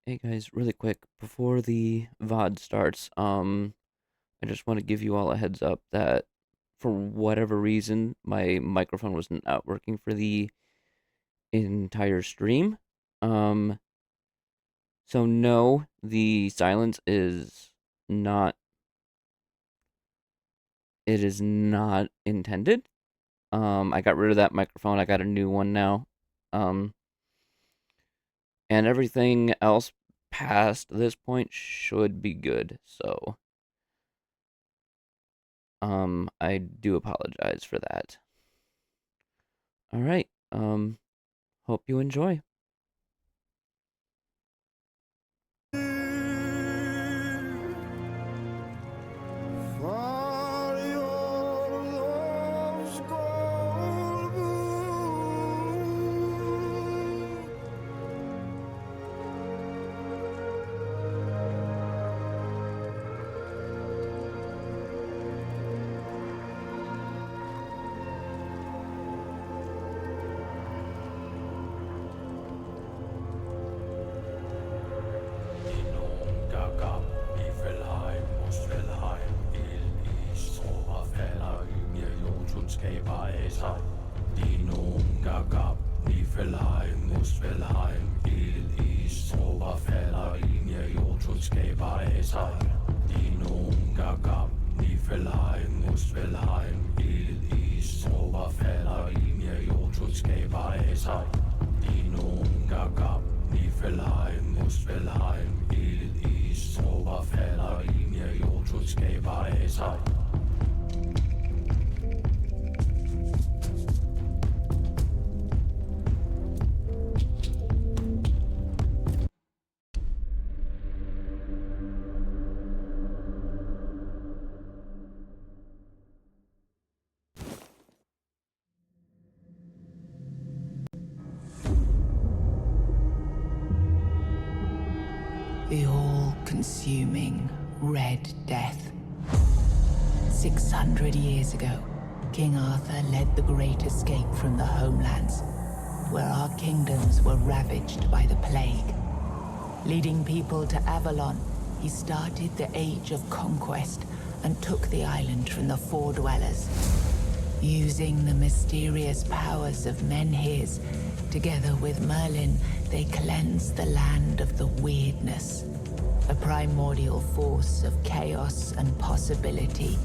Hey guys, really quick, before the VOD starts, I just want to give you all a heads up that for whatever reason, my microphone was not working for the entire stream. Um, so no, the silence is not, it is not intended. I got rid of that microphone, I got a new one now. Um, and everything else past this point should be good, so I do apologize for that. All right. Hope you enjoy. For your love's golden Gab Niflheim, Muspelheim, Ildis, Overfalder, Ynge, Jotunskaber af sig. Dinum Gab Niflheim, Muspelheim, Ildis, Overfalder, Ynge, Jotunskaber af sig. Dinum Gab Niflheim, Muspelheim, Ildis, Overfalder, Ynge, Jotunskaber af sig. Dinum Gab Niflheim, Muspelheim, Ildis, Overfalder, Ynge, Jotunskaber af sig. The all-consuming Red Death. 600 years ago, King Arthur led the great escape from the homelands, where our kingdoms were ravaged by the plague. Leading people to Avalon, he started the Age of Conquest and took the island from the Four Dwellers. Using the mysterious powers of Menhirs, together with Merlin, they cleansed the land of the weirdness, a primordial force of chaos and possibility.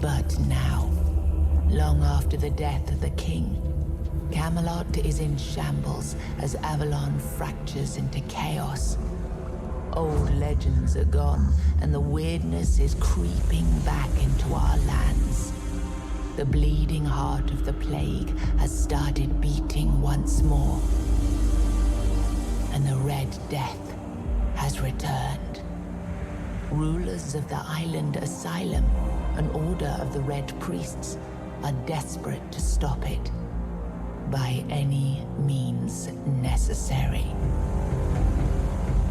But now, long after the death of the king, Camelot is in shambles as Avalon fractures into chaos. Old legends are gone, and the weirdness is creeping back into our lands. The bleeding heart of the plague has started beating once more. And the Red Death has returned. Rulers of the island Asylum, an order of the Red Priests, are desperate to stop it. By any means necessary.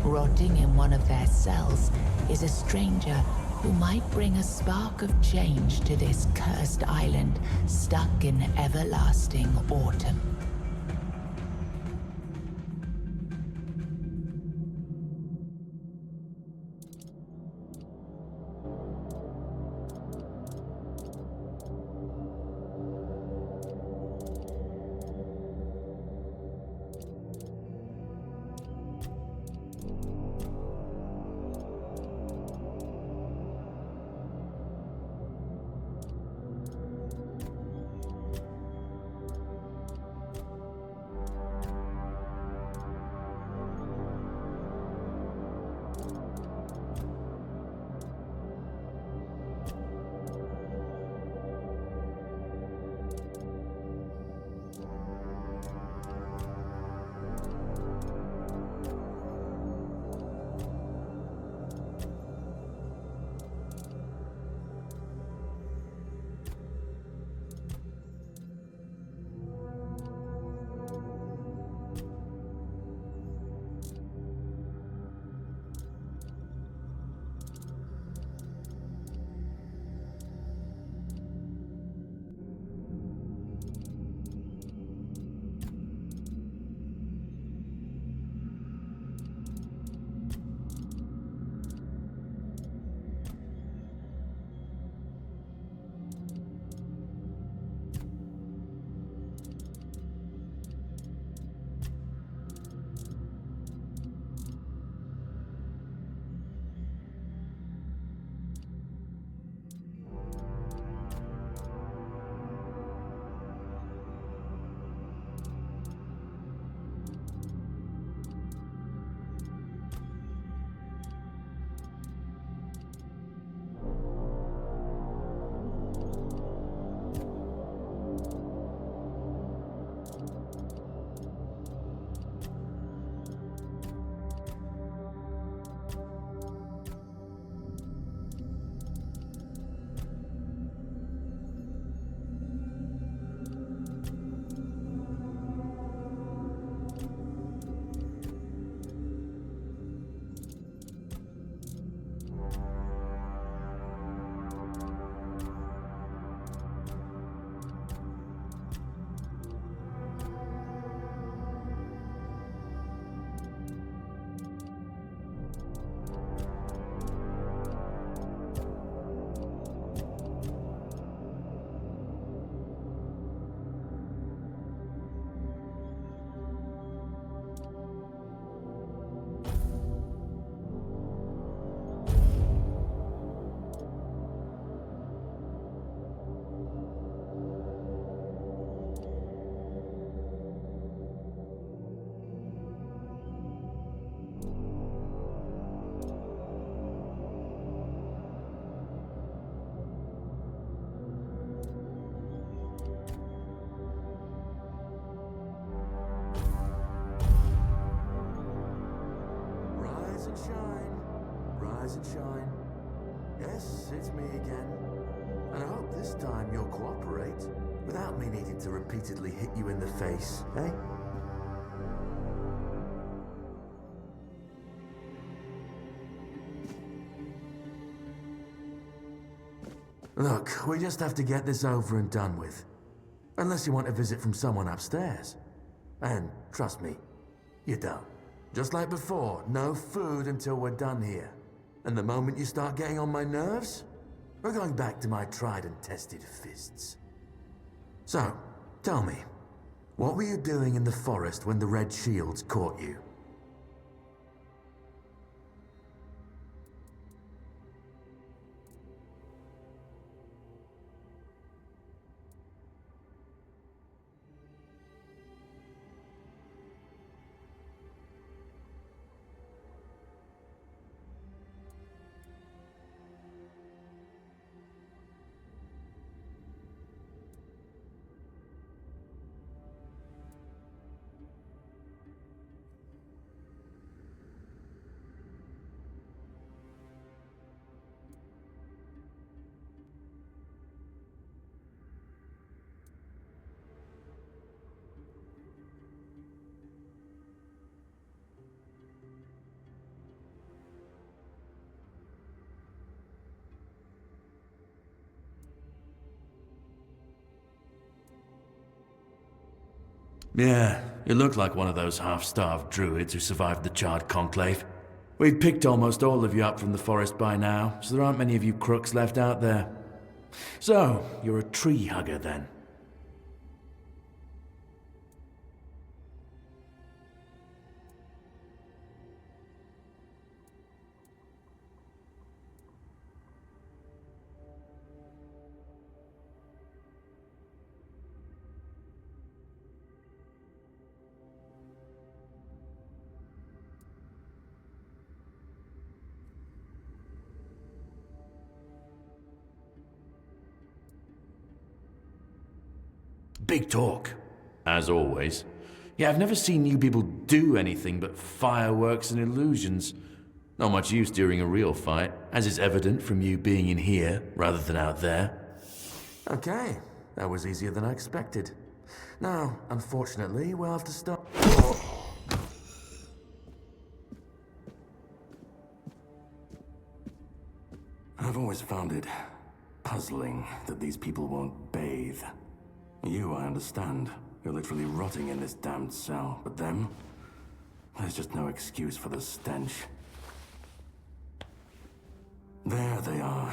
Rotting in one of their cells is a stranger who might bring a spark of change to this cursed island stuck in everlasting autumn. and shine. Rise and shine. Yes, it's me again. And I hope this time you'll cooperate without me needing to repeatedly hit you in the face, eh? Look, we just have to get this over and done with. Unless you want a visit from someone upstairs. And trust me, you don't. Just like before, no food until we're done here. And the moment you start getting on my nerves, we're going back to my tried and tested fists. So, tell me, what were you doing in the forest when the Red Shields caught you? Yeah, you look like one of those half-starved druids who survived the Charred Conclave. We've picked almost all of you up from the forest by now, so there aren't many of you crooks left out there. So, you're a tree hugger then? Big talk, as always. Yeah, I've never seen you people do anything but fireworks and illusions. Not much use during a real fight, as is evident from you being in here rather than out there. Okay, that was easier than I expected. Now, unfortunately, we'll have to stop. I've always found it puzzling that these people won't bathe. You, I understand. You're literally rotting in this damned cell. But them? There's just no excuse for the stench. There they are.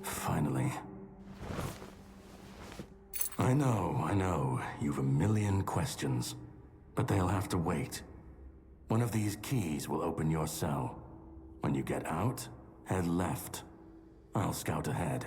Finally. I know. You've a million questions. But they'll have to wait. One of these keys will open your cell. When you get out, head left. I'll scout ahead.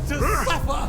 To suffer!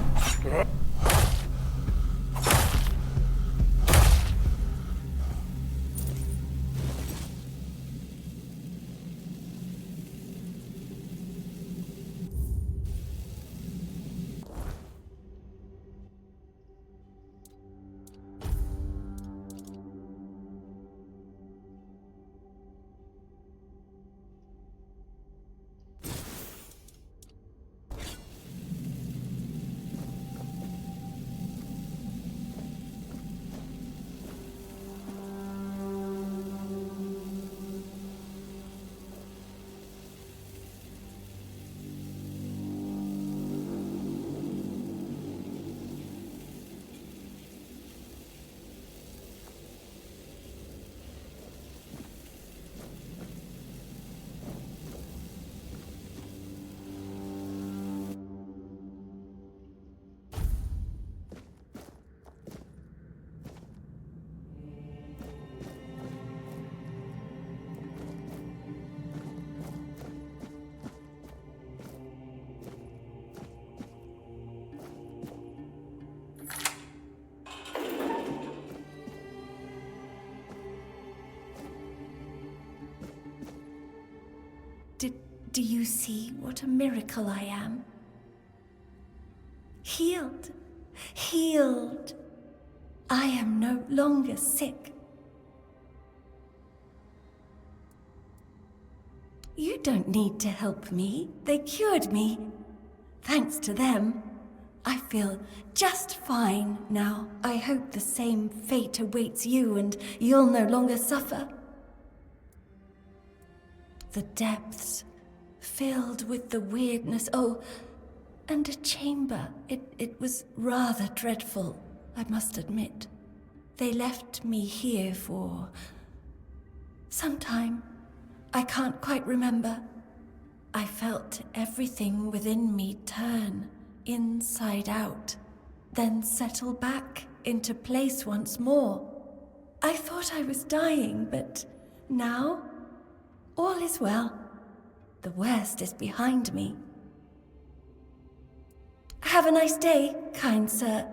Do you see what a miracle I am? Healed. Healed. I am no longer sick. You don't need to help me. They cured me. Thanks to them, I feel just fine now. I hope the same fate awaits you and you'll no longer suffer. The depths, filled with the weirdness. Oh, and a chamber. It was rather dreadful, I must admit. They left me here for some time. I can't quite remember. I felt everything within me turn inside out, then settle back into place once more. I thought I was dying, but now all is well. The worst is behind me. Have a nice day, kind sir.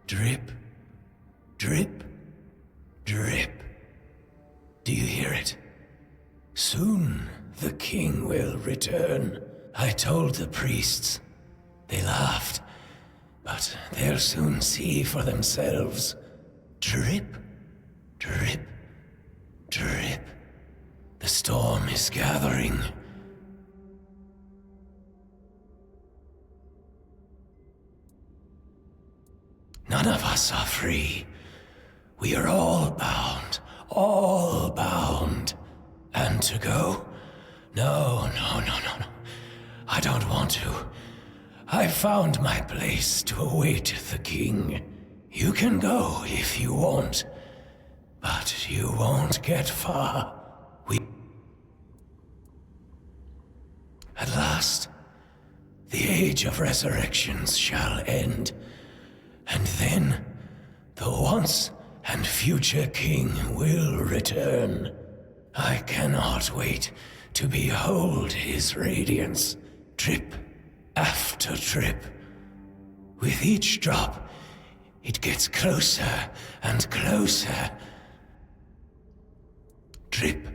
Drip, drip, drip. Do you hear it? Soon the king will return. I told the priests. They laughed, but they'll soon see for themselves. Drip, drip, drip. The storm is gathering. None of us are free. We are all bound. All bound. And to go? No. I don't want to. I found my place to await the king. You can go if you want, but you won't get far. At last, the age of resurrections shall end, and then the once and future king will return. I cannot wait to behold his radiance, drip after drip. With each drop, it gets closer and closer. Drip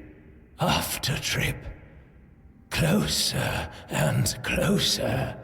after drip, closer and closer.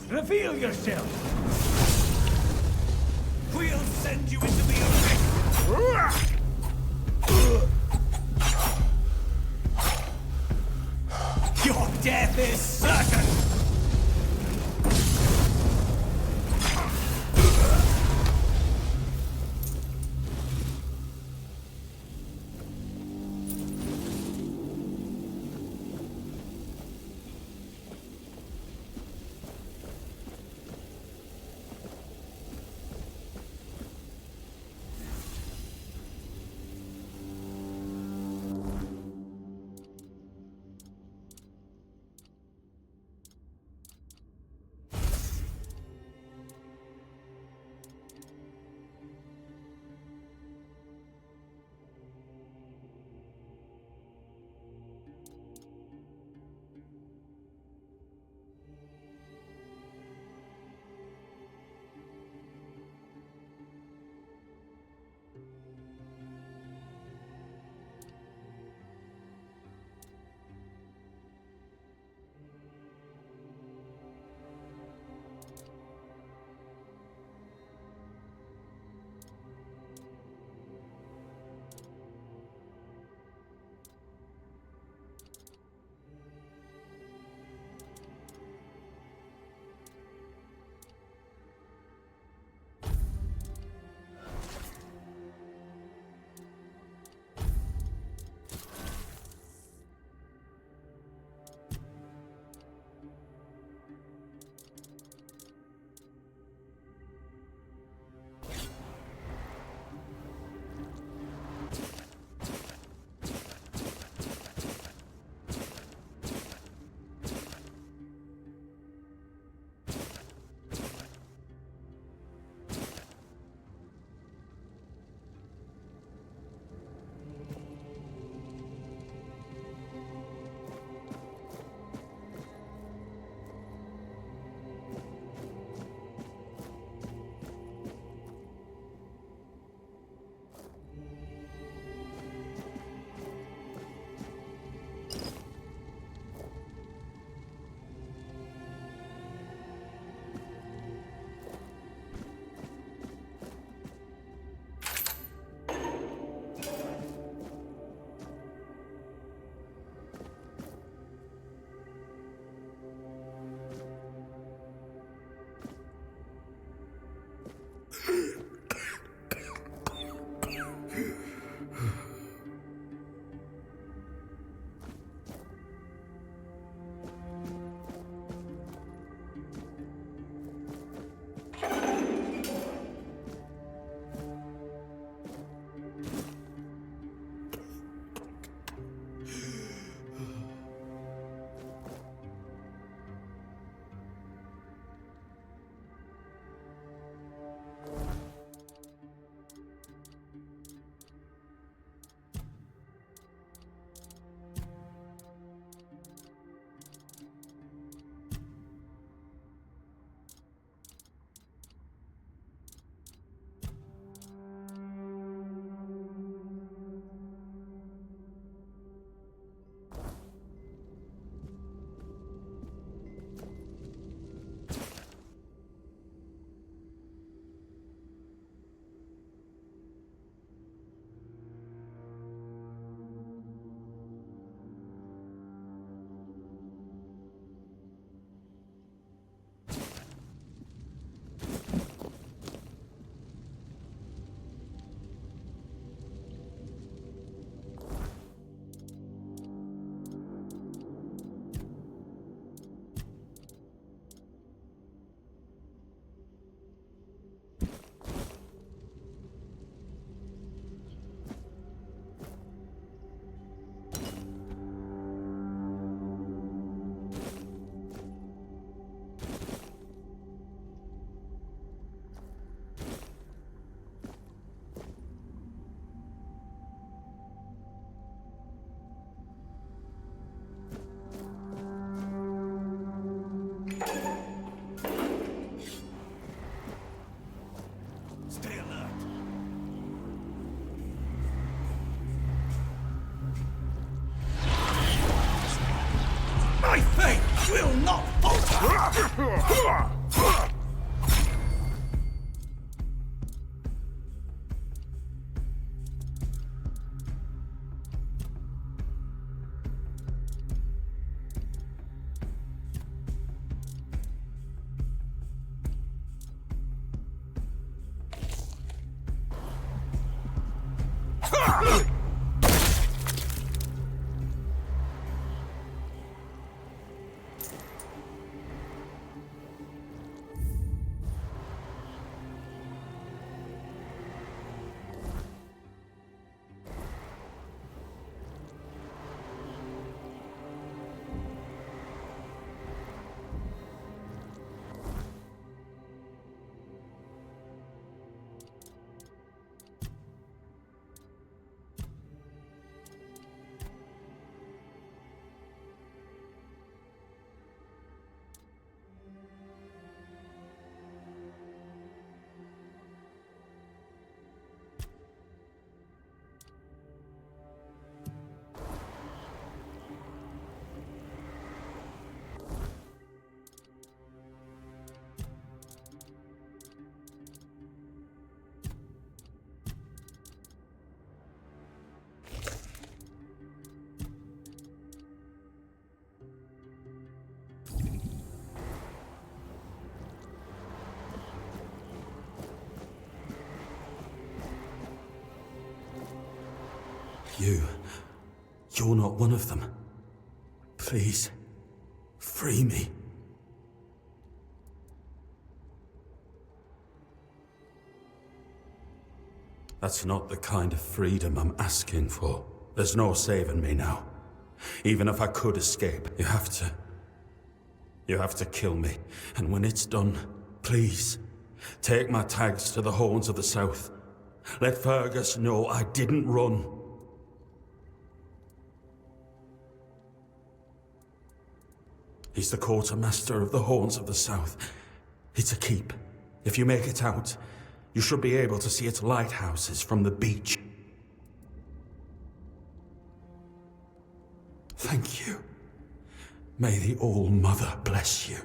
Reveal yourself! We'll send you into the abyss! Your death is certain! will not falter! You're not one of them. Please, free me. That's not the kind of freedom I'm asking for. There's no saving me now. Even if I could escape, you have to kill me. And when it's done, please, take my tags to the Horns of the South. Let Fergus know I didn't run. He's the quartermaster of the Horns of the South. It's a keep. If you make it out, you should be able to see its lighthouses from the beach. Thank you. May the All-Mother bless you.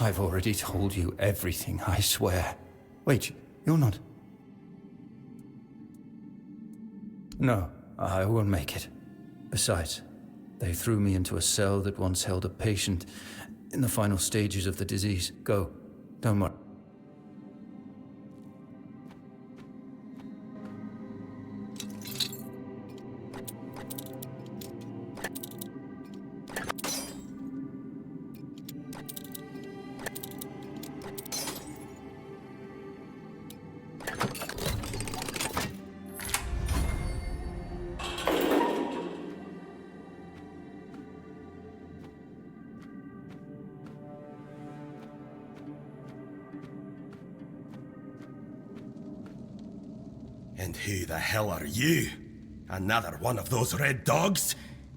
I've already told you everything, I swear. Wait, you're not... No, I will make it. Besides, they threw me into a cell that once held a patient in the final stages of the disease. Go. Don't worry. And who the hell are you? Another one of those red dogs?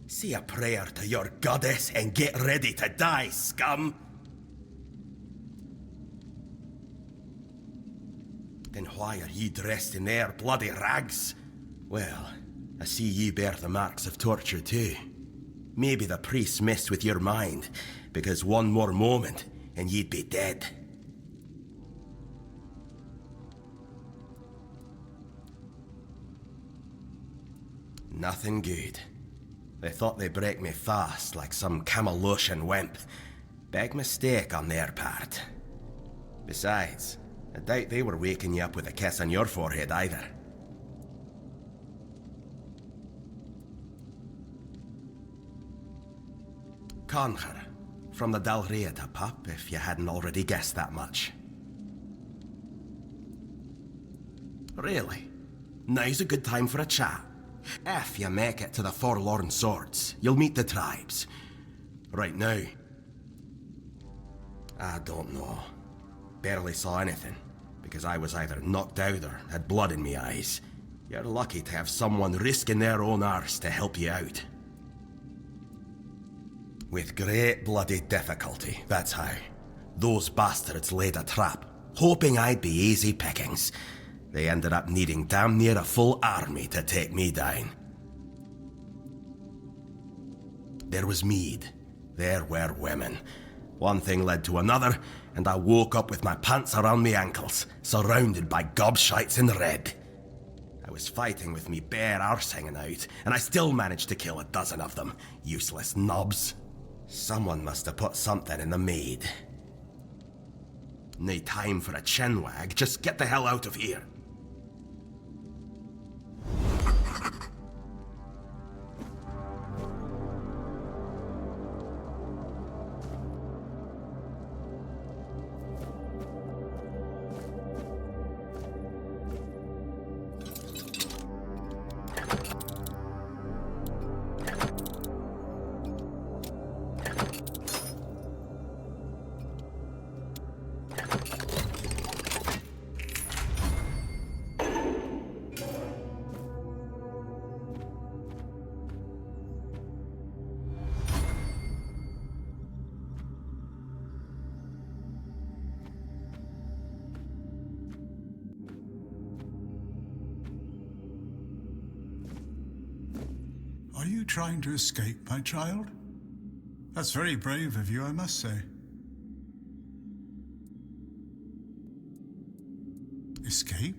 Say a prayer to your goddess and get ready to die, scum! Then why are ye dressed in their bloody rags? Well, I see ye bear the marks of torture too. Maybe the priest messed with your mind, because one more moment and ye'd be dead. Nothing good. They thought they'd break me fast, like some Camaloshan wimp. Big mistake on their part. Besides, I doubt they were waking you up with a kiss on your forehead either. Conquer, from the Dalriata pup, if you hadn't already guessed that much. Really? Now's a good time for a chat. If you make it to the Forlorn Swords, you'll meet the tribes. Right now, I don't know. Barely saw anything, because I was either knocked out or had blood in me eyes. You're lucky to have someone risking their own arse to help you out. With great bloody difficulty, that's how. Those bastards laid a trap, hoping I'd be easy pickings. They ended up needing damn near a full army to take me down. There was mead. There were women. One thing led to another, and I woke up with my pants around my ankles, surrounded by gobshites in red. I was fighting with me bare arse hanging out, and I still managed to kill a dozen of them. Useless knobs. Someone must have put something in the maid. No time for a chinwag, just get the hell out of here. Are you trying to escape, my child? That's very brave of you, I must say. Escape?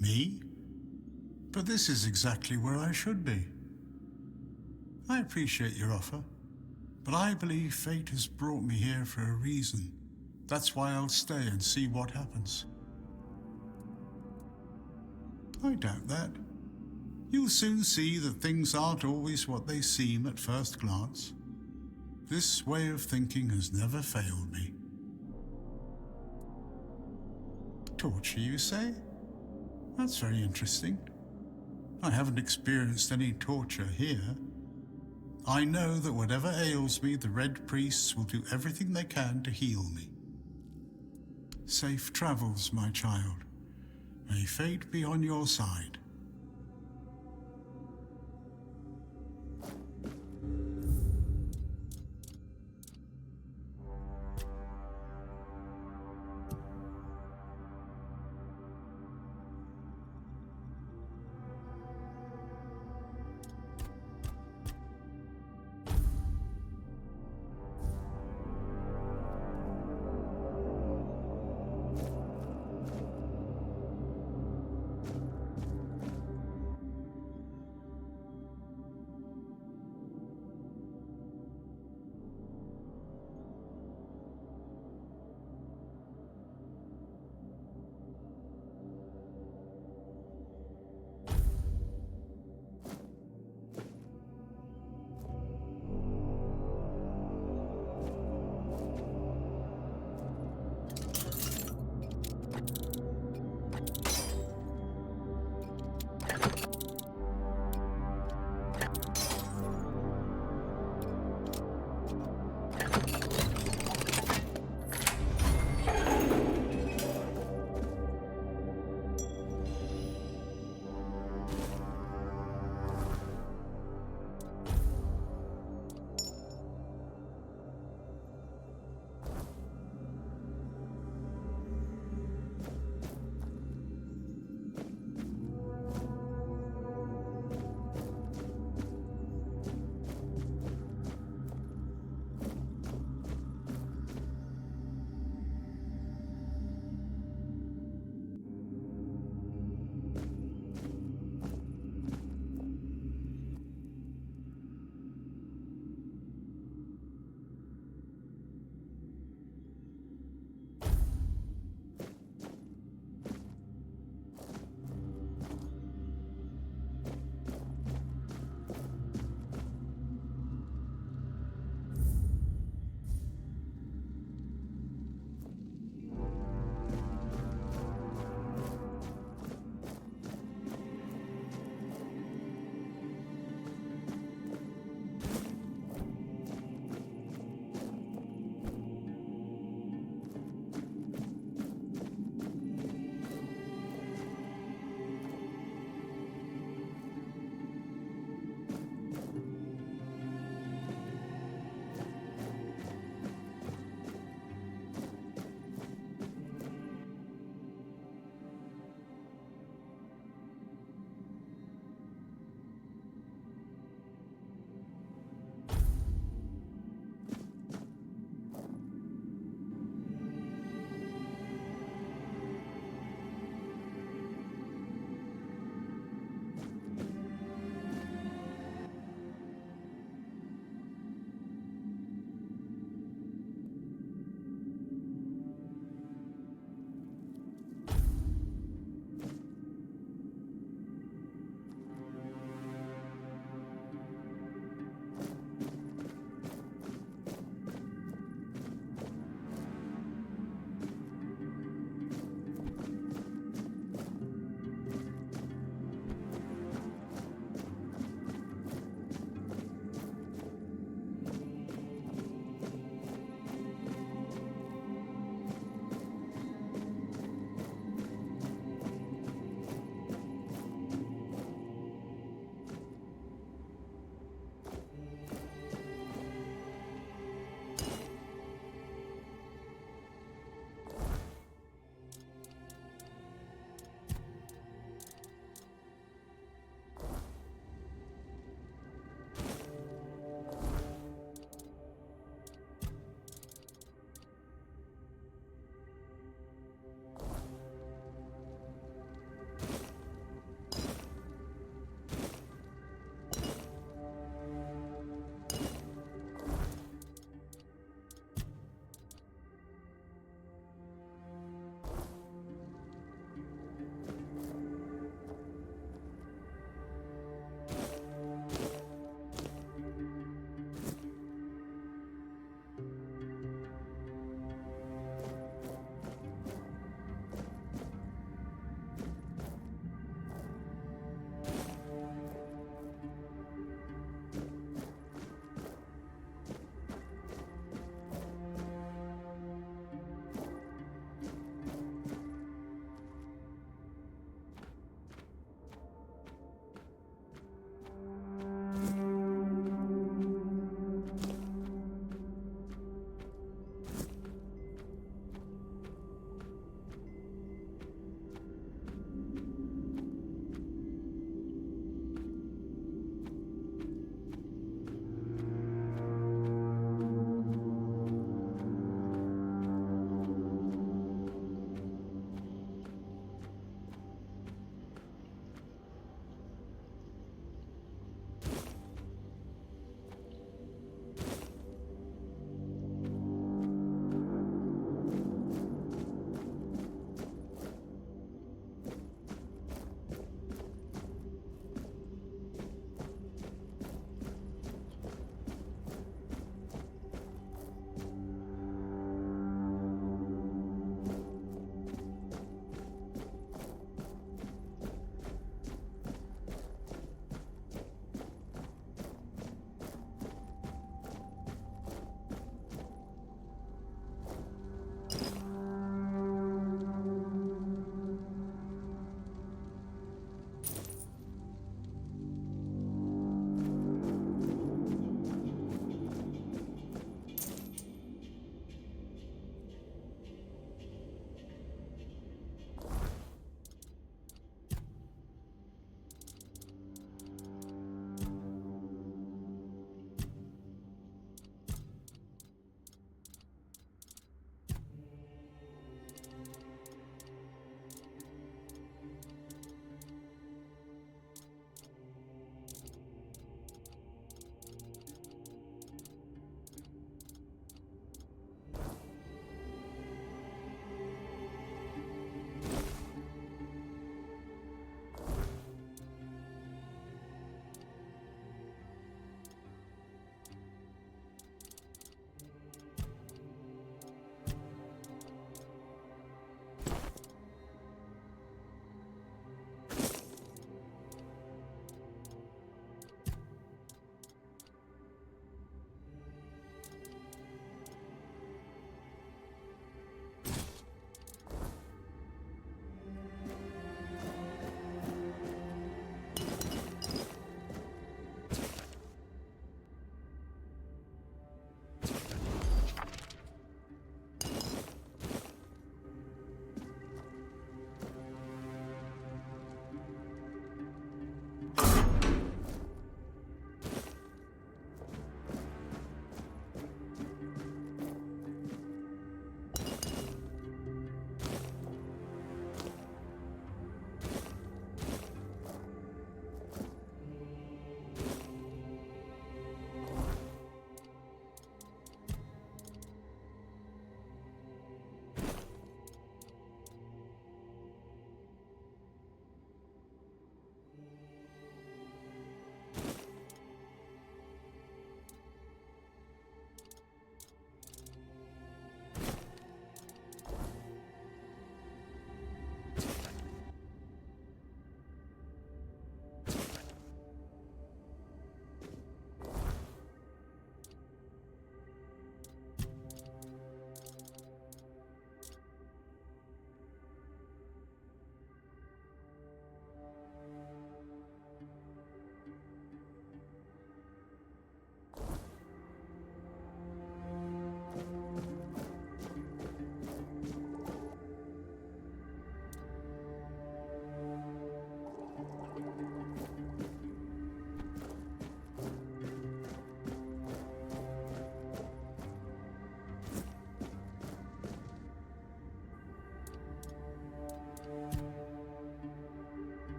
Me? But this is exactly where I should be. I appreciate your offer, but I believe fate has brought me here for a reason. That's why I'll stay and see what happens. I doubt that. You'll soon see that things aren't always what they seem at first glance. This way of thinking has never failed me. Torture, you say? That's very interesting. I haven't experienced any torture here. I know that whatever ails me, the Red Priests will do everything they can to heal me. Safe travels, my child. May fate be on your side.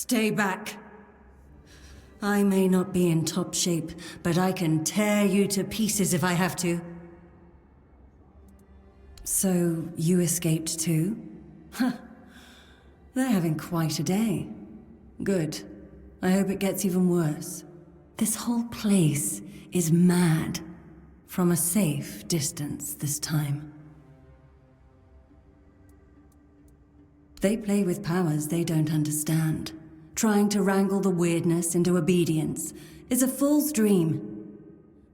Stay back. I may not be in top shape, but I can tear you to pieces if I have to. So, you escaped too? Huh. They're having quite a day. Good. I hope it gets even worse. This whole place is mad. From a safe distance this time. They play with powers they don't understand. Trying to wrangle the weirdness into obedience is a fool's dream.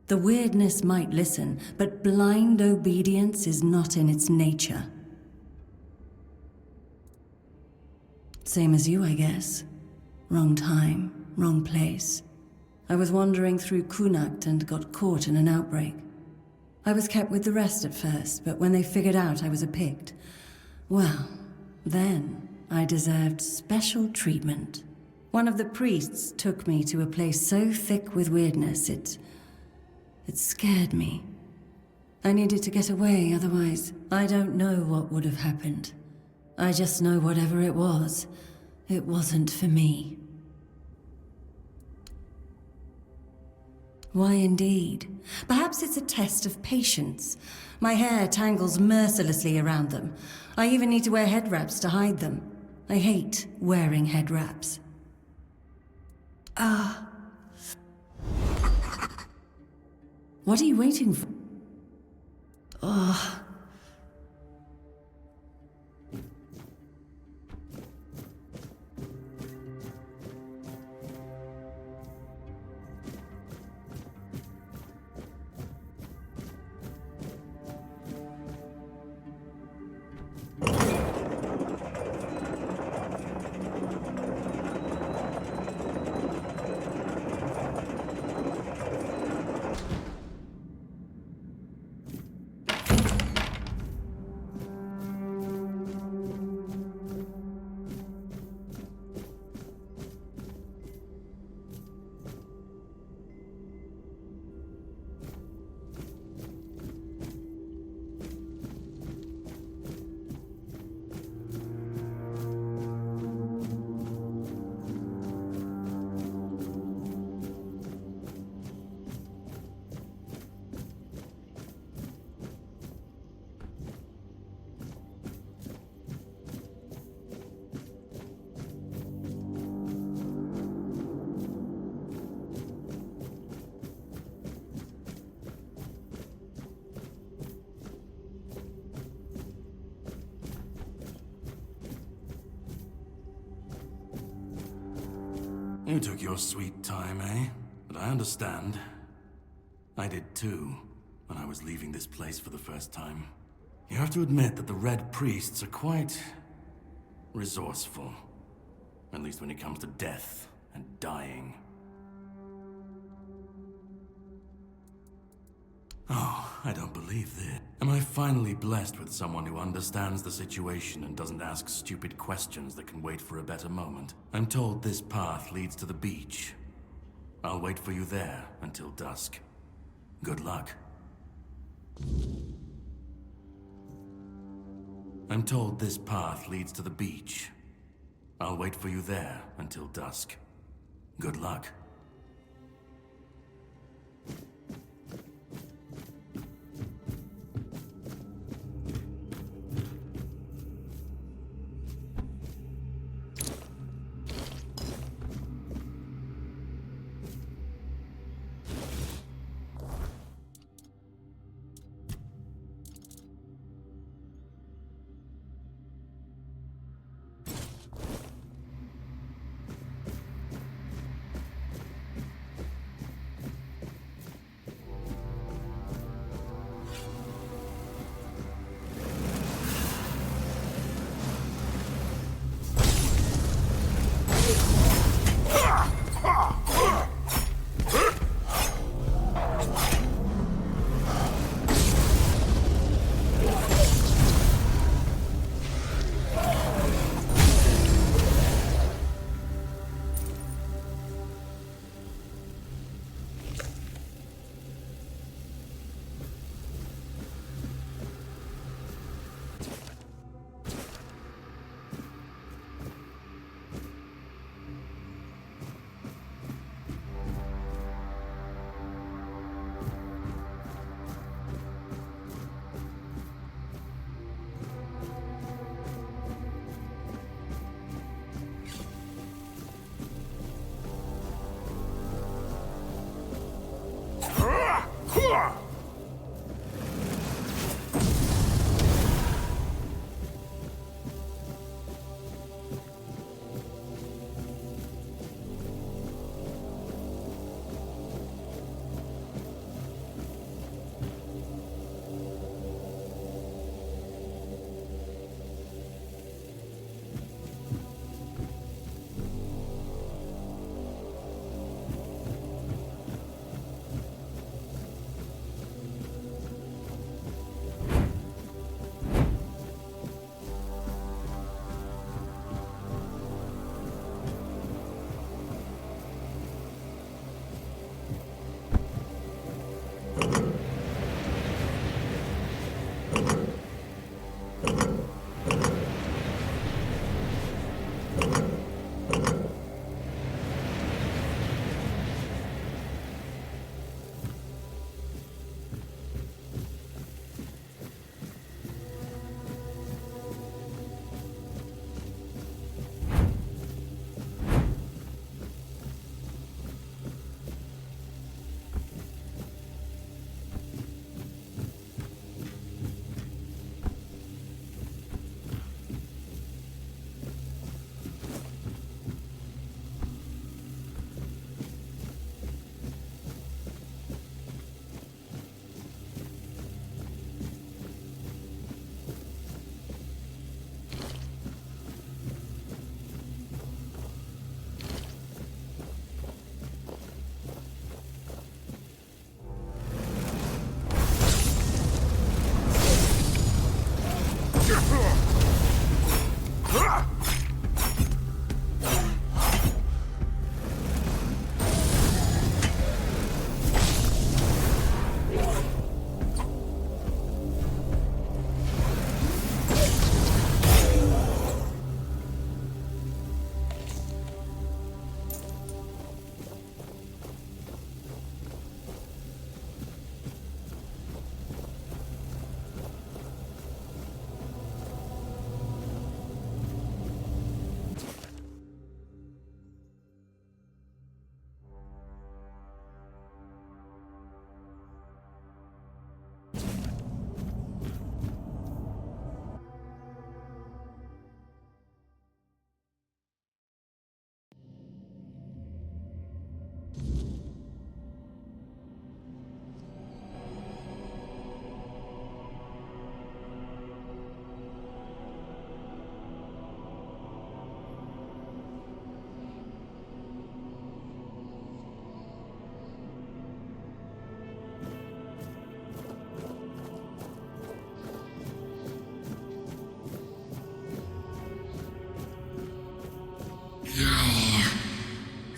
The weirdness might listen, but blind obedience is not in its nature. Same as you, I guess. Wrong time, wrong place. I was wandering through Kunakt and got caught in an outbreak. I was kept with the rest at first, but when they figured out I was a Pict, well, then I deserved special treatment. One of the priests took me to a place so thick with weirdness, it scared me. I needed to get away, otherwise I don't know what would have happened. I just know whatever it wasn't for me. Why indeed? Perhaps it's a test of patience. My hair tangles mercilessly around them. I even need to wear head wraps to hide them. I hate wearing head wraps. What are you waiting for? You took your sweet time, eh? But I understand. I did too, when I was leaving this place for the first time. You have to admit that the Red Priests are quite resourceful. At least when it comes to death and dying. Oh, I don't believe this. Am I finally blessed with someone who understands the situation and doesn't ask stupid questions that can wait for a better moment? I'm told this path leads to the beach. I'll wait for you there until dusk. Good luck. I'm told this path leads to the beach. I'll wait for you there until dusk. Good luck.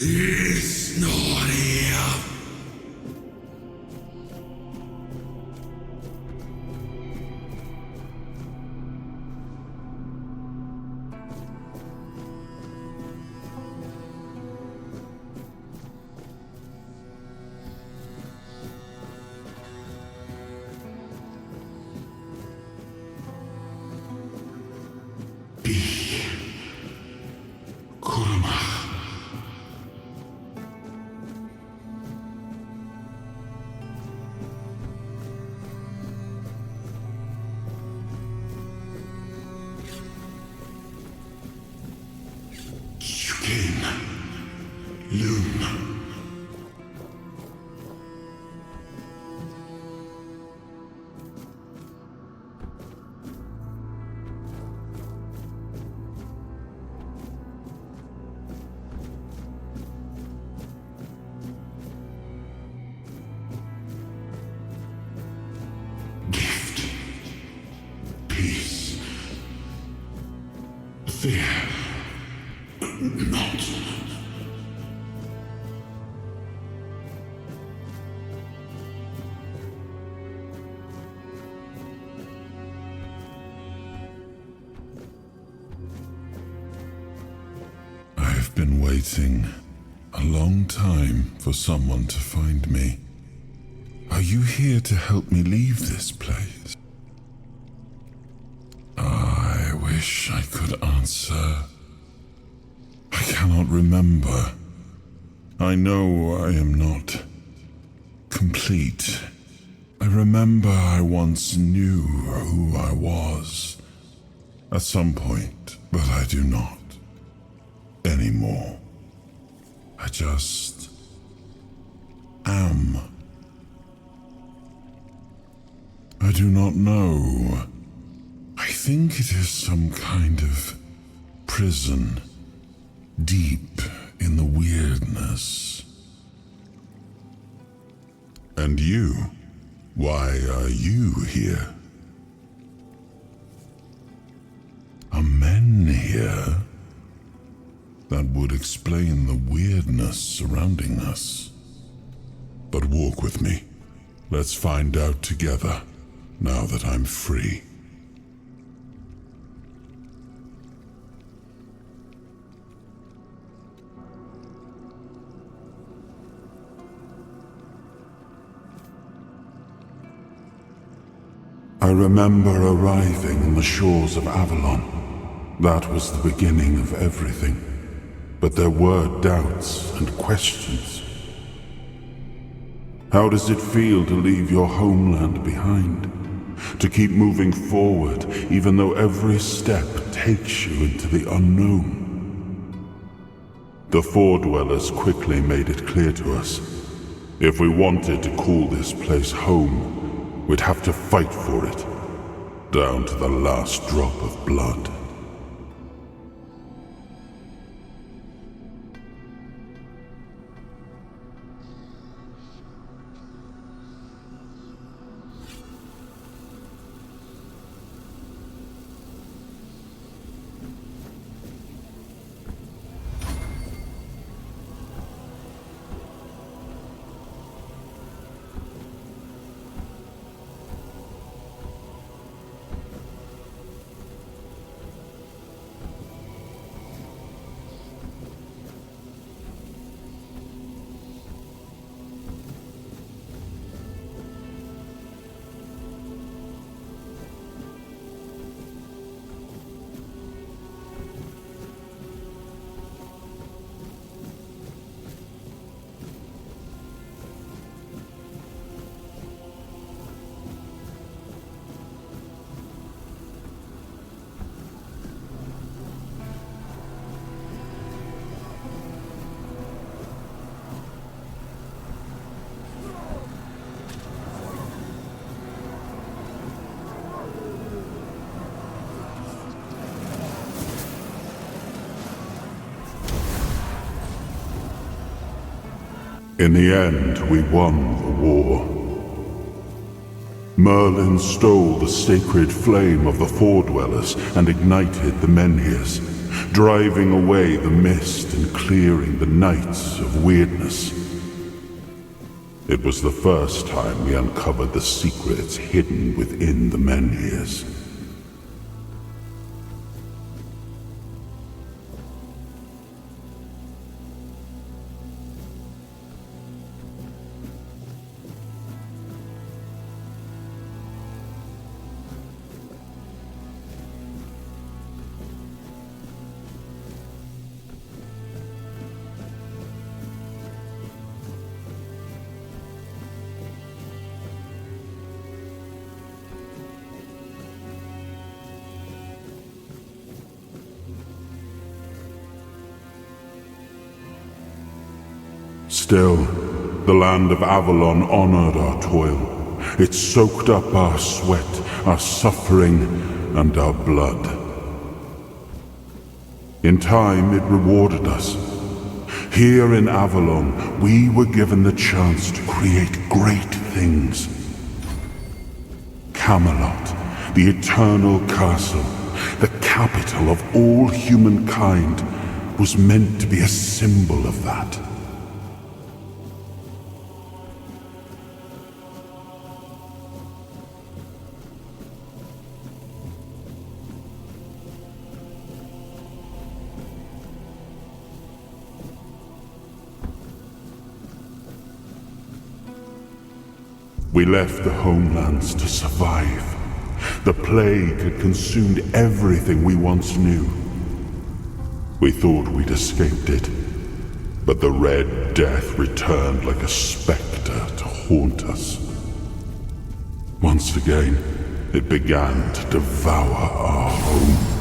It's not here. Fear not. I've been waiting a long time for someone to find me. Are you here to help me leave this place? I wish I could answer. I cannot remember. I know I am not complete. I remember I once knew who I was at some point, but I do not anymore. I just am. I do not know. I think it is some kind of prison, deep in the weirdness. And you? Why are you here? Are men here? That would explain the weirdness surrounding us. But walk with me. Let's find out together, now that I'm free. I remember arriving on the shores of Avalon. That was the beginning of everything. But there were doubts and questions. How does it feel to leave your homeland behind? To keep moving forward, even though every step takes you into the unknown? The Four Dwellers quickly made it clear to us. If we wanted to call this place home, we'd have to fight for it, down to the last drop of blood. In the end, we won the war. Merlin stole the sacred flame of the Four Dwellers and ignited the Menhirs, driving away the mist and clearing the nights of weirdness. It was the first time we uncovered the secrets hidden within the menhirs. Still, the land of Avalon honored our toil. It soaked up our sweat, our suffering, and our blood. In time, it rewarded us. Here in Avalon, we were given the chance to create great things. Camelot, the eternal castle, the capital of all humankind, was meant to be a symbol of that. We left the homelands to survive. The plague had consumed everything we once knew. We thought we'd escaped it, but the Red Death returned like a specter to haunt us. Once again, it began to devour our home.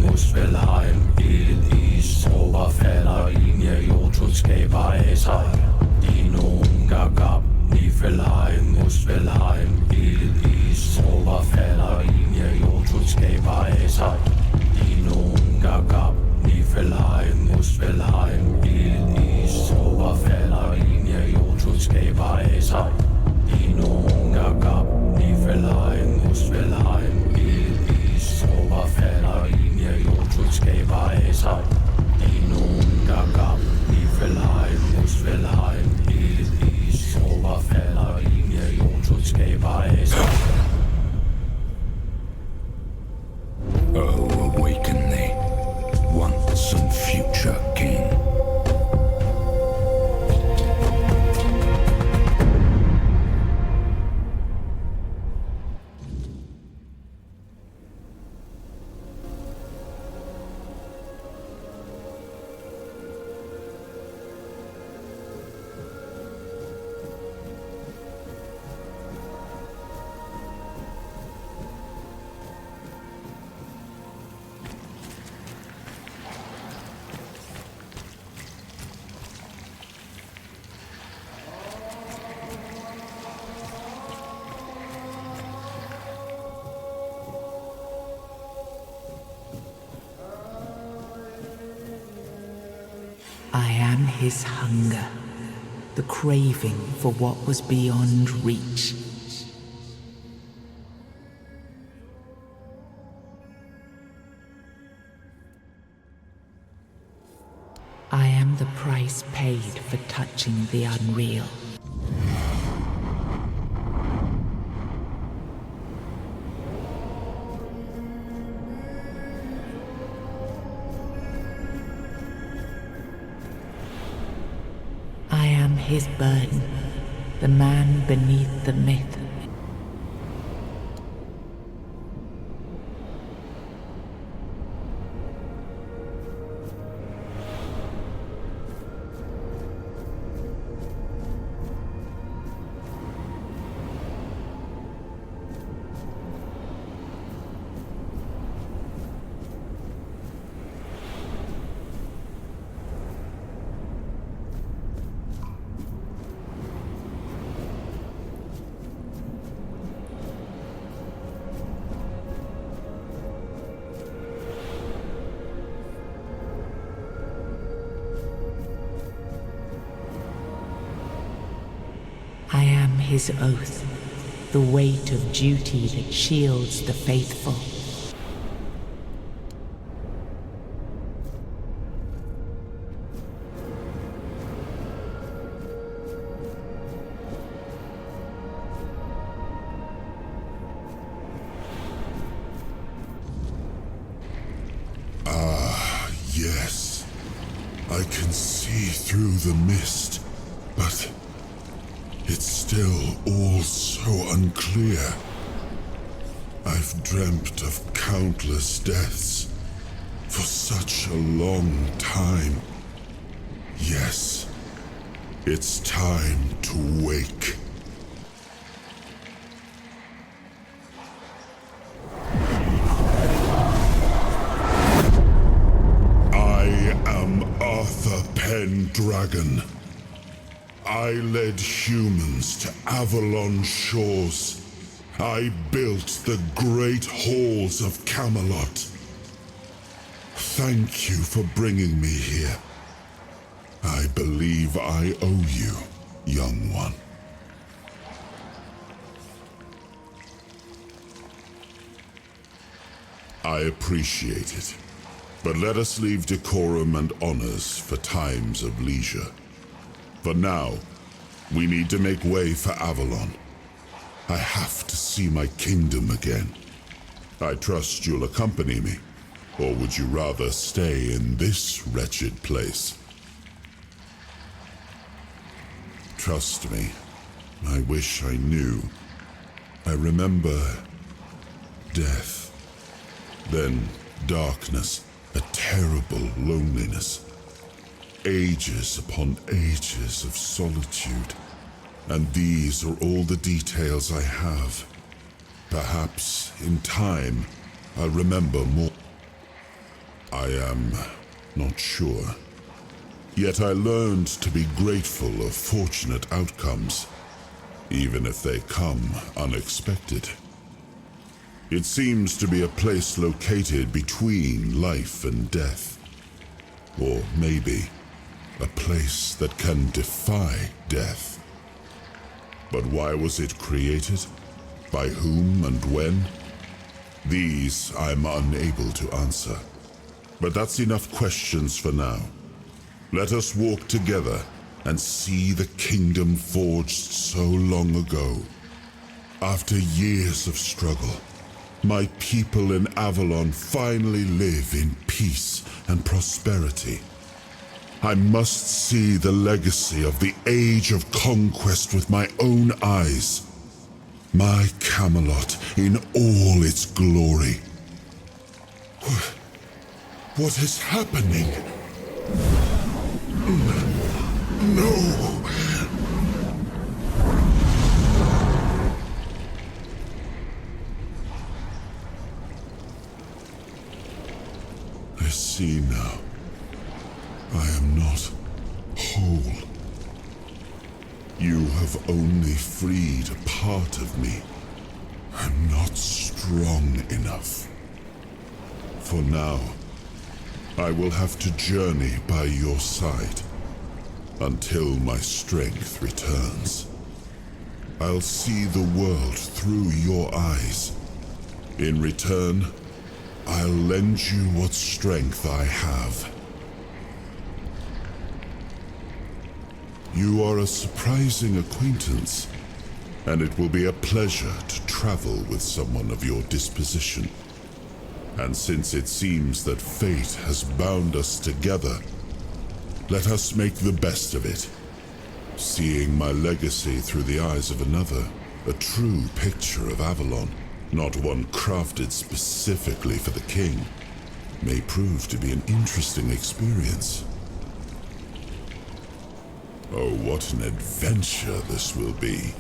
Muspelheim, Elis, Oberfäller, Linie, Jotunskæber, Asai, Dinum, Gagab, Niflheim, Muspelheim, Elis, Oberfäller, Linie, Jotunskæber, Asai, Dinum, Gagab, Niflheim, Muspelheim, Elis, Oberfäller, Linie, Jotunskæber, Asai, Dinum, Gagab, Niflheim, Muspelheim, Elis, Oberfäller, Linie, Jotunskæber, Asai, Dinum, Gagab, Niflheim, Muspelheim, Elis, Oberfäller, Linie, Jotunskæber, Asai. Oh, awaken thee, once and future king. I am his hunger, the craving for what was beyond reach. I am the price paid for touching the unreal. I am his burden, the man beneath the myth. I am his oath, the weight of duty that shields the faithful. Yes, I can see through the mist, but it's still all so unclear. I've dreamt of countless deaths for such a long time. Yes, it's time to wake. I am Arthur Pendragon. I led humans to Avalon shores. I built the great halls of Camelot. Thank you for bringing me here. I believe I owe you, young one. I appreciate it, but let us leave decorum and honors for times of leisure. For now, we need to make way for Avalon. I have to see my kingdom again. I trust you'll accompany me, or would you rather stay in this wretched place? Trust me, I wish I knew. I remember death, then darkness, a terrible loneliness. Ages upon ages of solitude. And these are all the details I have. Perhaps, in time, I'll remember more. I am not sure. Yet I learned to be grateful of fortunate outcomes, even if they come unexpected. It seems to be a place located between life and death. Or maybe a place that can defy death. But why was it created? By whom and when? These I'm unable to answer. But that's enough questions for now. Let us walk together and see the kingdom forged so long ago. After years of struggle, my people in Avalon finally live in peace and prosperity. I must see the legacy of the Age of Conquest with my own eyes. My Camelot in all its glory. What is happening? No! I see now. I am not whole. You have only freed a part of me. I'm not strong enough. For now, I will have to journey by your side until my strength returns. I'll see the world through your eyes. In return, I'll lend you what strength I have. You are a surprising acquaintance, and it will be a pleasure to travel with someone of your disposition. And since it seems that fate has bound us together, let us make the best of it. Seeing my legacy through the eyes of another, a true picture of Avalon, not one crafted specifically for the king, may prove to be an interesting experience. Oh, what an adventure this will be.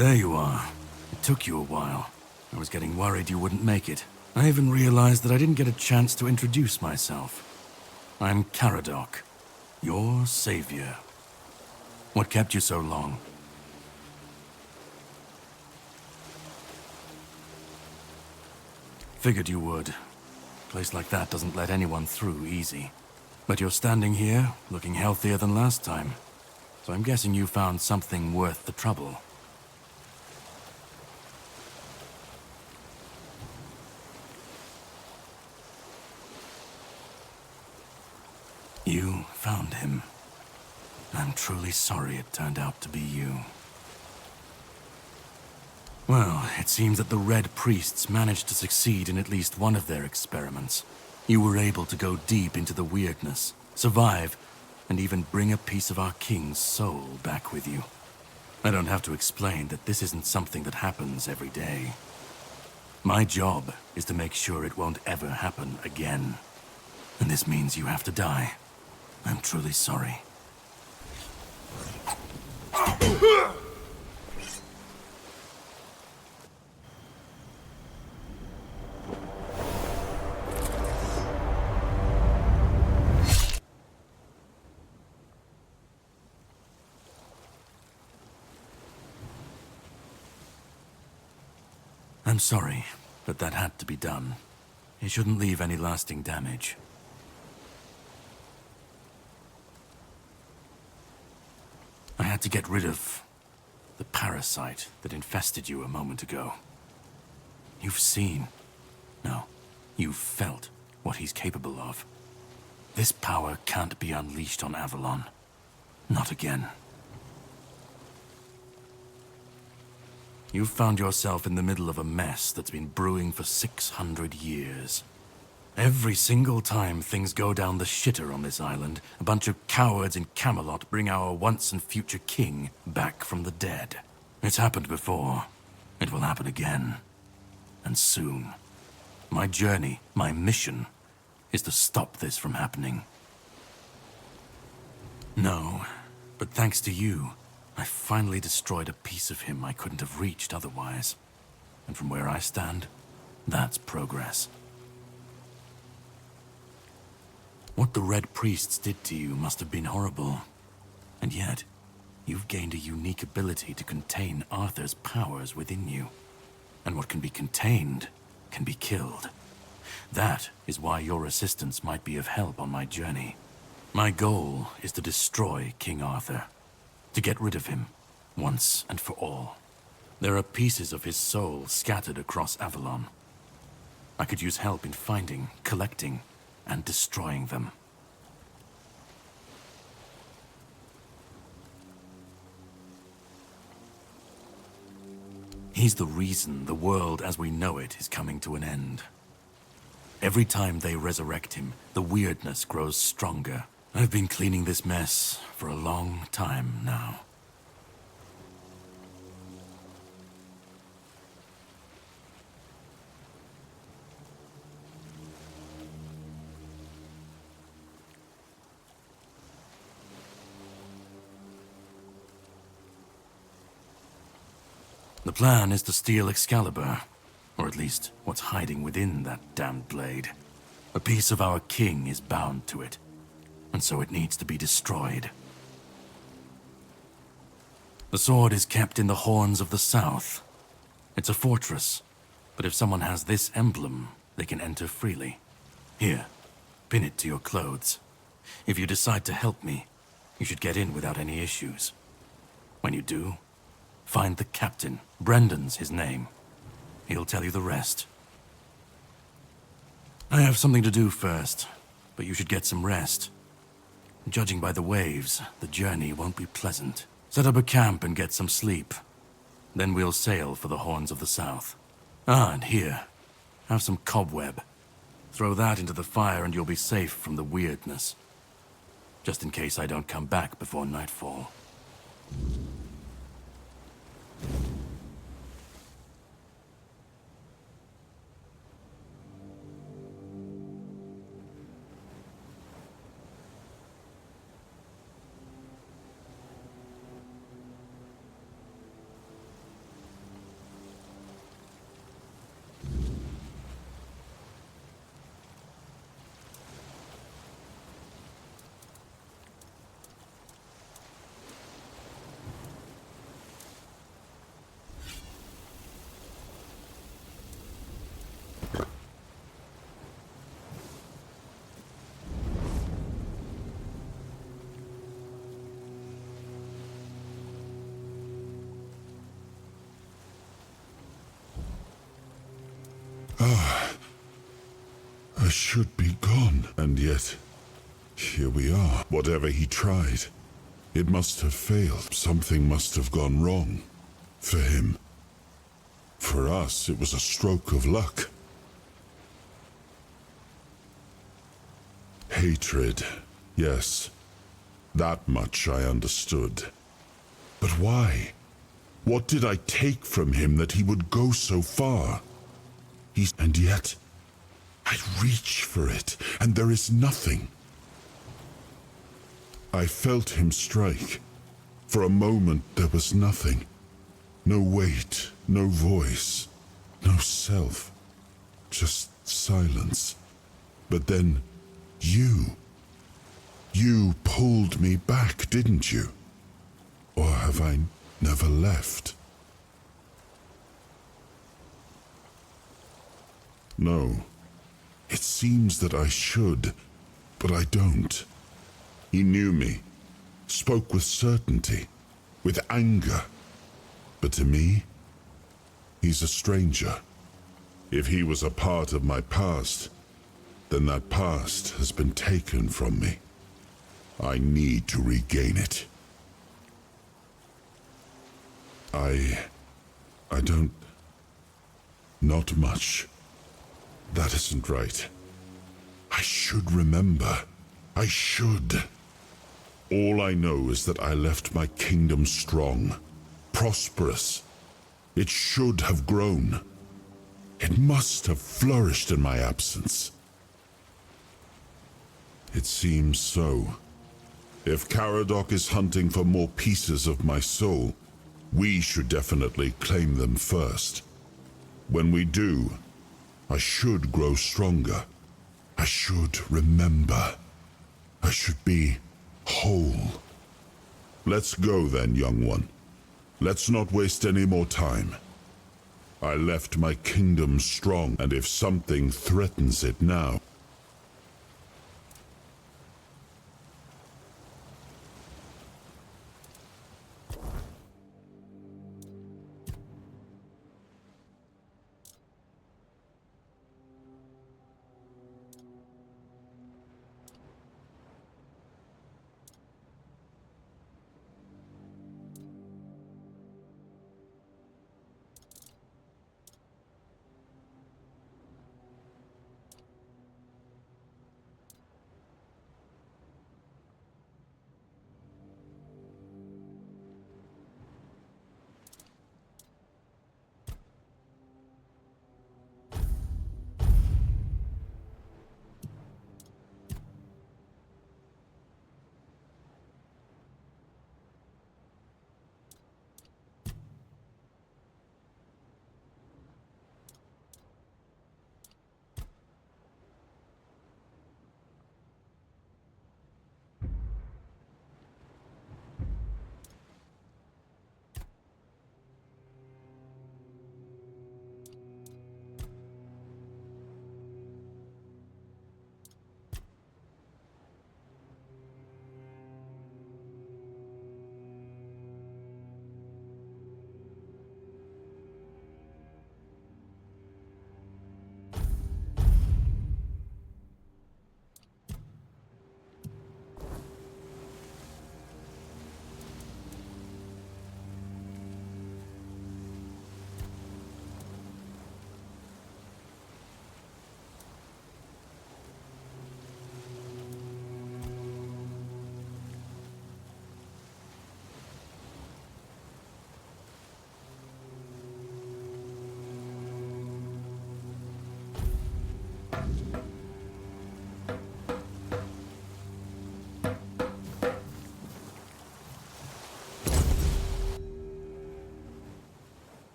There you are. It took you a while. I was getting worried you wouldn't make it. I even realized that I didn't get a chance to introduce myself. I'm Caradoc, your savior. What kept you so long? Figured you would. A place like that doesn't let anyone through easy. But you're standing here, looking healthier than last time. So I'm guessing you found something worth the trouble. You found him. I'm truly sorry it turned out to be you. Well, it seems that the Red Priests managed to succeed in at least one of their experiments. You were able to go deep into the weirdness, survive, and even bring a piece of our king's soul back with you. I don't have to explain that this isn't something that happens every day. My job is to make sure it won't ever happen again. And this means you have to die. I'm truly sorry. I'm sorry, but that had to be done. It shouldn't leave any lasting damage. I had to get rid of the parasite that infested you a moment ago. You've seen, no, you've felt what he's capable of. This power can't be unleashed on Avalon. Not again. You've found yourself in the middle of a mess that's been brewing for 600 years. Every single time things go down the shitter on this island, a bunch of cowards in Camelot bring our once and future king back from the dead. It's happened before. It will happen again. And soon. My journey, my mission, is to stop this from happening. No, but thanks to you, I finally destroyed a piece of him I couldn't have reached otherwise. And from where I stand, that's progress. What the Red Priests did to you must have been horrible. And yet, you've gained a unique ability to contain Arthur's powers within you. And what can be contained can be killed. That is why your assistance might be of help on my journey. My goal is to destroy King Arthur. To get rid of him, once and for all. There are pieces of his soul scattered across Avalon. I could use help in finding, collecting, and destroying them. He's the reason the world as we know it is coming to an end. Every time they resurrect him, the weirdness grows stronger. I've been cleaning this mess for a long time now. The plan is to steal Excalibur, or at least what's hiding within that damned blade. A piece of our king is bound to it, and so it needs to be destroyed. The sword is kept in the Horns of the South. It's a fortress, but if someone has this emblem, they can enter freely. Here, pin it to your clothes. If you decide to help me, you should get in without any issues. When you do, find the captain. Brendan's his name. He'll tell you the rest. I have something to do first, but you should get some rest. Judging by the waves, the journey won't be pleasant. Set up a camp and get some sleep. Then we'll sail for the Horns of the South. Ah, and here, have some cobweb. Throw that into the fire and you'll be safe from the weirdness. Just in case I don't come back before nightfall. I should be gone, and yet here we are. Whatever he tried, it must have failed. Something must have gone wrong. For him. For us, it was a stroke of luck. Hatred, yes. That much I understood. But why? What did I take from him that he would go so far? And yet, I reach for it, and there is nothing. I felt him strike. For a moment, there was nothing. No weight, no voice, no self. Just silence. But then, you pulled me back, didn't you? Or have I never left? No. It seems that I should, but I don't. He knew me, spoke with certainty, with anger. But to me, he's a stranger. If he was a part of my past, then that past has been taken from me. I need to regain it. I don't... Not much. That isn't right. I should remember. I should. All I know is that I left my kingdom strong, prosperous. It should have grown. It must have flourished in my absence. It seems so. If Caradoc is hunting for more pieces of my soul, we should definitely claim them first. When we do, I should grow stronger. I should remember. I should be whole. Let's go then, young one. Let's not waste any more time. I left my kingdom strong, and if something threatens it now,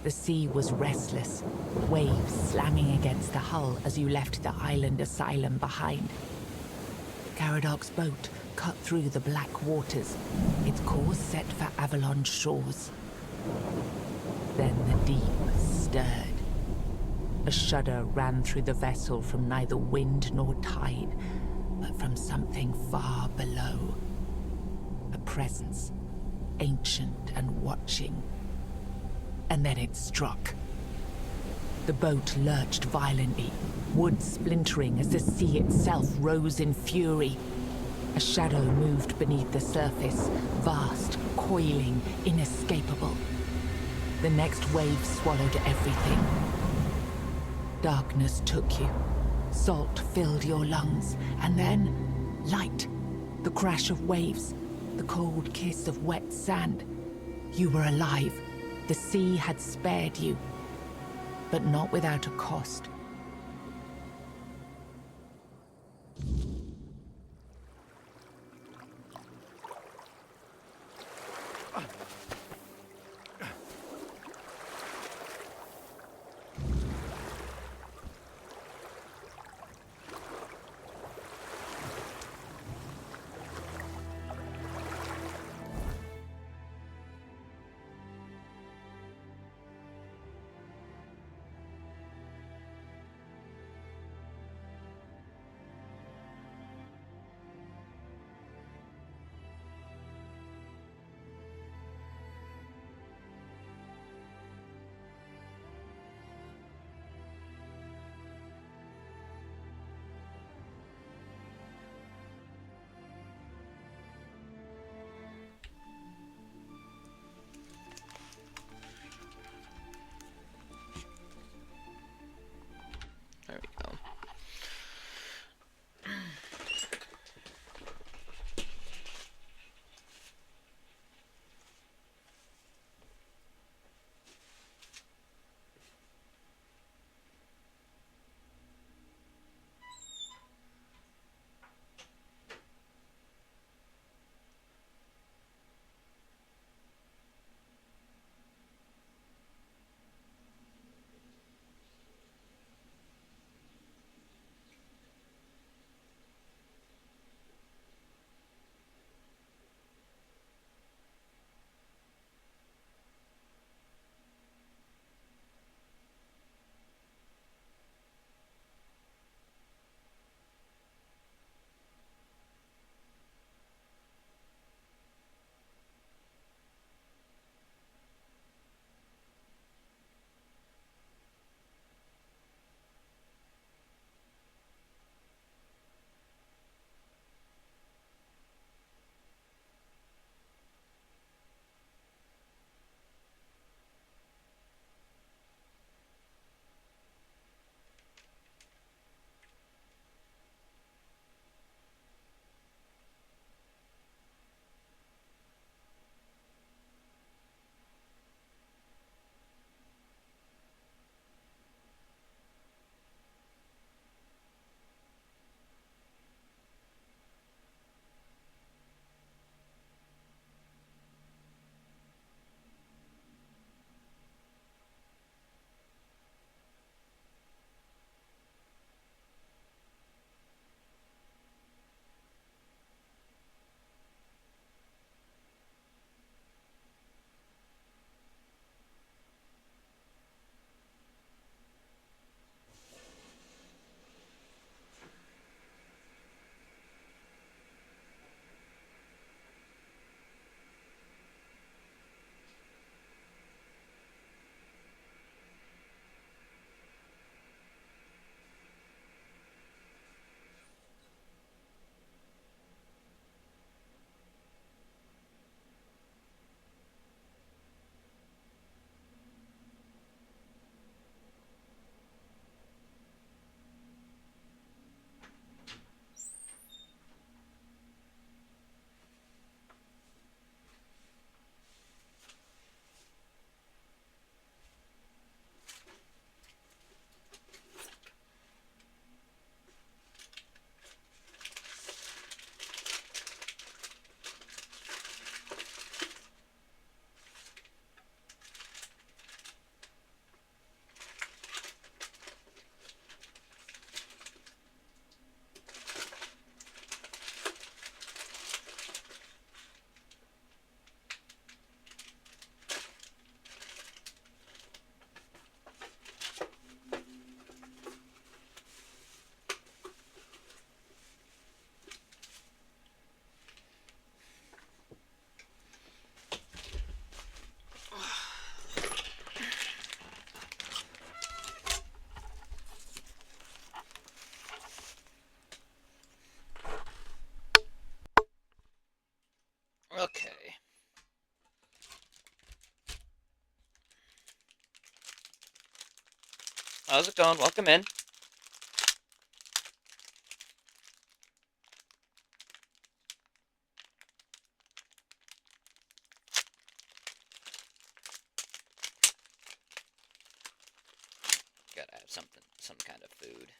The sea was restless, waves slamming against the hull as you left the island asylum behind. Caradoc's boat cut through the black waters, its course set for Avalon's shores. Then the deep stirred. A shudder ran through the vessel from neither wind nor tide, but from something far below. A presence, ancient and watching. And then it struck. The boat lurched violently, wood splintering as the sea itself rose in fury. A shadow moved beneath the surface, vast, coiling, inescapable. The next wave swallowed everything. Darkness took you. Salt filled your lungs, and then light. The crash of waves, the cold kiss of wet sand. You were alive. The sea had spared you, but not without a cost. Okay. How's it going? Welcome in. Gotta have something, some kind of food.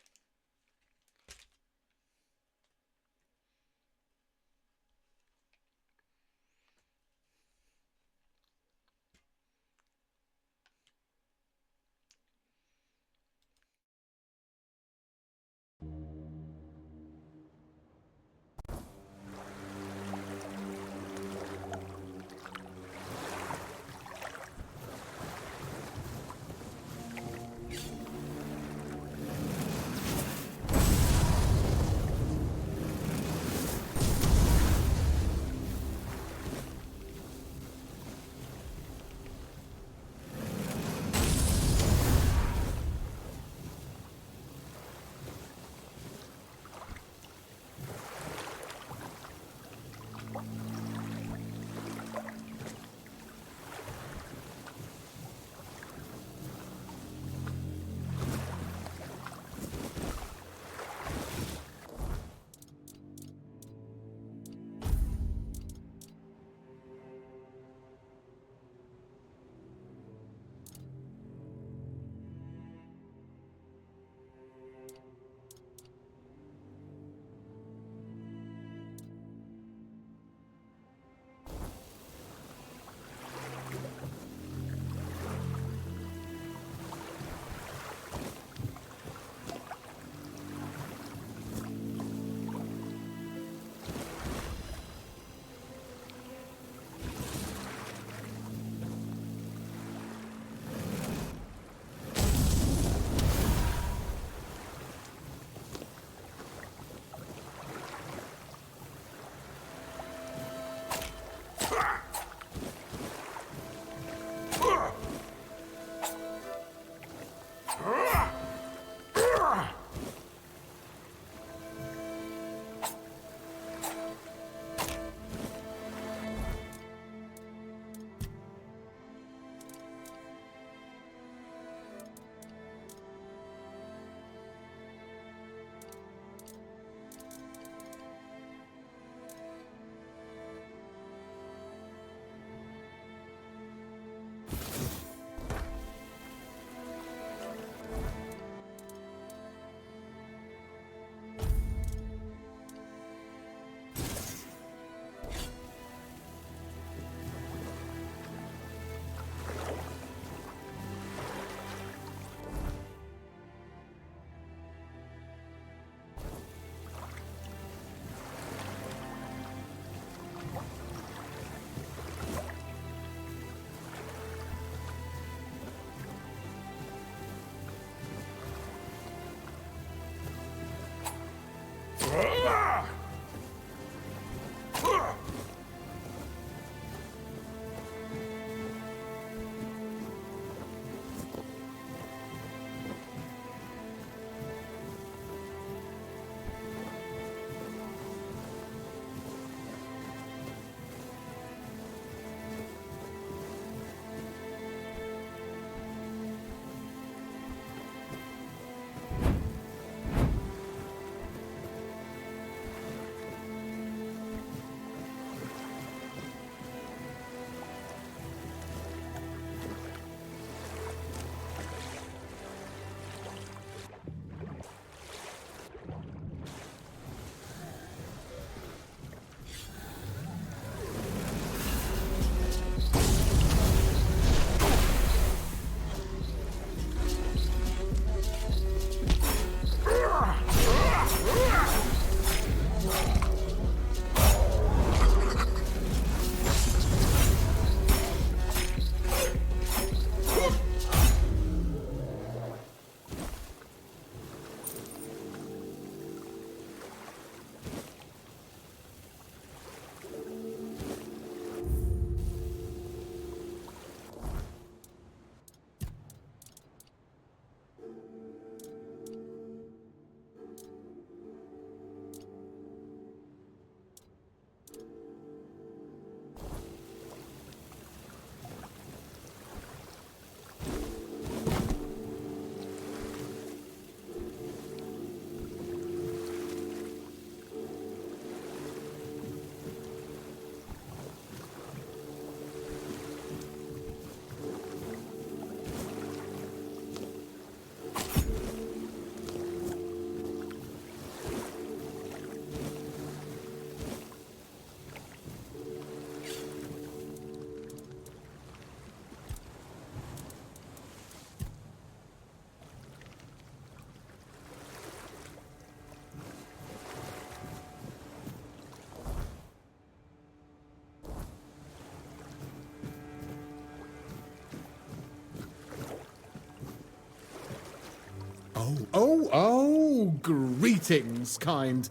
Greetings, kind.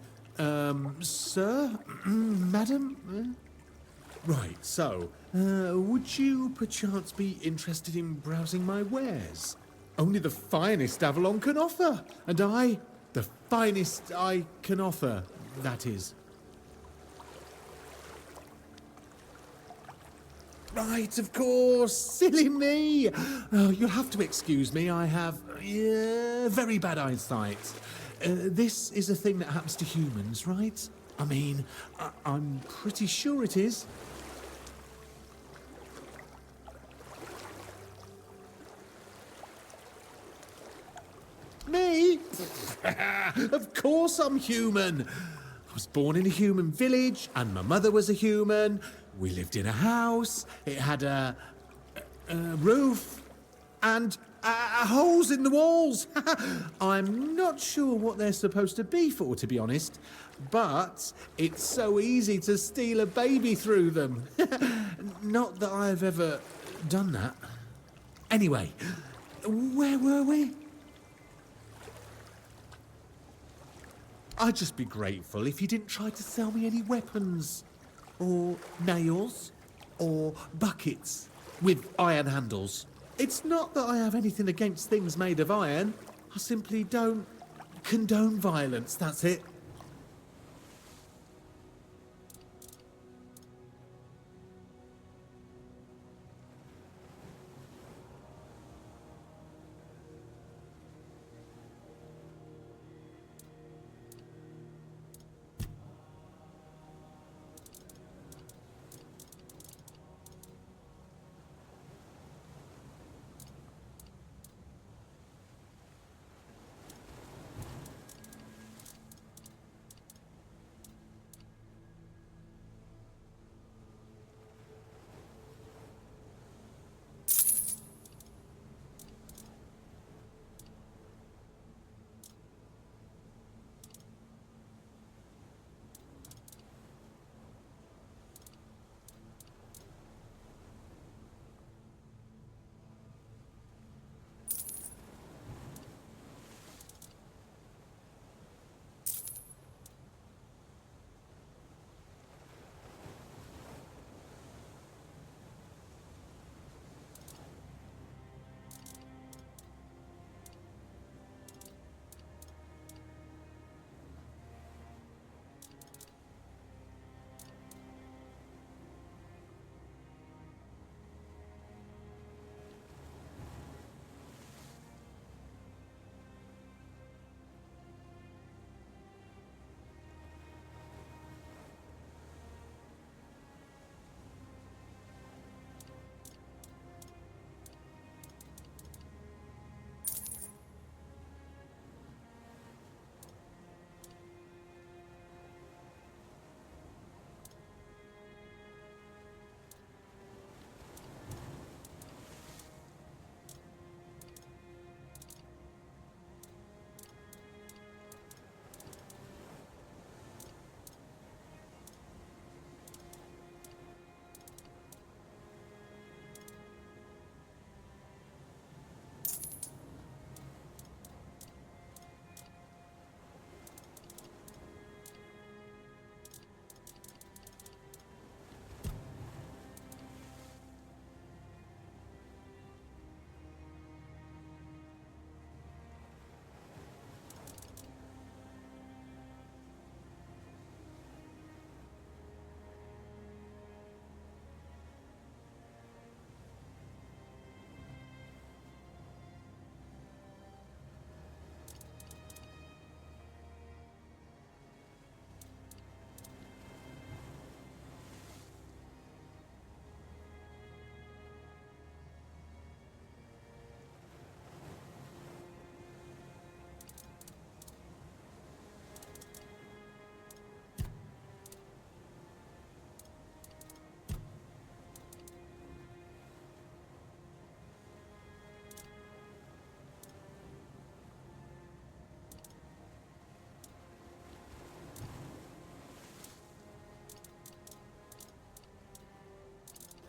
Sir? Madam? Right, so, would you perchance be interested in browsing my wares? Only the finest Avalon can offer, and the finest I can offer, that is. Right, of course, silly me. Oh, you'll have to excuse me, I have very bad eyesight. This is a thing that happens to humans, right? I mean, I'm pretty sure it is. Me? Of course I'm human. I was born in a human village, and my mother was a human. We lived in a house. It had a roof and holes in the walls. I'm not sure what they're supposed to be for, to be honest, but it's so easy to steal a baby through them. Not that I've ever done that. Anyway, where were we? I'd just be grateful if you didn't try to sell me any weapons, or nails, or buckets with iron handles. It's not that I have anything against things made of iron. I simply don't condone violence, that's it.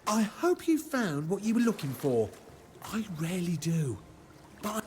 I hope you found what you were looking for. I rarely do. But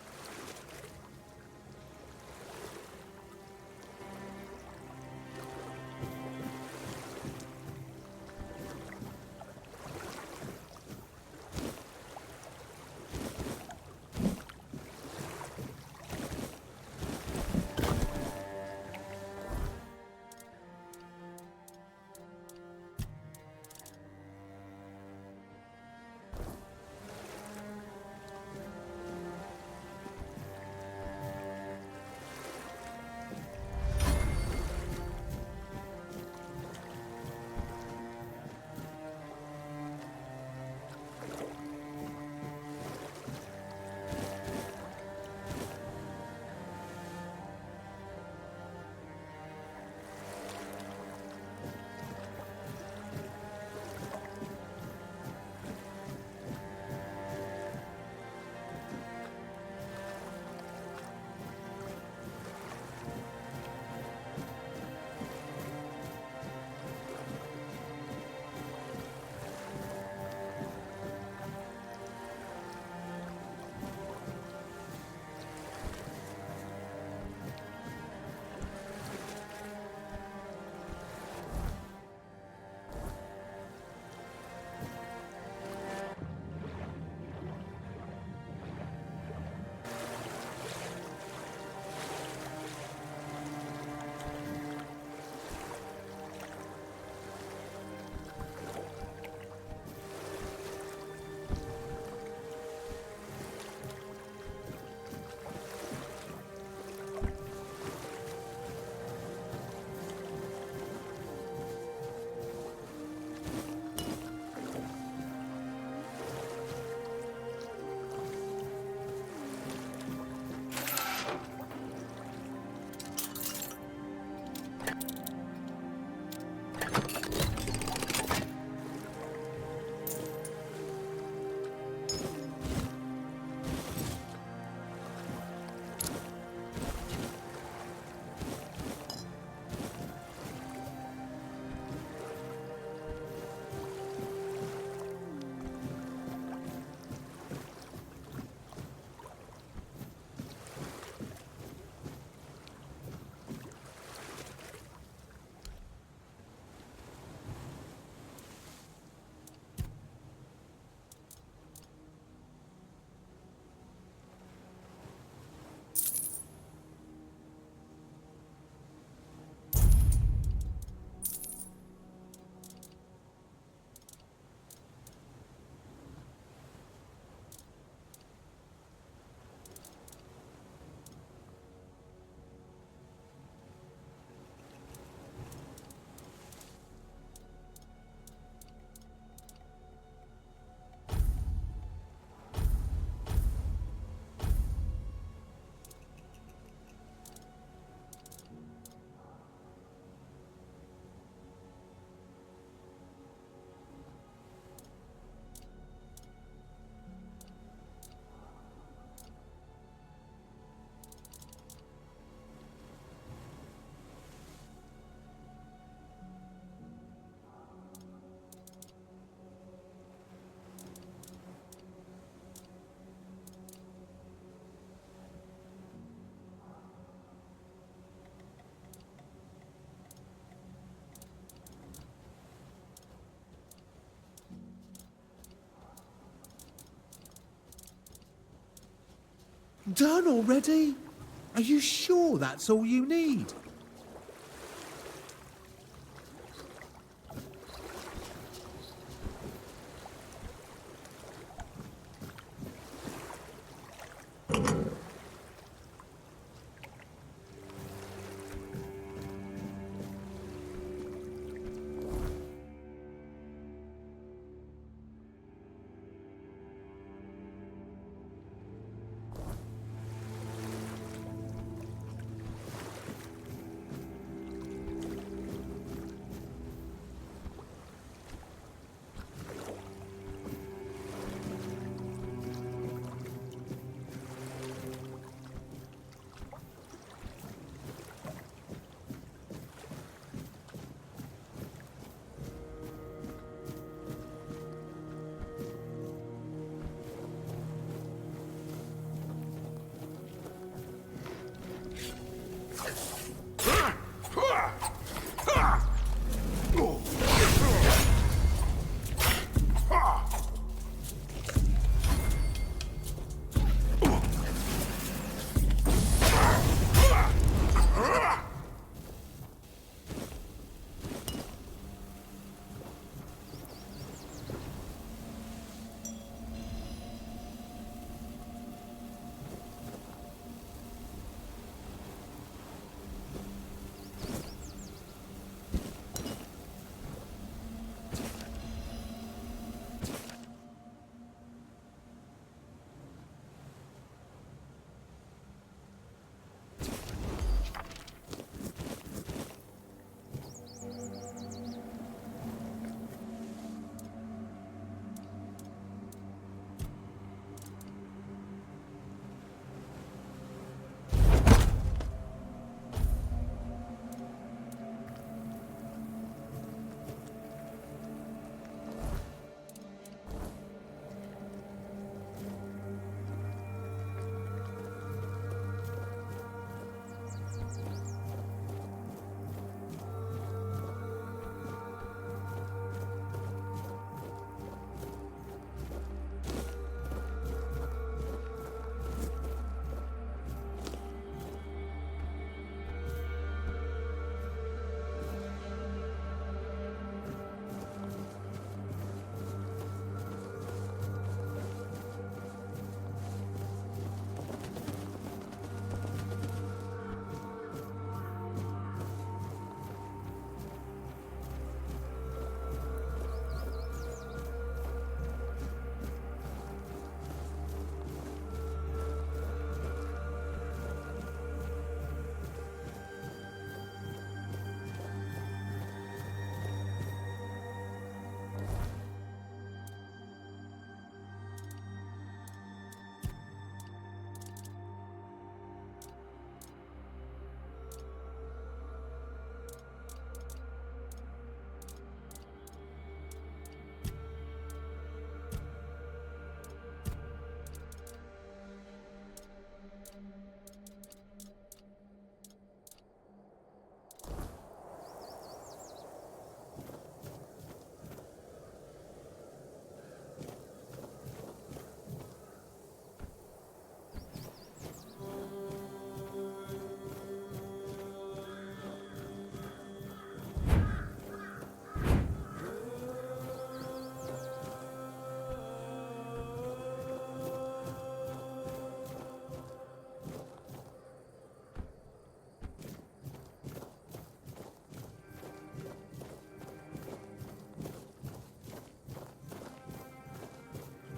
Done already? Are you sure that's all you need?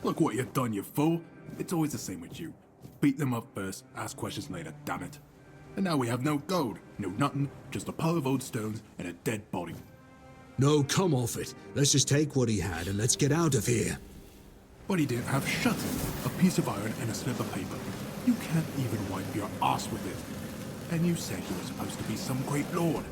Look what you've done, you fool. It's always the same with you. Beat them up first, ask questions later, damn it. And now we have no gold, no nothing, just a pile of old stones and a dead body. No, come off it. Let's just take what he had and let's get out of here. But he didn't have shut, a piece of iron and a slip of paper. You can't even wipe your ass with it. And you said you were supposed to be some great lord.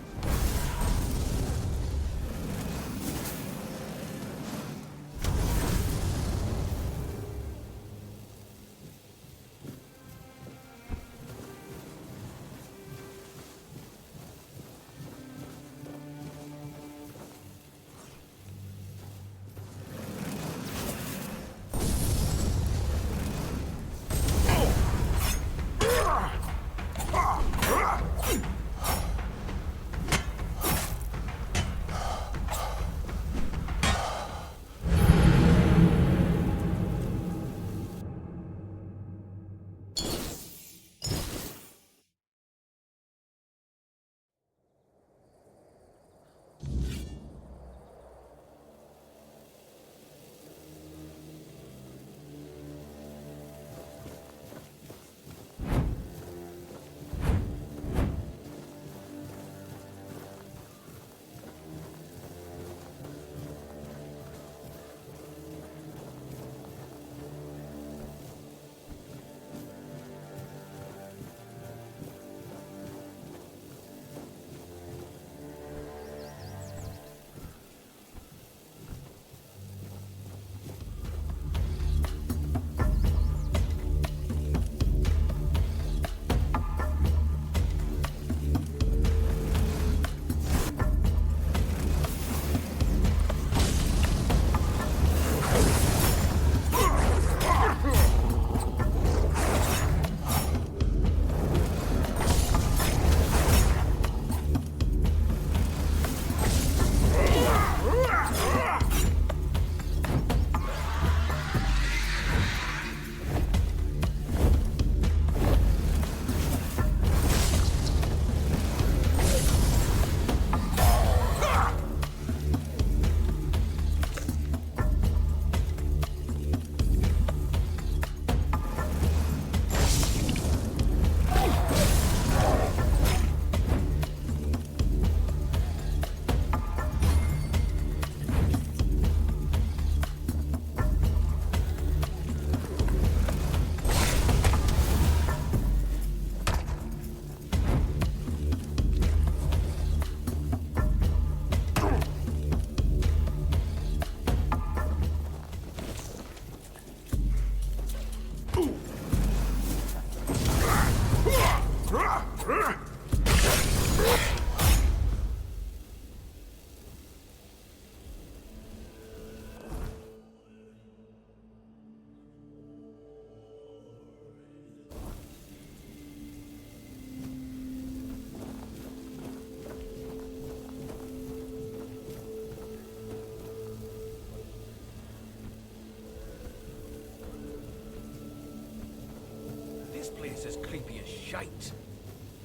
This is creepy as shite.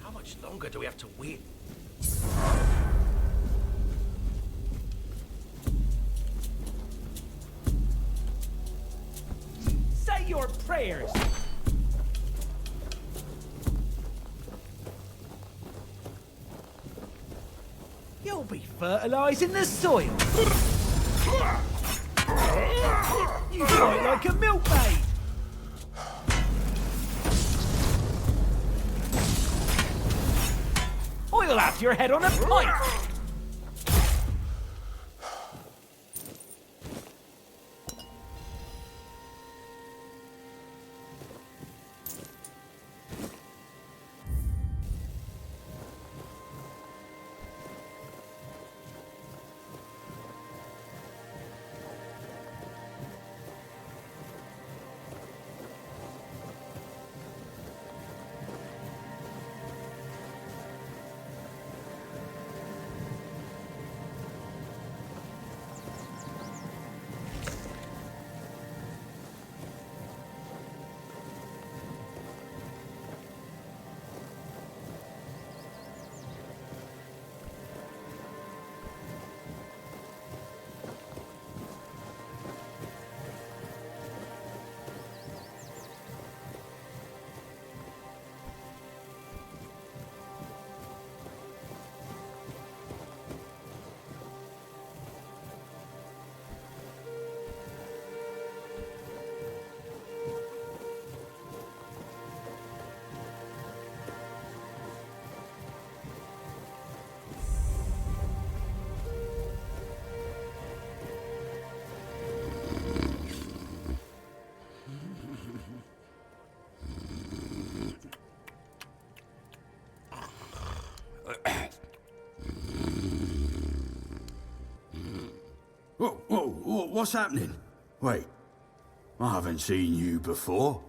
How much longer do we have to wait? Say your prayers! You'll be fertilizing the soil. You fight like a milkmaid. I'll have your head on a pike. Whoa, what's happening? Wait, I haven't seen you before.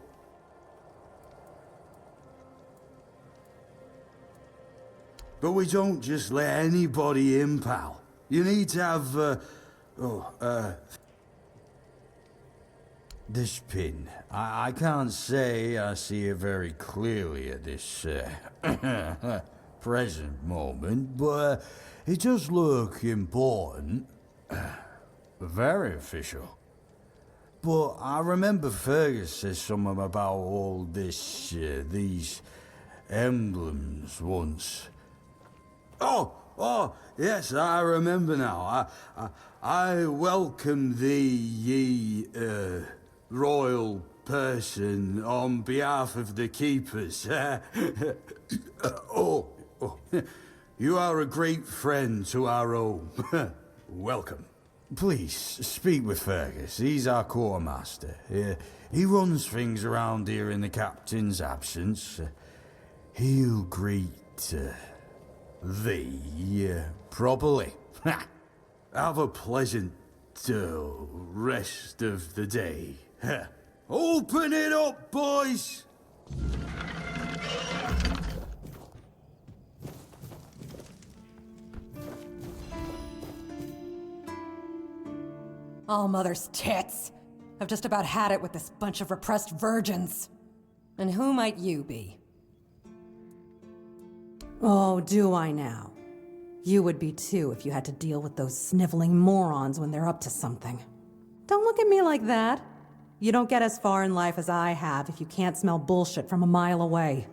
But we don't just let anybody in, pal. You need to have, this pin. I can't say I see it very clearly at this, present moment, but it does look important. Very official. But I remember Fergus said something about all this, these emblems once. Oh, yes, I remember now. I welcome thee, ye, royal person, on behalf of the keepers. You are a great friend to our home. Welcome. Please, speak with Fergus. He's our quartermaster. He runs things around here in the captain's absence. He'll greet thee properly. Have a pleasant rest of the day. Open it up, boys! Oh, mother's tits. I've just about had it with this bunch of repressed virgins. And who might you be? Oh, do I now? You would be too if you had to deal with those sniveling morons when they're up to something. Don't look at me like that. You don't get as far in life as I have if you can't smell bullshit from a mile away.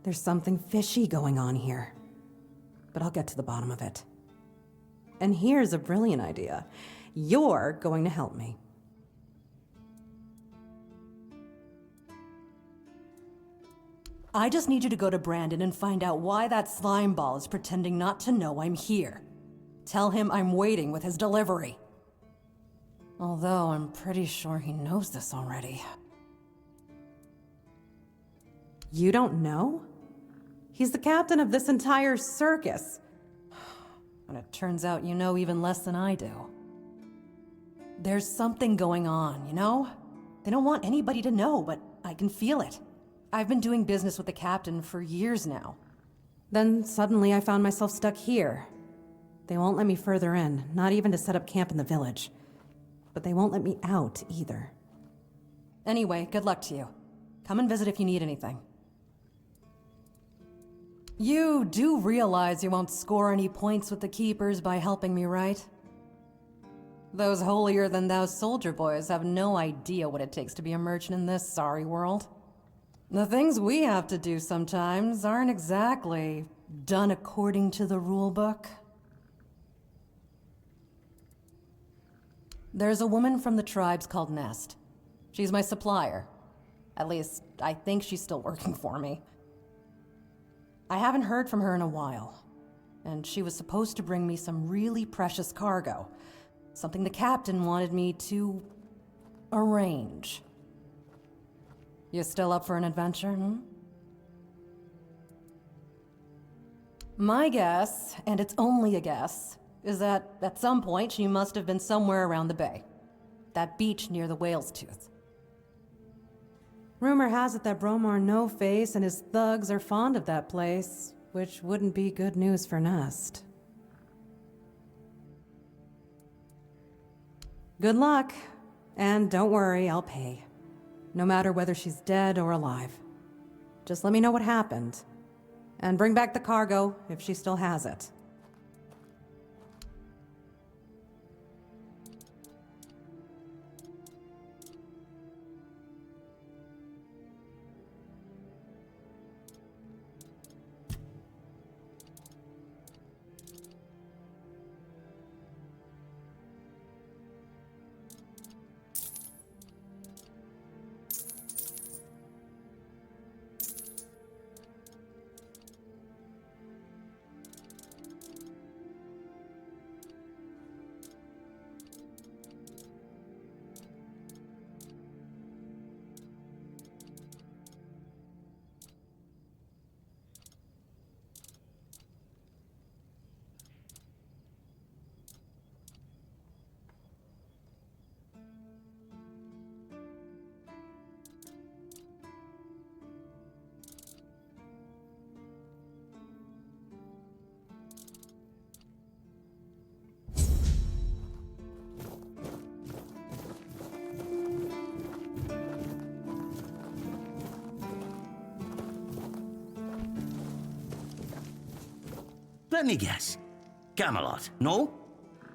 There's something fishy going on here. But I'll get to the bottom of it. And here's a brilliant idea. You're going to help me. I just need you to go to Brandon and find out why that slime ball is pretending not to know I'm here. Tell him I'm waiting with his delivery. Although I'm pretty sure he knows this already. You don't know? He's the captain of this entire circus. And it turns out you know even less than I do. There's something going on, you know? They don't want anybody to know, but I can feel it. I've been doing business with the captain for years now. Then suddenly I found myself stuck here. They won't let me further in, not even to set up camp in the village. But they won't let me out either. Anyway, good luck to you. Come and visit if you need anything. You do realize you won't score any points with the Keepers by helping me, right? Those holier-than-thou soldier boys have no idea what it takes to be a merchant in this sorry world. The things we have to do sometimes aren't exactly done according to the rulebook. There's a woman from the tribes called Nest. She's my supplier. At least, I think she's still working for me. I haven't heard from her in a while, and she was supposed to bring me some really precious cargo. Something the captain wanted me to arrange. You still up for an adventure, hmm? My guess, and it's only a guess, is that at some point she must have been somewhere around the bay. That beach near the whale's tooth. Rumor has it that Bromar No-Face and his thugs are fond of that place, which wouldn't be good news for Nest. Good luck. And don't worry, I'll pay. No matter whether she's dead or alive. Just let me know what happened. And bring back the cargo, if she still has it. Let me guess. Camelot, no?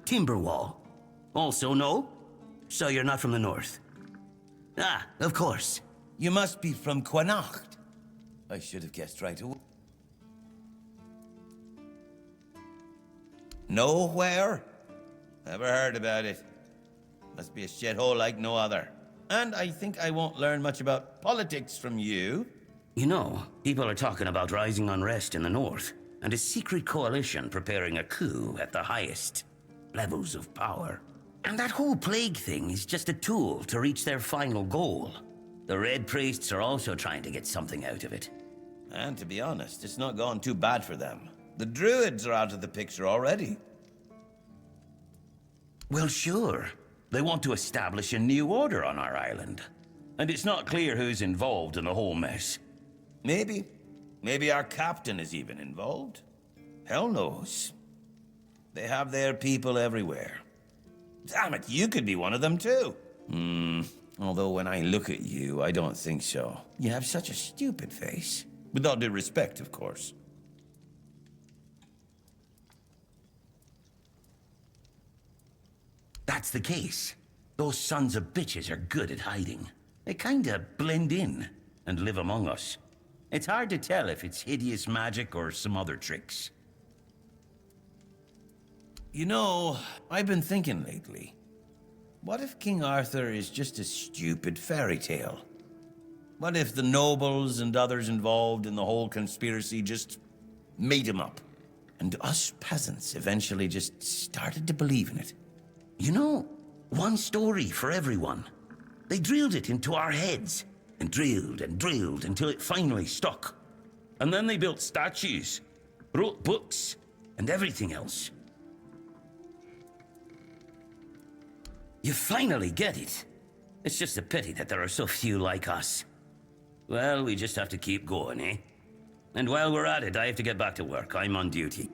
Timberwall, also no? So you're not from the north? Ah, of course. You must be from Connacht. I should have guessed right away. Nowhere? Never heard about it. Must be a shithole like no other. And I think I won't learn much about politics from you. You know, people are talking about rising unrest in the north, and a secret coalition preparing a coup at the highest levels of power. And that whole plague thing is just a tool to reach their final goal. The Red Priests are also trying to get something out of it. And to be honest, it's not gone too bad for them. The Druids are out of the picture already. Well, sure. They want to establish a new order on our island. And it's not clear who's involved in the whole mess. Maybe. Maybe our captain is even involved. Hell knows. They have their people everywhere. Damn it, you could be one of them too. Although when I look at you, I don't think so. You have such a stupid face. With all due respect, of course. That's the case. Those sons of bitches are good at hiding. They kinda blend in and live among us. It's hard to tell if it's hideous magic or some other tricks. You know, I've been thinking lately. What if King Arthur is just a stupid fairy tale? What if the nobles and others involved in the whole conspiracy just made him up? And us peasants eventually just started to believe in it? You know, one story for everyone. They drilled it into our heads. And drilled until it finally stuck. And then they built statues, wrote books, and everything else. You finally get it. It's just a pity that there are so few like us. Well, we just have to keep going, eh? And while we're at it, I have to get back to work. I'm on duty.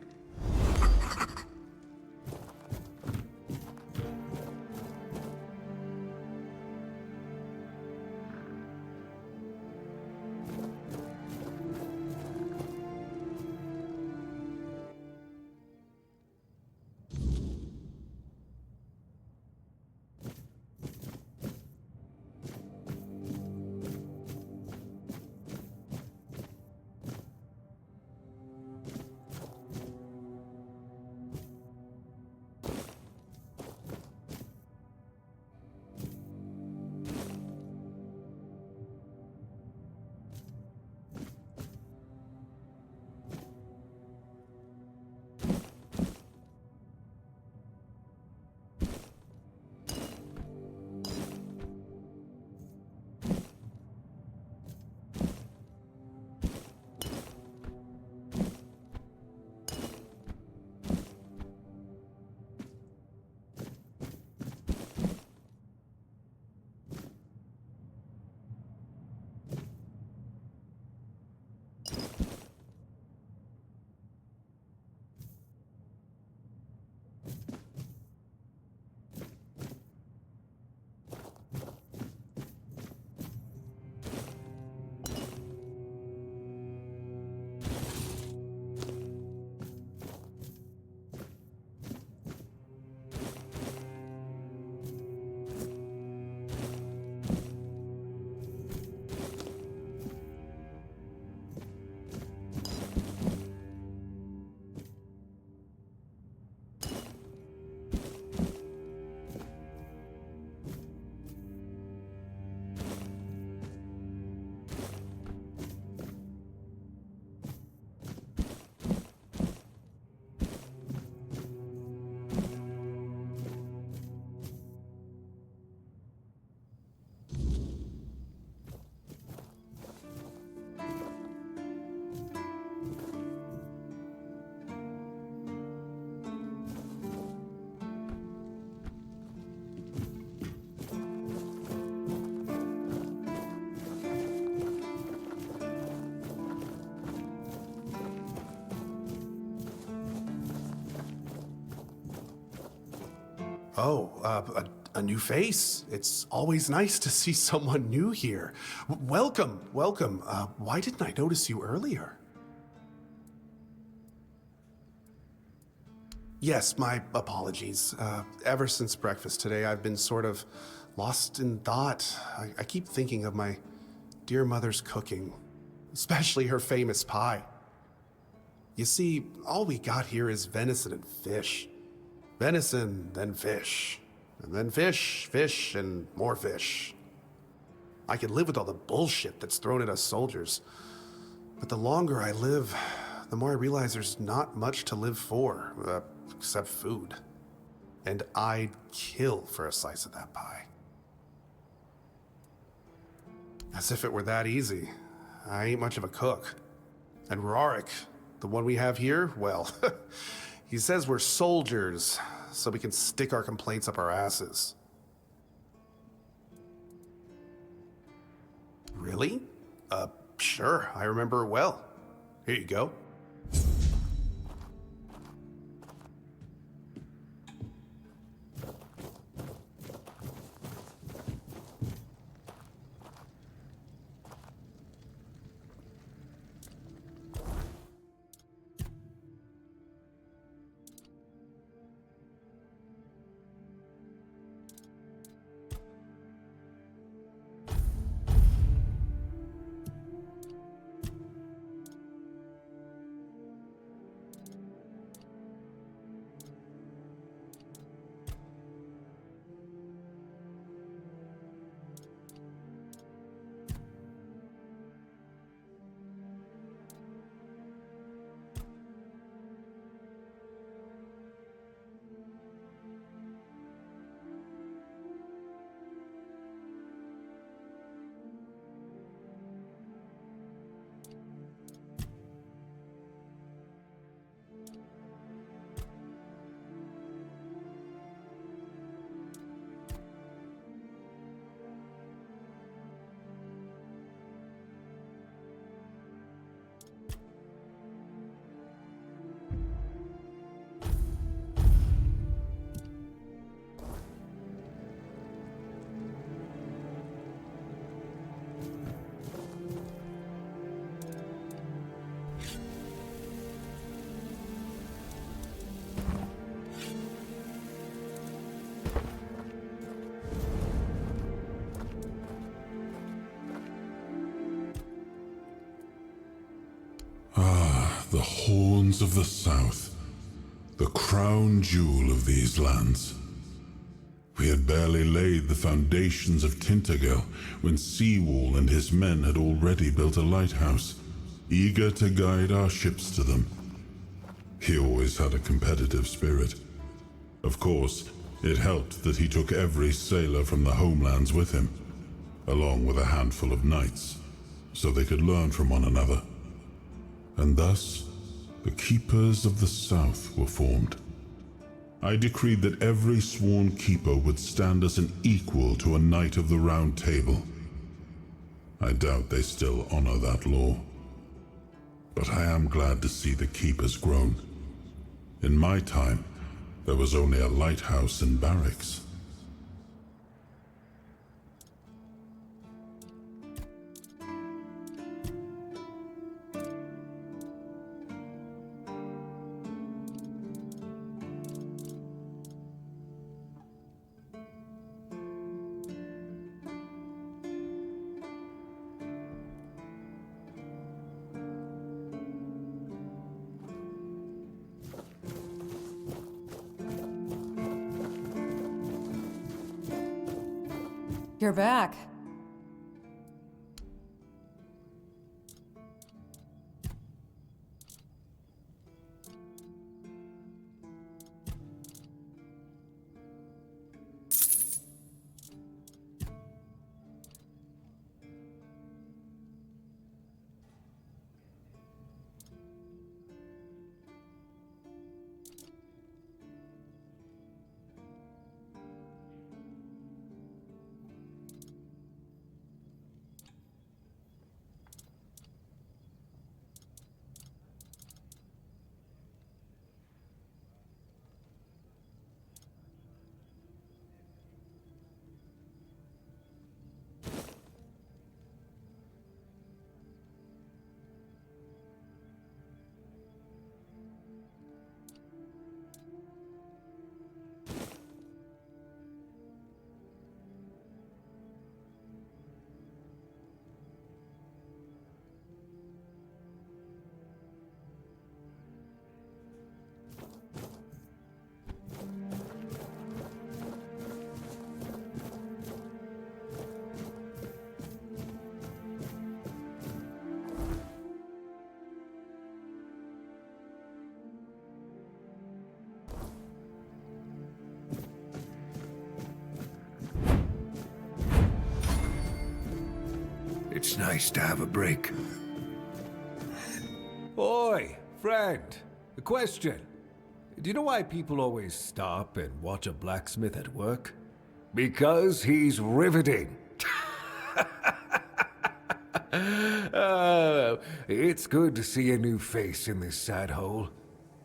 Oh, a new face. It's always nice to see someone new here. Welcome, welcome. Why didn't I notice you earlier? Yes, my apologies. Ever since breakfast today, I've been sort of lost in thought. I keep thinking of my dear mother's cooking, especially her famous pie. You see, all we got here is venison and fish. Venison, then fish. And then fish, fish, and more fish. I can live with all the bullshit that's thrown at us soldiers. But the longer I live, the more I realize there's not much to live for, except food. And I'd kill for a slice of that pie. As if it were that easy. I ain't much of a cook. And Rorik, the one we have here, well, he says we're soldiers, so we can stick our complaints up our asses. Really? Sure, I remember it well. Here you go. The horns of the south, the crown jewel of these lands. We had barely laid the foundations of Tintagel when Seawall and his men had already built a lighthouse, eager to guide our ships to them. He always had a competitive spirit. Of course, it helped that he took every sailor from the homelands with him, along with a handful of knights, so they could learn from one another. And thus, the Keepers of the South were formed. I decreed that every sworn keeper would stand as an equal to a Knight of the Round Table. I doubt they still honor that law. But I am glad to see the keepers grown. In my time, there was only a lighthouse and barracks. You're back. It's nice to have a break. Oi, friend. A question. Do you know why people always stop and watch a blacksmith at work? Because he's riveting. It's good to see a new face in this sad hole.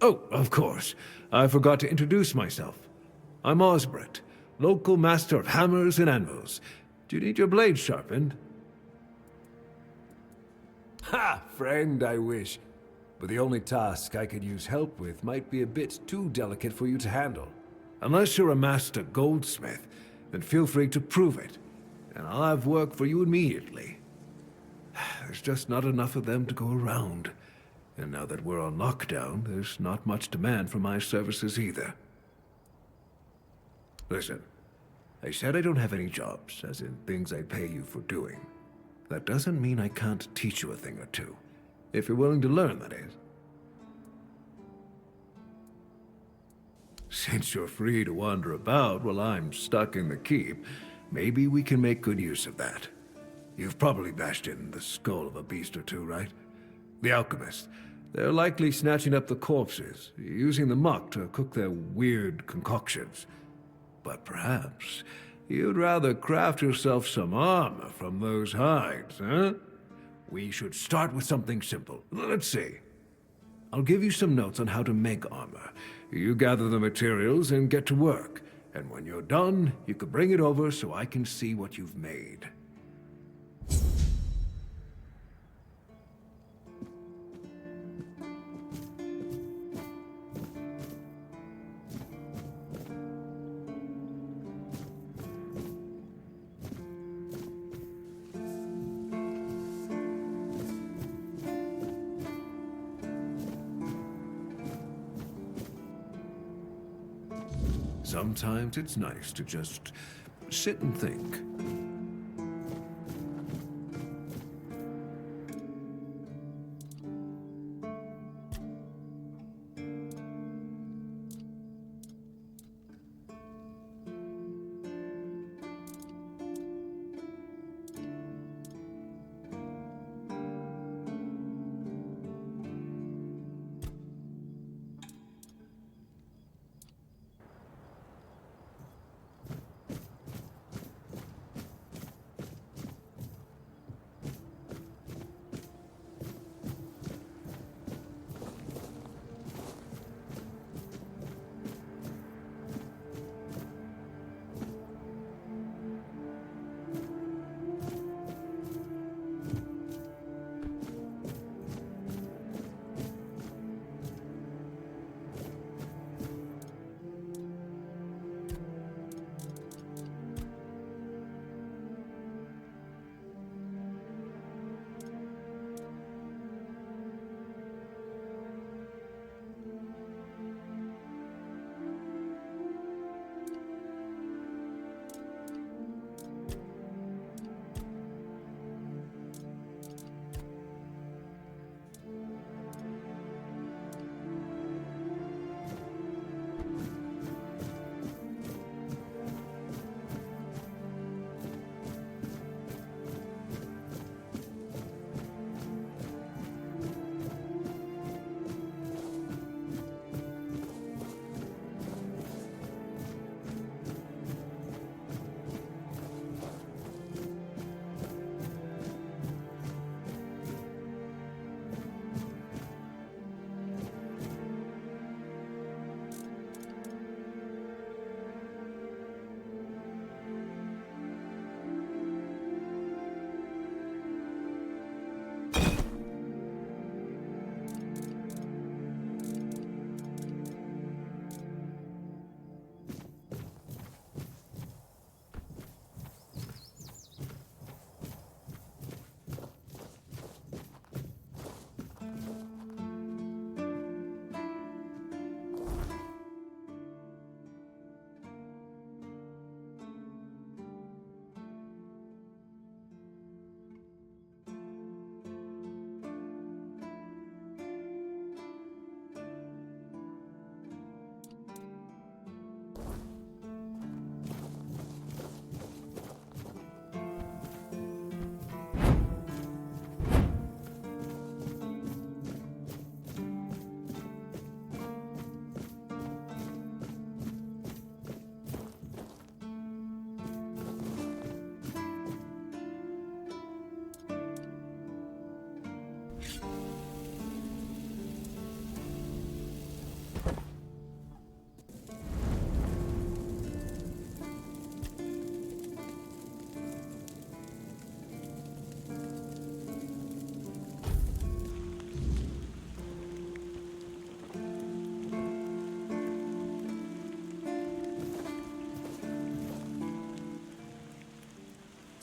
Oh, of course. I forgot to introduce myself. I'm Osbert, local master of hammers and anvils. Do you need your blade sharpened? Ha! Friend, I wish. But the only task I could use help with might be a bit too delicate for you to handle. Unless you're a master goldsmith, then feel free to prove it, and I'll have work for you immediately. There's just not enough of them to go around. And now that we're on lockdown, there's not much demand for my services either. Listen, I said I don't have any jobs, as in things I'd pay you for doing. That doesn't mean I can't teach you a thing or two. If you're willing to learn, that is. Since you're free to wander about while I'm stuck in the keep, maybe we can make good use of that. You've probably bashed in the skull of a beast or two, right? The alchemists. They're likely snatching up the corpses, using the muck to cook their weird concoctions. But perhaps you'd rather craft yourself some armor from those hides, huh? We should start with something simple. Let's see. I'll give you some notes on how to make armor. You gather the materials and get to work. And when you're done, you can bring it over so I can see what you've made. Sometimes it's nice to just sit and think.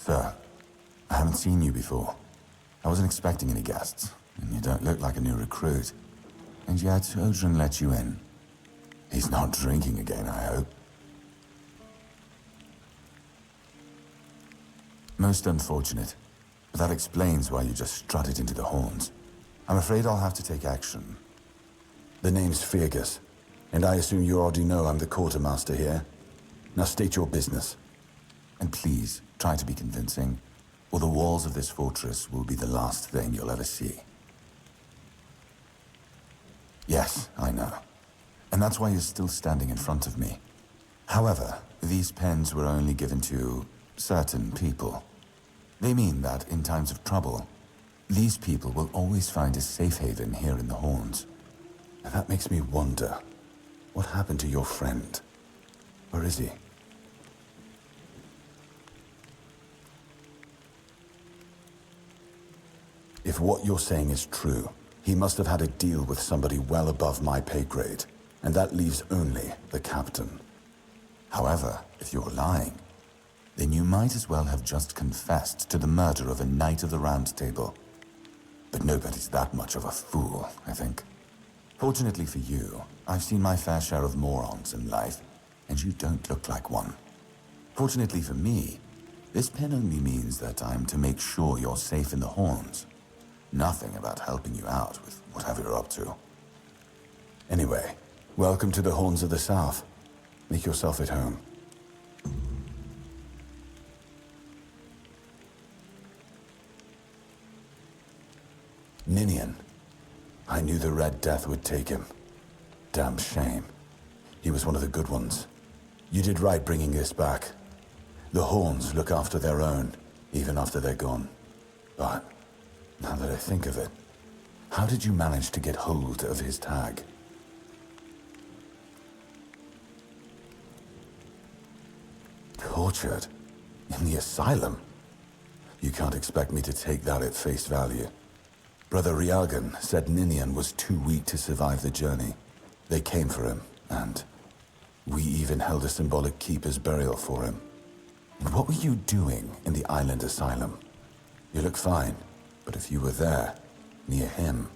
Sir, I haven't seen you before. I wasn't expecting any guests, and you don't look like a new recruit. And yet, Odrin let you in. He's not drinking again, I hope. Most unfortunate, but that explains why you just strutted into the horns. I'm afraid I'll have to take action. The name's Fergus, and I assume you already know I'm the quartermaster here. Now state your business. And please, try to be convincing, or the walls of this fortress will be the last thing you'll ever see. Yes, I know. And that's why you're still standing in front of me. However, these pens were only given to certain people. They mean that in times of trouble, these people will always find a safe haven here in the Horns. And that makes me wonder, what happened to your friend? Where is he? If what you're saying is true, he must have had a deal with somebody well above my pay grade, and that leaves only the captain. However, if you're lying, then you might as well have just confessed to the murder of a Knight of the Round Table. But nobody's that much of a fool, I think. Fortunately for you, I've seen my fair share of morons in life, and you don't look like one. Fortunately for me, this pen only means that I'm to make sure you're safe in the Horns. Nothing about helping you out with whatever you're up to. Anyway, welcome to the Horns of the South. Make yourself at home. Ninian. I knew the Red Death would take him. Damn shame. He was one of the good ones. You did right bringing this back. The Horns look after their own, even after they're gone. But, now that I think of it, how did you manage to get hold of his tag? Tortured? In the asylum? You can't expect me to take that at face value. Brother Riagan said Ninian was too weak to survive the journey. They came for him, and we even held a symbolic keeper's burial for him. And what were you doing in the island asylum? You look fine, but if you were there, near him...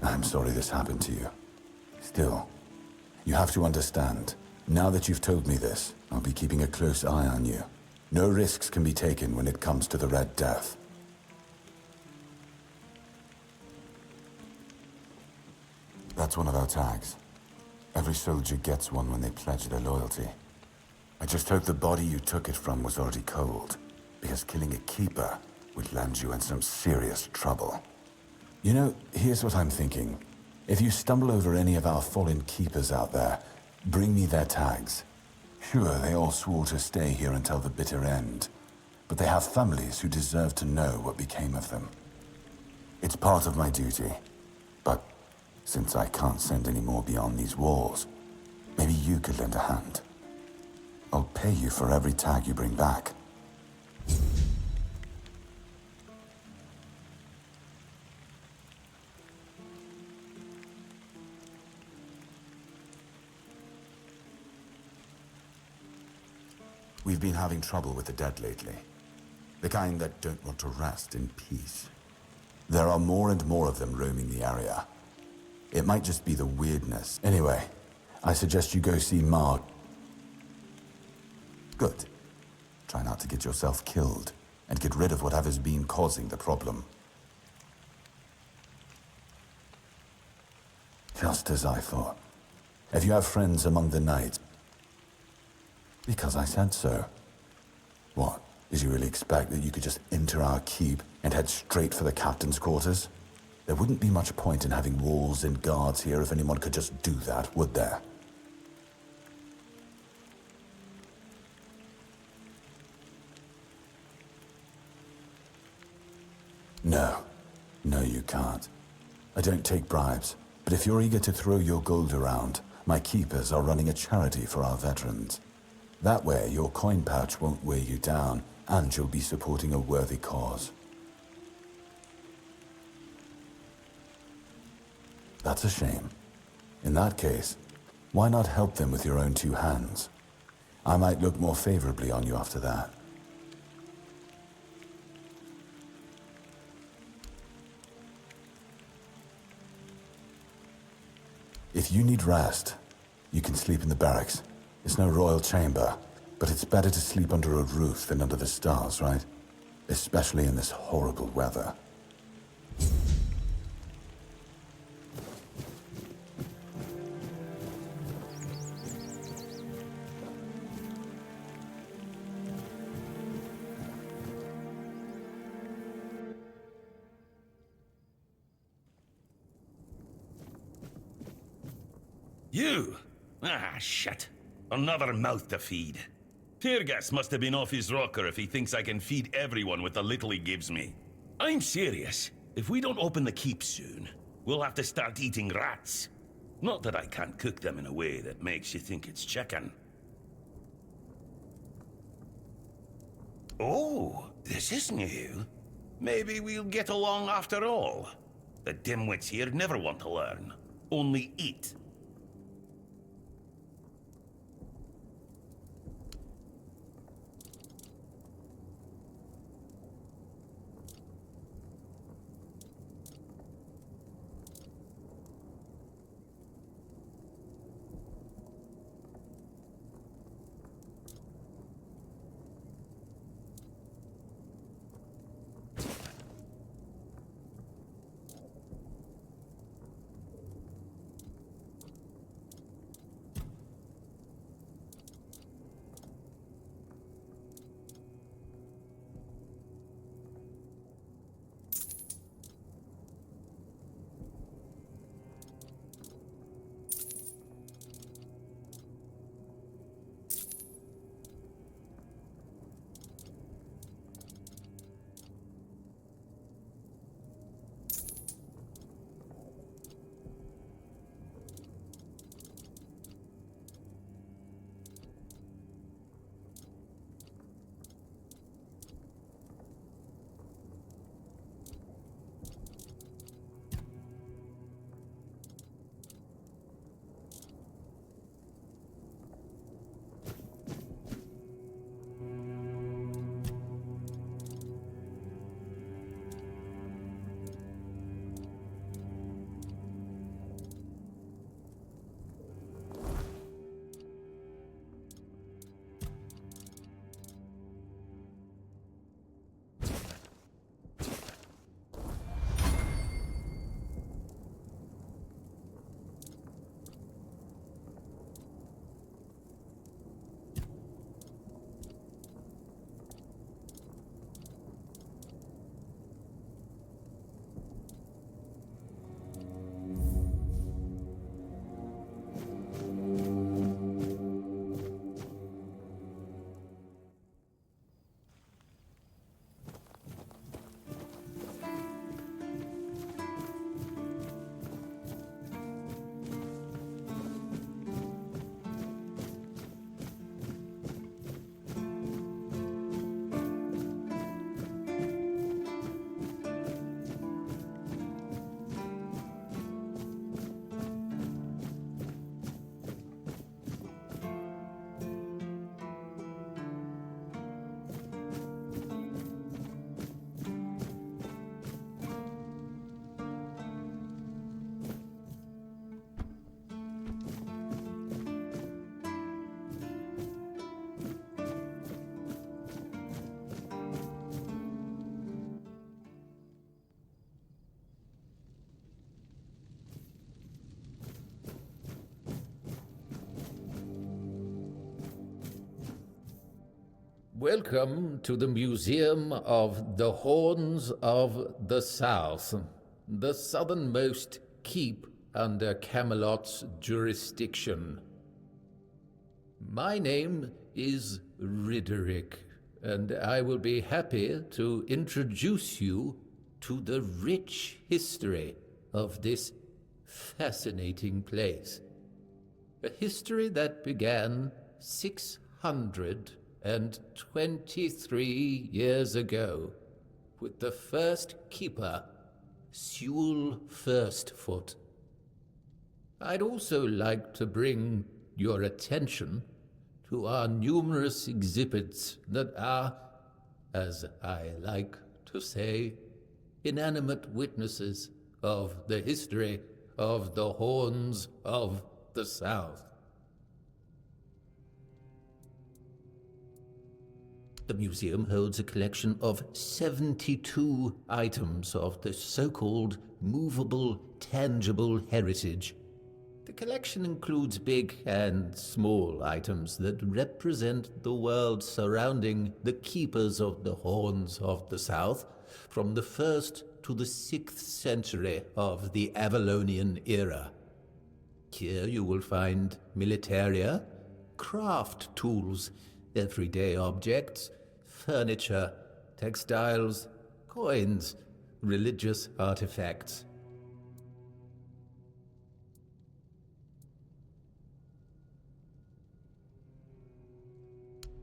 I'm sorry this happened to you. Still, you have to understand, now that you've told me this, I'll be keeping a close eye on you. No risks can be taken when it comes to the Red Death. That's one of our tags. Every soldier gets one when they pledge their loyalty. I just hope the body you took it from was already cold, because killing a keeper would land you in some serious trouble. You know, here's what I'm thinking. If you stumble over any of our fallen keepers out there, bring me their tags. Sure, they all swore to stay here until the bitter end, but they have families who deserve to know what became of them. It's part of my duty, but since I can't send any more beyond these walls, maybe you could lend a hand. I'll pay you for every tag you bring back. We've been having trouble with the dead lately. The kind that don't want to rest in peace. There are more and more of them roaming the area. It might just be the weirdness. Anyway, I suggest you go see Mark. Good. Try not to get yourself killed, and get rid of whatever's been causing the problem. Just as I thought. If you have friends among the knights, because I said so. What? Did you really expect that you could just enter our keep and head straight for the captain's quarters? There wouldn't be much point in having walls and guards here if anyone could just do that, would there? No. No, you can't. I don't take bribes, but if you're eager to throw your gold around, my keepers are running a charity for our veterans. That way, your coin pouch won't weigh you down, and you'll be supporting a worthy cause. That's a shame. In that case, Why not help them with your own two hands? I might look more favorably on you after that. If you need rest, you can sleep in the barracks. It's no royal chamber, but it's better to sleep under a roof than under the stars, right? Especially in this horrible weather. You! Ah, shit. Another mouth to feed. Teargas must have been off his rocker if he thinks I can feed everyone with the little he gives me. I'm serious. If we don't open the keep soon, we'll have to start eating rats. Not that I can't cook them in a way that makes you think it's chicken. Oh, this is new. Maybe we'll get along after all. The dimwits here never want to learn. Only eat. Welcome to the Museum of the Horns of the South, the southernmost keep under Camelot's jurisdiction. My name is Ridderick, and I will be happy to introduce you to the rich history of this fascinating place. A history that began 623 years ago with the first keeper, Sewell Firstfoot. I'd also like to bring your attention to our numerous exhibits that are, as I like to say, inanimate witnesses of the history of the Horns of the South. The museum holds a collection of 72 items of the so-called movable, tangible heritage. The collection includes big and small items that represent the world surrounding the keepers of the Horns of the South from the 1st to the 6th century of the Avalonian era. Here you will find militaria, craft tools, everyday objects, furniture, textiles, coins, religious artifacts.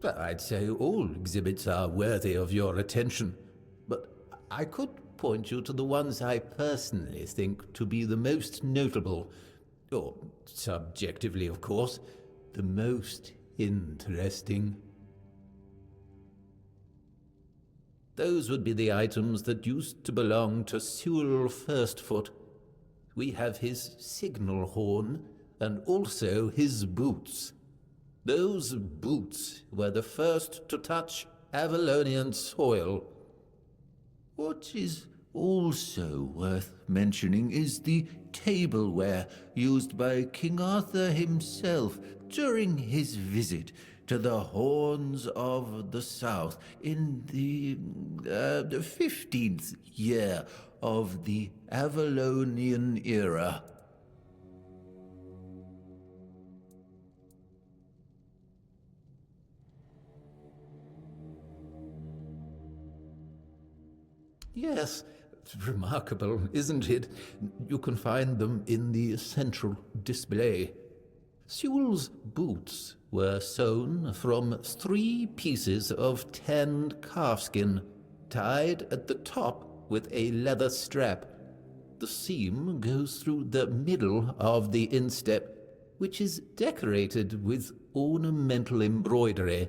I'd say all exhibits are worthy of your attention, but I could point you to the ones I personally think to be the most notable, or subjectively, of course, the most interesting. Those would be the items that used to belong to Sewell Firstfoot. We have his signal horn, and also his boots. Those boots were the first to touch Avalonian soil. What is also worth mentioning is the tableware used by King Arthur himself during his visit to the Horns of the South in the 15th year of the Avalonian era. Yes, it's remarkable, isn't it? You can find them in the central display. Sewell's boots were sewn from 3 pieces of tanned calfskin, tied at the top with a leather strap. The seam goes through the middle of the instep, which is decorated with ornamental embroidery.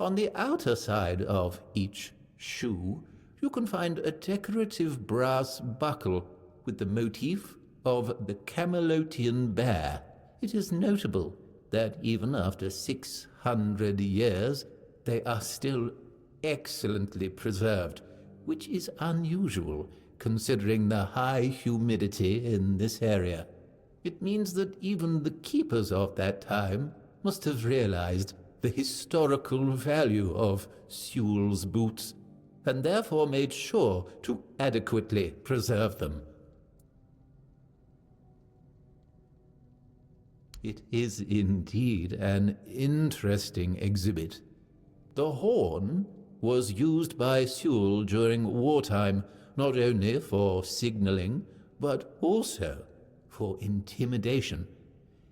On the outer side of each shoe, you can find a decorative brass buckle with the motif of the Camelotian bear. It is notable that even after 600 years, they are still excellently preserved, which is unusual considering the high humidity in this area. It means that even the keepers of that time must have realized the historical value of Sewell's boots, and therefore made sure to adequately preserve them. It is indeed an interesting exhibit. The horn was used by Sewell during wartime, not only for signaling, but also for intimidation.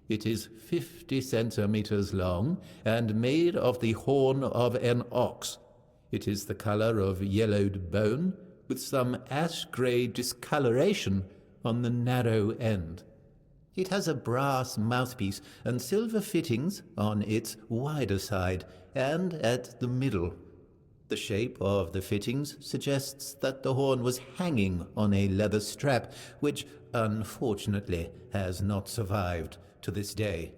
It is 50 centimeters long and made of the horn of an ox. It is the color of yellowed bone, with some ash-gray discoloration on the narrow end. It has a brass mouthpiece and silver fittings on its wider side and at the middle. The shape of the fittings suggests that the horn was hanging on a leather strap, which unfortunately has not survived to this day.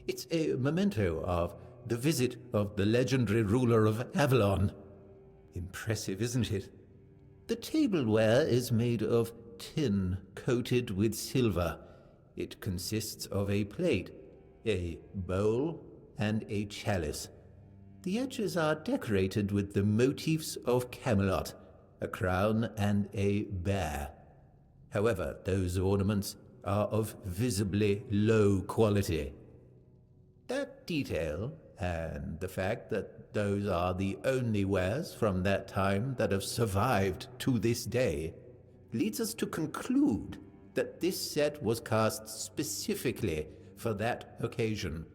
It's a memento of the visit of the legendary ruler of Avalon. Impressive, isn't it? The tableware is made of tin coated with silver. It consists of a plate, a bowl, and a chalice. The edges are decorated with the motifs of Camelot, a crown and a bear. However, those ornaments are of visibly low quality. That detail, and the fact that those are the only wares from that time that have survived to this day, leads us to conclude that this set was cast specifically for that occasion,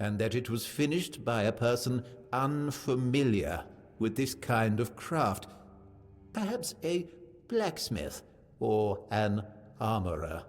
and that it was finished by a person unfamiliar with this kind of craft, perhaps a blacksmith or an armorer.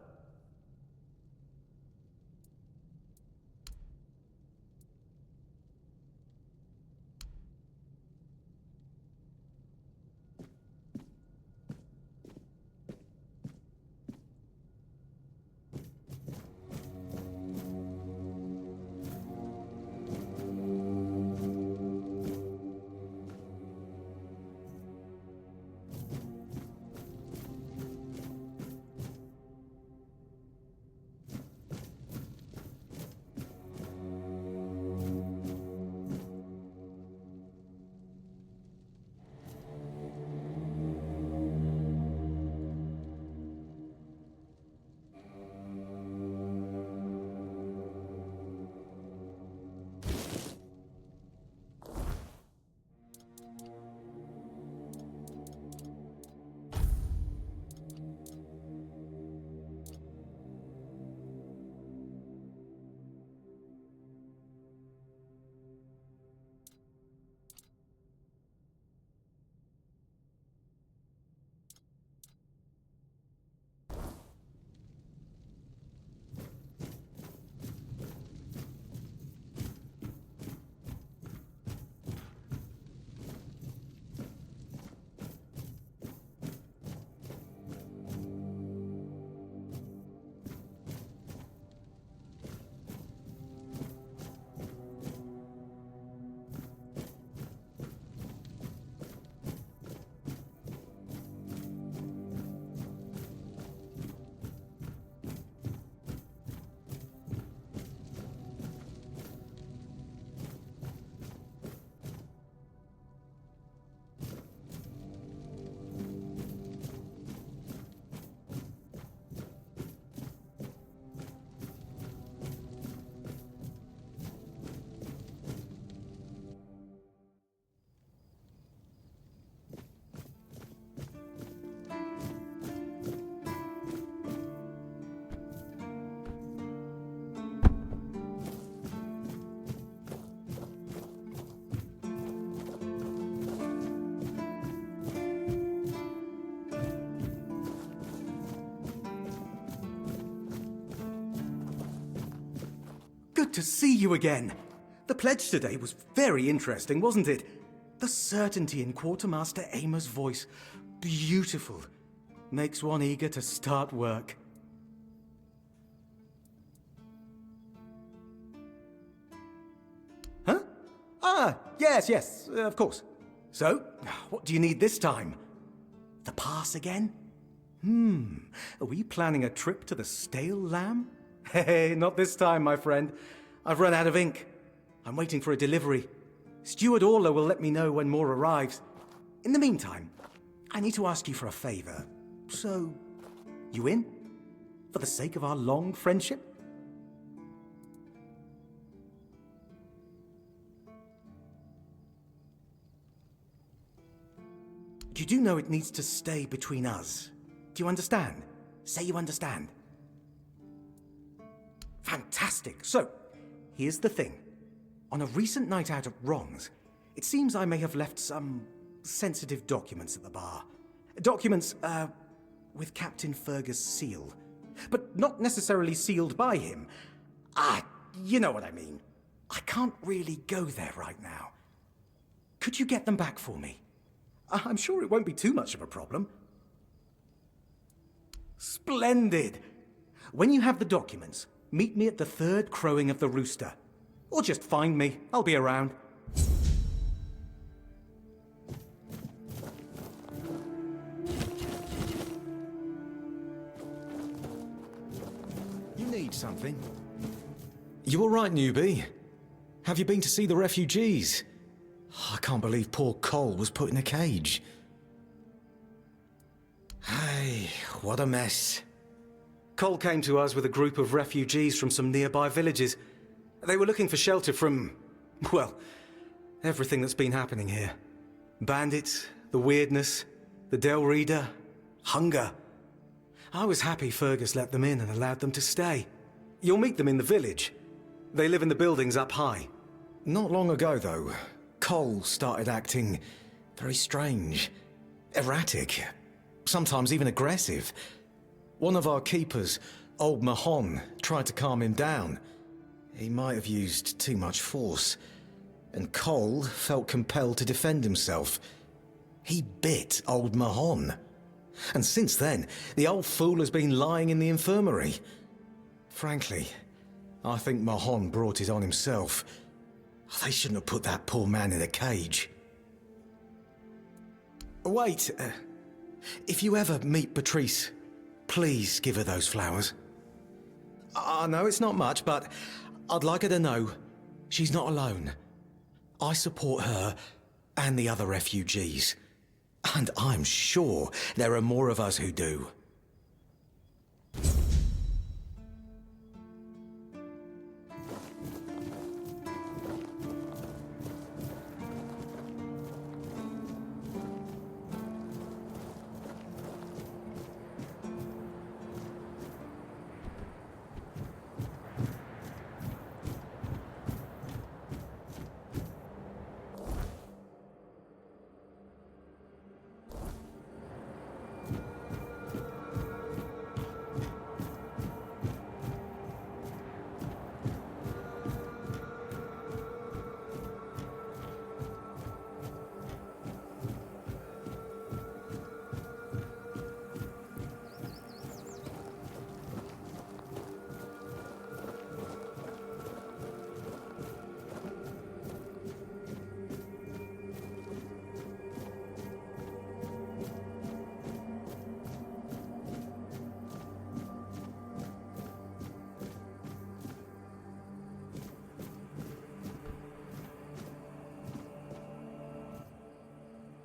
Good to see you again. The pledge today was very interesting, wasn't it? The certainty in Quartermaster Aymer's voice. Beautiful. Makes one eager to start work. Huh? Ah, yes, of course. So, what do you need this time? The pass again? Are we planning a trip to the Stale Lamb? Hey, not this time, my friend. I've run out of ink. I'm waiting for a delivery. Steward Orla will let me know when more arrives. In the meantime, I need to ask you for a favor. So, you in? For the sake of our long friendship? You do know it needs to stay between us. Do you understand? Say you understand. Fantastic. So, here's the thing. On a recent night out at Wrong's, it seems I may have left some sensitive documents at the bar. Documents, with Captain Fergus' seal. But not necessarily sealed by him. You know what I mean. I can't really go there right now. Could you get them back for me? I'm sure it won't be too much of a problem. Splendid! When you have the documents, meet me at the third crowing of the rooster. Or just find me. I'll be around. You need something? You all right, newbie? Have you been to see the refugees? I can't believe poor Cole was put in a cage. Hey, what a mess. Cole came to us with a group of refugees from some nearby villages. They were looking for shelter from, well, everything that's been happening here. Bandits, the weirdness, the Del Reader, hunger. I was happy Fergus let them in and allowed them to stay. You'll meet them in the village. They live in the buildings up high. Not long ago, though, Cole started acting very strange, erratic. sometimes even aggressive. One of our keepers, old Mahon, tried to calm him down. He might have used too much force, and Cole felt compelled to defend himself. He bit old Mahon. And since then, the old fool has been lying in the infirmary. Frankly, I think Mahon brought it on himself. They shouldn't have put that poor man in a cage. Wait, if you ever meet Patrice, please give her those flowers. I know it's not much, but I'd like her to know she's not alone. I support her and the other refugees. And I'm sure there are more of us who do.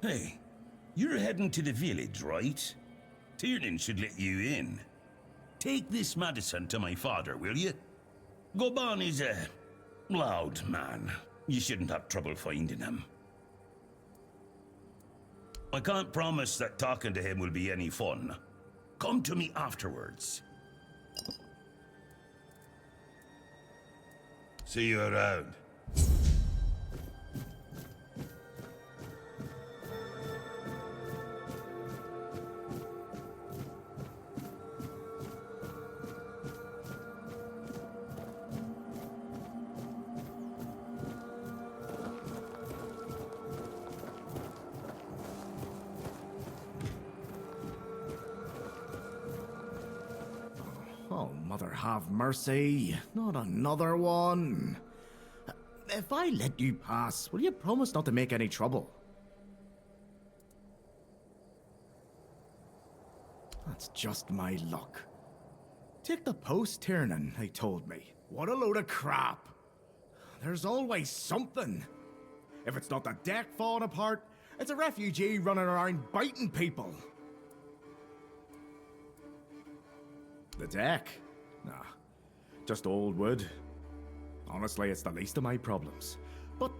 Hey, you're heading to the village, right? Tiernan should let you in. Take this medicine to my father, will you? Goban is a loud man. You shouldn't have trouble finding him. I can't promise that talking to him will be any fun. Come to me afterwards. See you around. Oh, Mother have mercy. Not another one. If I let you pass, will you promise not to make any trouble? That's just my luck. Take the post, Tiernan, they told me. What a load of crap. There's always something. If it's not the deck falling apart, it's a refugee running around biting people. The deck? Nah, just old wood. Honestly, it's the least of my problems. But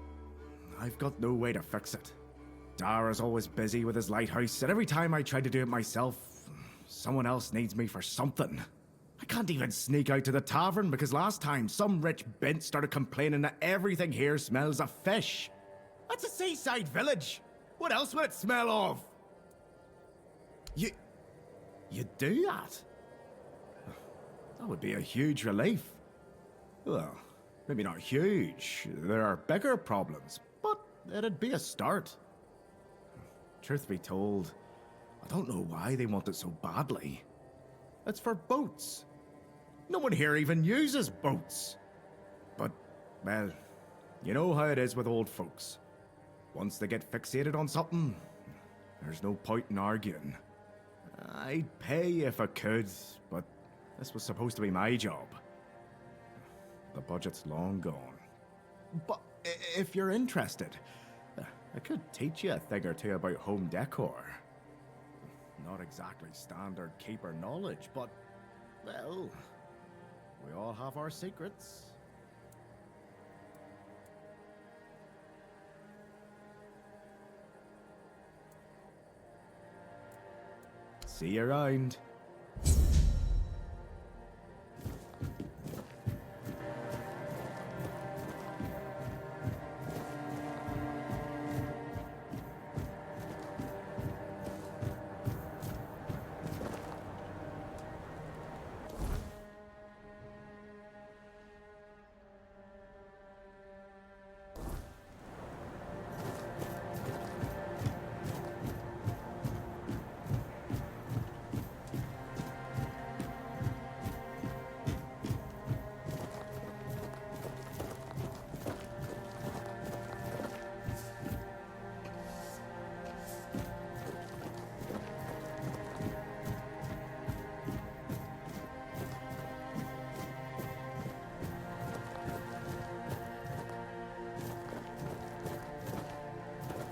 I've got no way to fix it. Dara's always busy with his lighthouse, and every time I try to do it myself, someone else needs me for something. I can't even sneak out to the tavern because last time some rich bint started complaining that everything here smells of fish. That's a seaside village. What else would it smell of? You do that? That would be a huge relief. Well, maybe not huge. There are bigger problems, but it'd be a start. Truth be told, I don't know why they want it so badly. It's for boats. No one here even uses boats. But, well, you know how it is with old folks. Once they get fixated on something, there's no point in arguing. I'd pay if I could, but this was supposed to be my job. The budget's long gone. But if you're interested, I could teach you a thing or two about home decor. Not exactly standard keeper knowledge, but, well, we all have our secrets. See you around.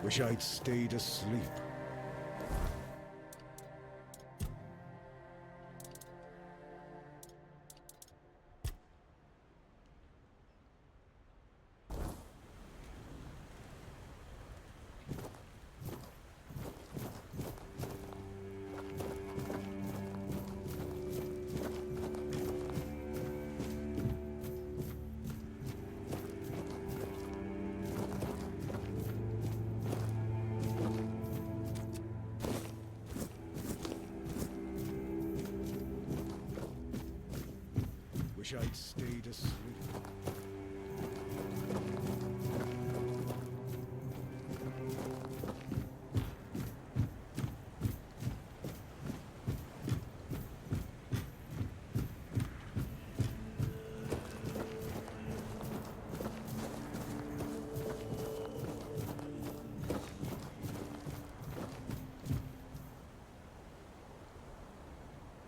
Wish I'd stayed asleep. Wish I'd stayed asleep.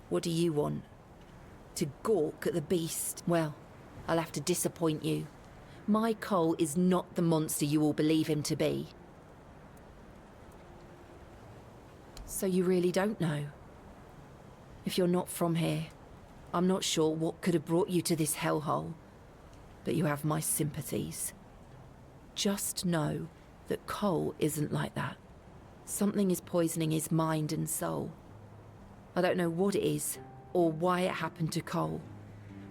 What do you want? To gawk at the beast? Well, I'll have to disappoint you. My Cole is not the monster you all believe him to be. So you really don't know? If you're not from here, I'm not sure what could have brought you to this hellhole, but you have my sympathies. Just know that Cole isn't like that. Something is poisoning his mind and soul. I don't know what it is, or why it happened to Cole,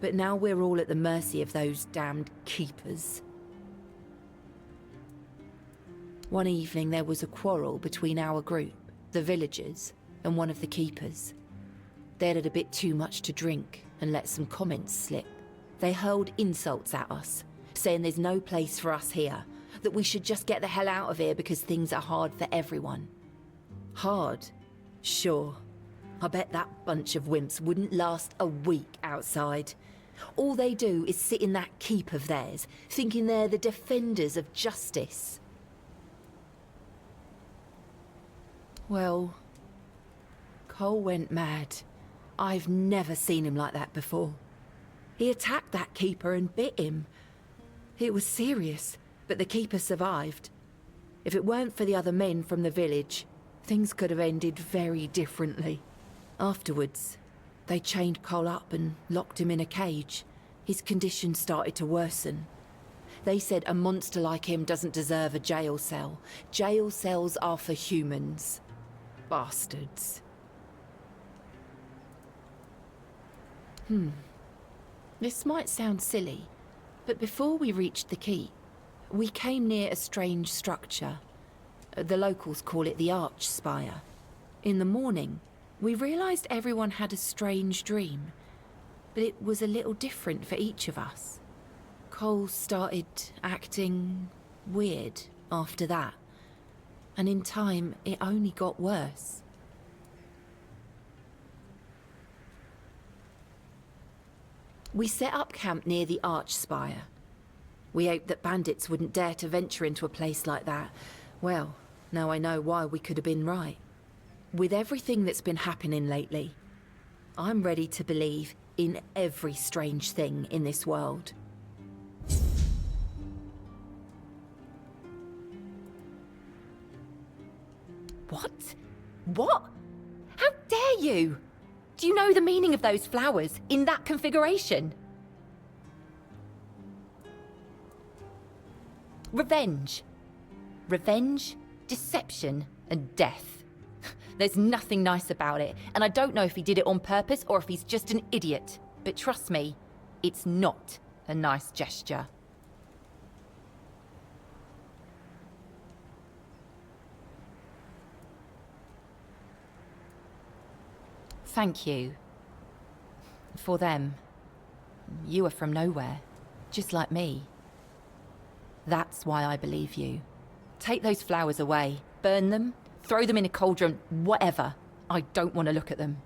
but now we're all at the mercy of those damned keepers. One evening there was a quarrel between our group, the villagers, and one of the keepers. They'd had a bit too much to drink and let some comments slip. They hurled insults at us, saying there's no place for us here, that we should just get the hell out of here because things are hard for everyone. Hard? Sure. I bet that bunch of wimps wouldn't last a week outside. All they do is sit in that keep of theirs, thinking they're the defenders of justice. Well, Cole went mad. I've never seen him like that before. He attacked that keeper and bit him. It was serious, but the keeper survived. If it weren't for the other men from the village, things could have ended very differently. Afterwards, they chained Cole up and locked him in a cage. His condition started to worsen. They said a monster like him doesn't deserve a jail cell. Jail cells are for humans. Bastards. This might sound silly, but before we reached the keep, we came near a strange structure. The locals call it the Arch Spire. In the morning, we realised everyone had a strange dream, but it was a little different for each of us. Cole started acting weird after that, and in time it only got worse. We set up camp near the Arch Spire. We hoped that bandits wouldn't dare to venture into a place like that. Well, now I know why we could have been right. With everything that's been happening lately, I'm ready to believe in every strange thing in this world. What? What? How dare you? Do you know the meaning of those flowers in that configuration? Revenge. Revenge, deception, and death. There's nothing nice about it, and I don't know if he did it on purpose or if he's just an idiot. But trust me, it's not a nice gesture. Thank you. For them. You are from nowhere, just like me. That's why I believe you. Take those flowers away, burn them, throw them in a cauldron, whatever. I don't want to look at them.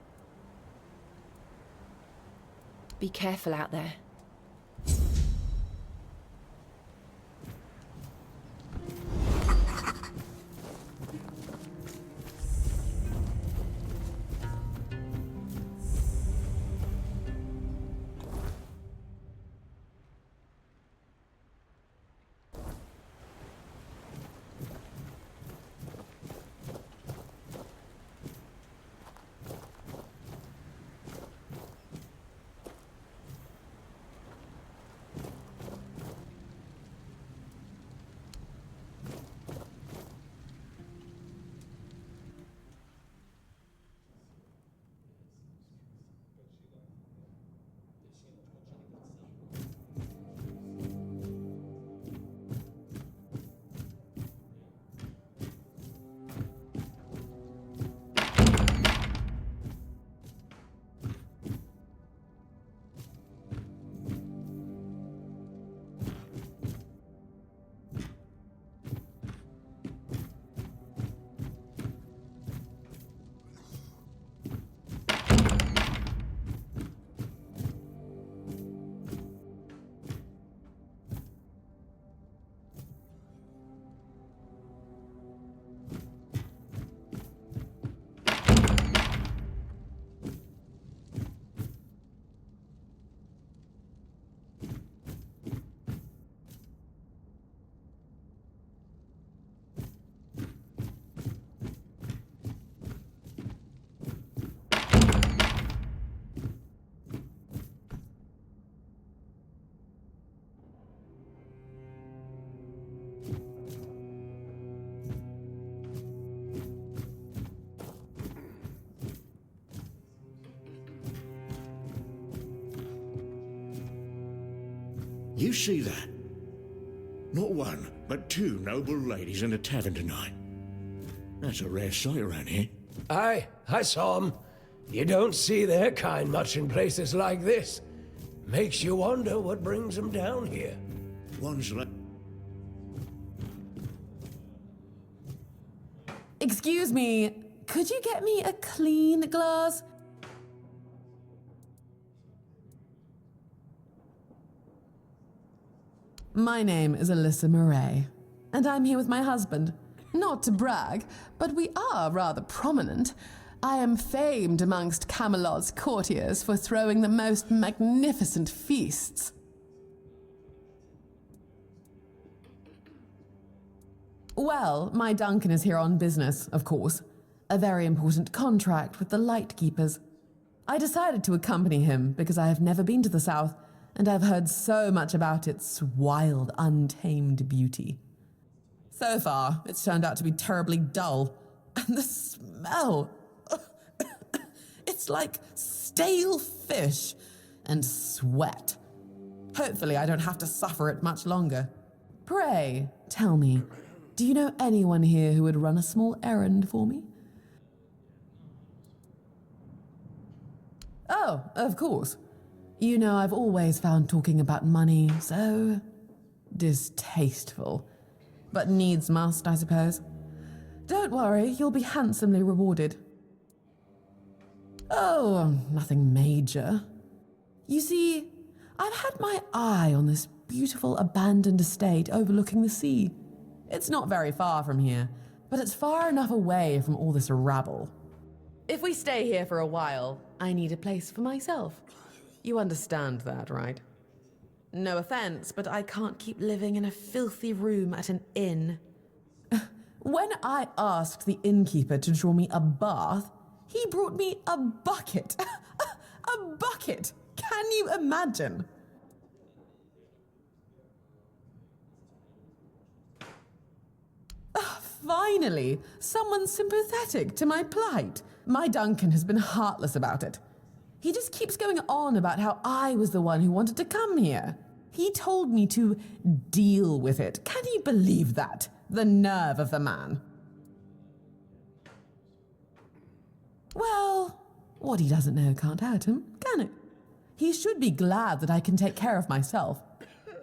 Be careful out there. You see that? Not one, but two noble ladies in a tavern tonight. That's a rare sight around here. Aye, I saw 'em. You don't see their kind much in places like this. Makes you wonder what brings them down here. One's like... Excuse me, could you get me a clean glass? My name is Alyssa Murray, and I'm here with my husband. Not to brag, but we are rather prominent. I am famed amongst Camelot's courtiers for throwing the most magnificent feasts. Well, my Duncan is here on business, of course. A very important contract with the Lightkeepers. I decided to accompany him because I have never been to the South, and I've heard so much about its wild, untamed beauty. So far, it's turned out to be terribly dull. And the smell! It's like stale fish and sweat. Hopefully I don't have to suffer it much longer. Pray, tell me, do you know anyone here who would run a small errand for me? Oh, of course. You know, I've always found talking about money so distasteful. But needs must, I suppose. Don't worry, you'll be handsomely rewarded. Oh, nothing major. You see, I've had my eye on this beautiful abandoned estate overlooking the sea. It's not very far from here, but it's far enough away from all this rabble. If we stay here for a while, I need a place for myself. You understand that, right? No offense, but I can't keep living in a filthy room at an inn. When I asked the innkeeper to draw me a bath, he brought me a bucket. A bucket! Can you imagine? Finally, someone sympathetic to my plight. My Duncan has been heartless about it. He just keeps going on about how I was the one who wanted to come here. He told me to deal with it. Can you believe that? The nerve of the man. Well, what he doesn't know can't hurt him, can it? He should be glad that I can take care of myself.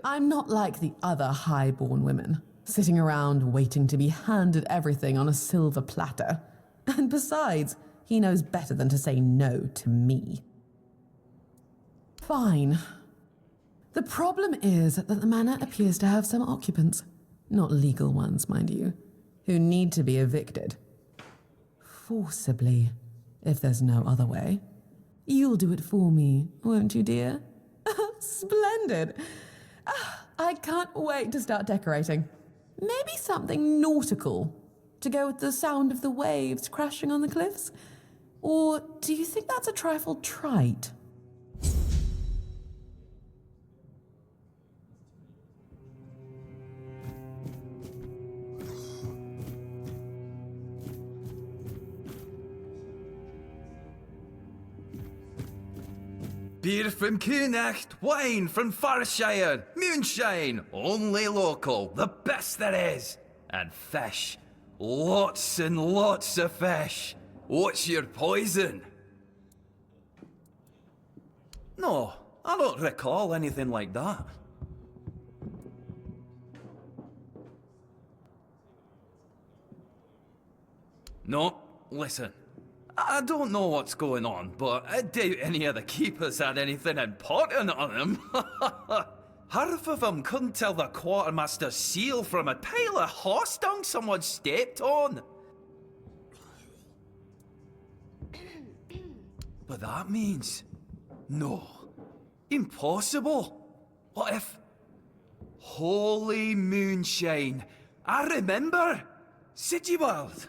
I'm not like the other high-born women, sitting around waiting to be handed everything on a silver platter. And besides, he knows better than to say no to me. Fine. The problem is that the manor appears to have some occupants, not legal ones, mind you, who need to be evicted. Forcibly, if there's no other way. You'll do it for me, won't you, dear? Splendid. I can't wait to start decorating. Maybe something nautical, to go with the sound of the waves crashing on the cliffs? Or do you think that's a trifle trite? Beer from Kunacht, wine from Farshire, moonshine, only local, the best there is. And fish, lots and lots of fish. What's your poison? No, I don't recall anything like that. No, listen. I don't know what's going on, but I doubt any of the keepers had anything important on them. Half of them couldn't tell the quartermaster's seal from a pile of horse dung someone stepped on. But that means... no. Impossible. What if... Holy moonshine. I remember. Sigibald.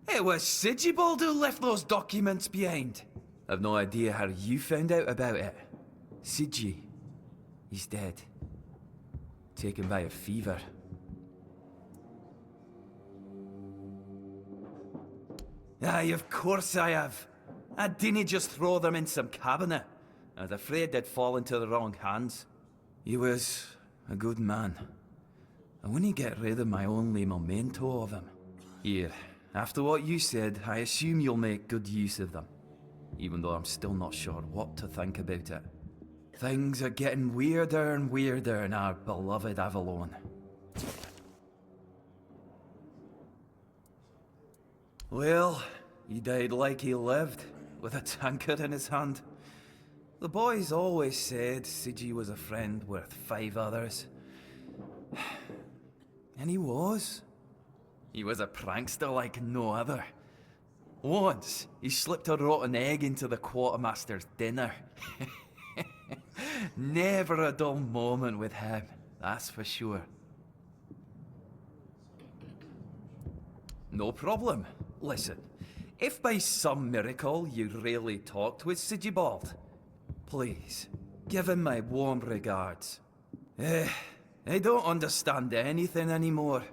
It was Sigibald who left those documents behind. I've no idea how you found out about it. Sigi. He's dead. Taken by a fever. Aye, of course I have. I didn't just throw them in some cabinet. I was afraid they'd fall into the wrong hands. He was a good man. I wouldn't get rid of my only memento of him. Here, after what you said, I assume you'll make good use of them. Even though I'm still not sure what to think about it. Things are getting weirder and weirder in our beloved Avalon. Well, he died like he lived, with a tankard in his hand. The boys always said Sigi was a friend worth 5 others. And he was. He was a prankster like no other. Once, he slipped a rotten egg into the quartermaster's dinner. Never a dull moment with him, that's for sure. No problem. Listen, if by some miracle you really talked with Sigibald, please, give him my warm regards. I don't understand anything anymore.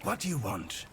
What do you want?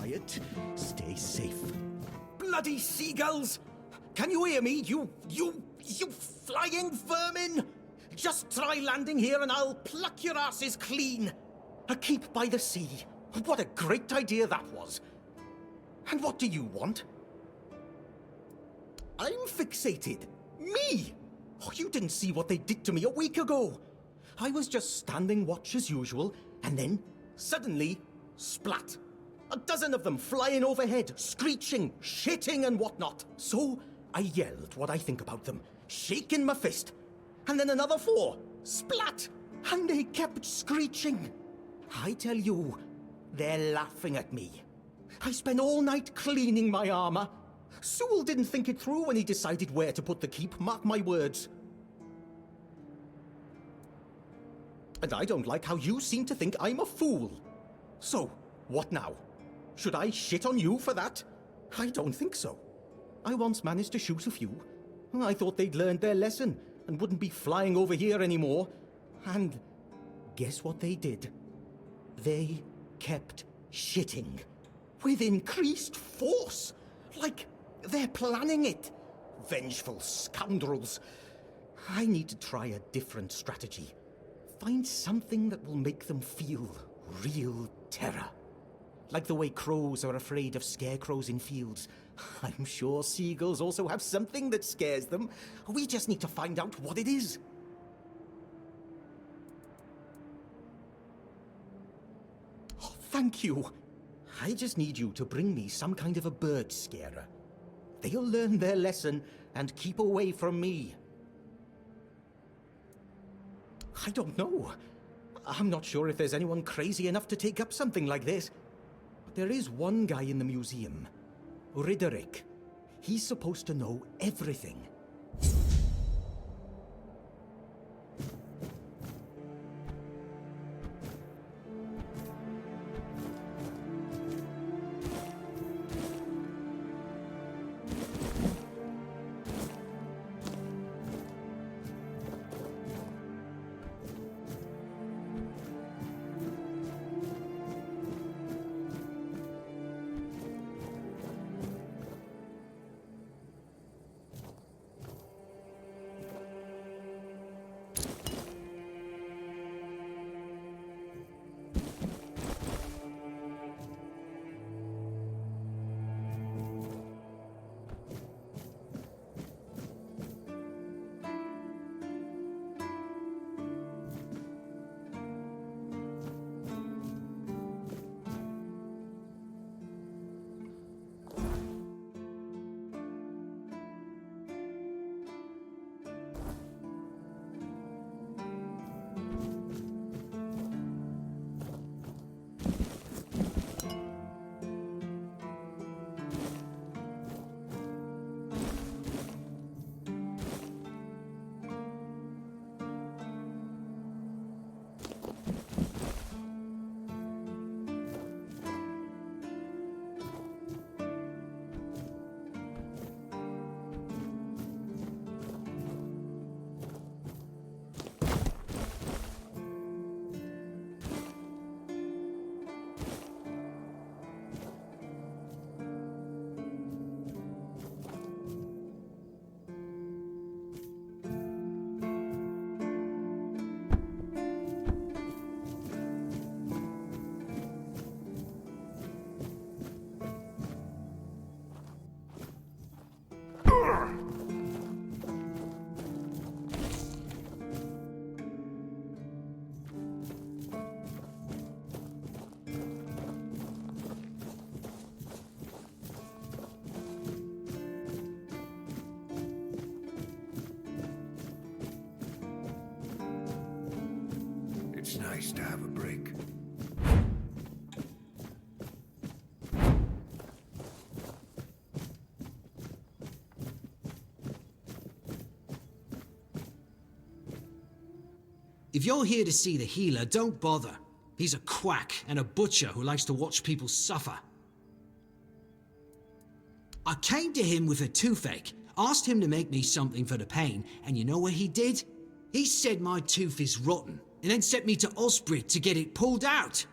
quiet. Stay safe. Bloody seagulls! Can you hear me, you flying vermin? Just try landing here and I'll pluck your asses clean. A keep by the sea. What a great idea that was. And what do you want? I'm fixated. Me! Oh, you didn't see what they did to me a week ago. I was just standing watch as usual, and then, suddenly, splat. A dozen of them flying overhead, screeching, shitting and whatnot. So, I yelled what I think about them, shaking my fist. And then another 4, splat! And they kept screeching. I tell you, they're laughing at me. I spent all night cleaning my armor. Sewell didn't think it through when he decided where to put the keep, mark my words. And I don't like how you seem to think I'm a fool. So, what now? Should I shit on you for that? I don't think so. I once managed to shoot a few. I thought they'd learned their lesson and wouldn't be flying over here anymore. And guess what they did? They kept shitting. With increased force. Like they're planning it. Vengeful scoundrels. I need to try a different strategy. Find something that will make them feel real terror. Like the way crows are afraid of scarecrows in fields. I'm sure seagulls also have something that scares them. We just need to find out what it is. Oh, thank you. I just need you to bring me some kind of a bird scarer. They'll learn their lesson and keep away from me. I don't know. I'm not sure if there's anyone crazy enough to take up something like this. But there is one guy in the museum. Riderick. He's supposed to know everything. It's nice to have a break. If you're here to see the healer, don't bother. He's a quack and a butcher who likes to watch people suffer. I came to him with a toothache, asked him to make me something for the pain, and you know what he did? He said my tooth is rotten, and then sent me to Osbrit to get it pulled out.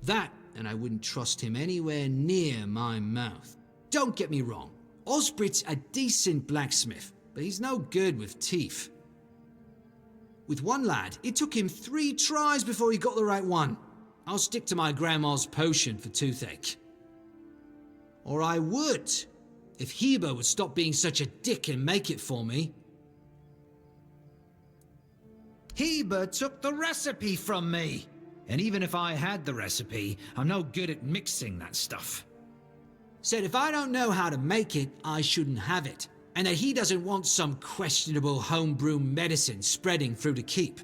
That, and I wouldn't trust him anywhere near my mouth. Don't get me wrong, Osbrit's a decent blacksmith, but he's no good with teeth. With one lad, it took him 3 tries before he got the right one. I'll stick to my grandma's potion for toothache. Or I would, if Heber would stop being such a dick and make it for me. Heber took the recipe from me. And even if I had the recipe, I'm no good at mixing that stuff. Said if I don't know how to make it, I shouldn't have it. And that he doesn't want some questionable homebrew medicine spreading through the keep.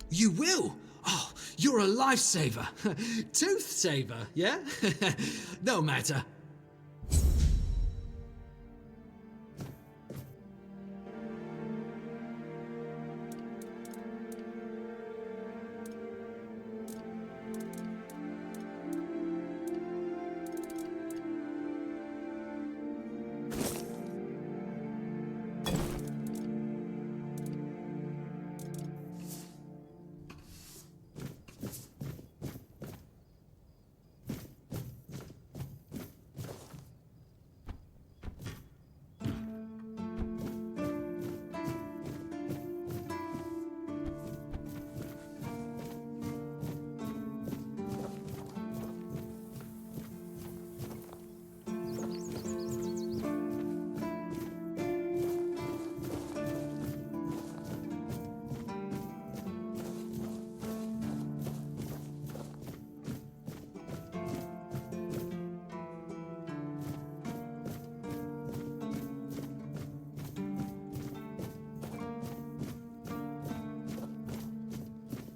You will? Oh, you're a lifesaver. Tooth saver, yeah? No matter.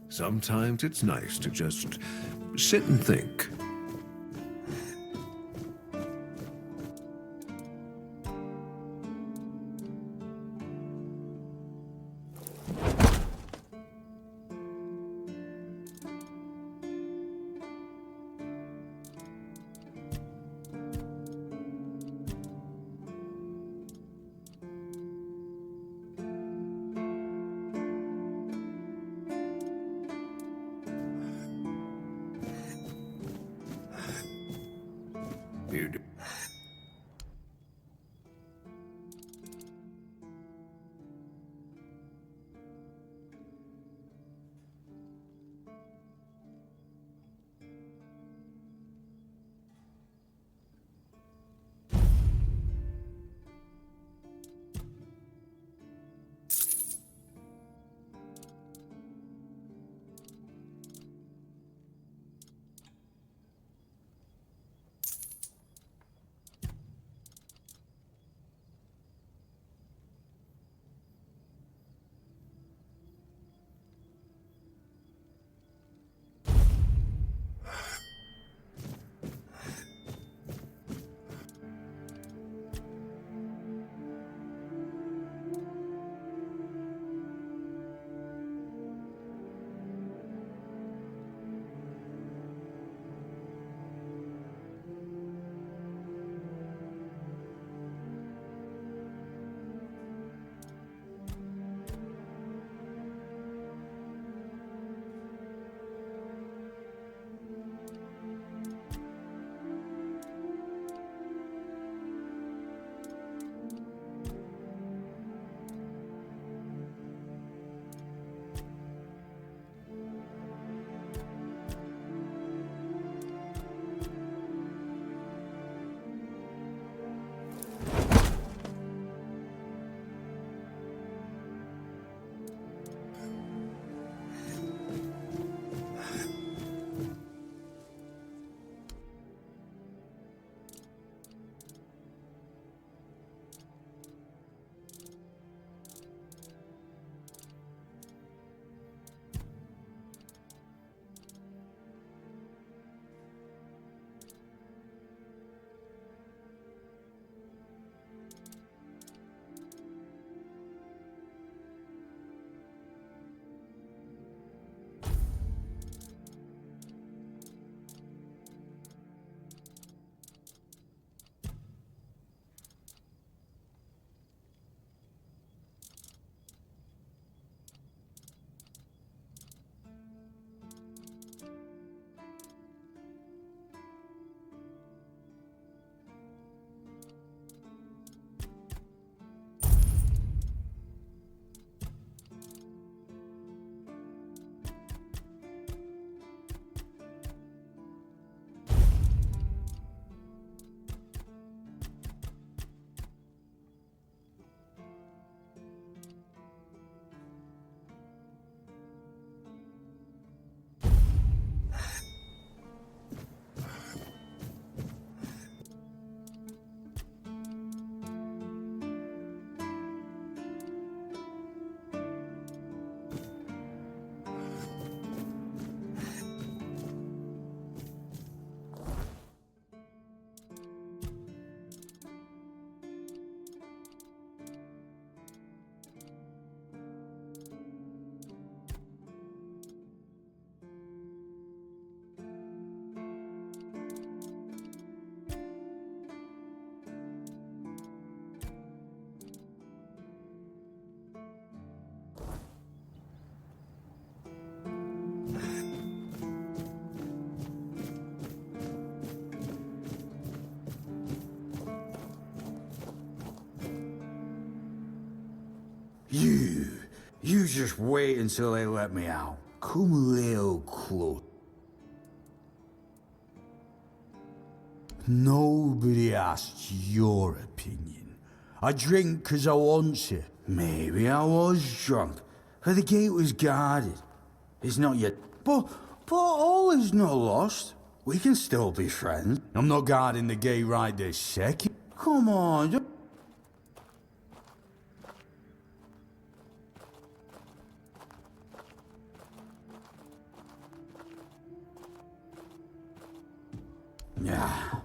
Sometimes it's nice to just sit and think. You just wait until they let me out. Come a little close. Nobody asked your opinion. I drink 'cause I want to. Maybe I was drunk, but the gate was guarded. It's not yet. But all is not lost. We can still be friends. I'm not guarding the gate right this second. Come on. Yeah,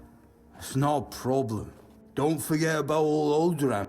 it's not a problem. Don't forget about old Oldram.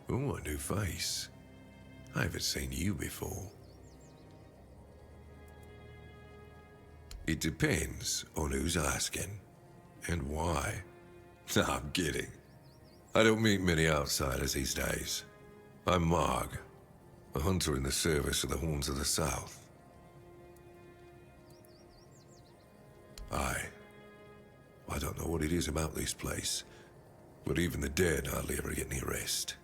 Oh, a new face. I haven't seen you before. It depends on who's asking and why. No, I'm kidding. I don't meet many outsiders these days. I'm Marg, a hunter in the service of the Horns of the South. I don't know what it is about this place, but even the dead hardly ever get any rest.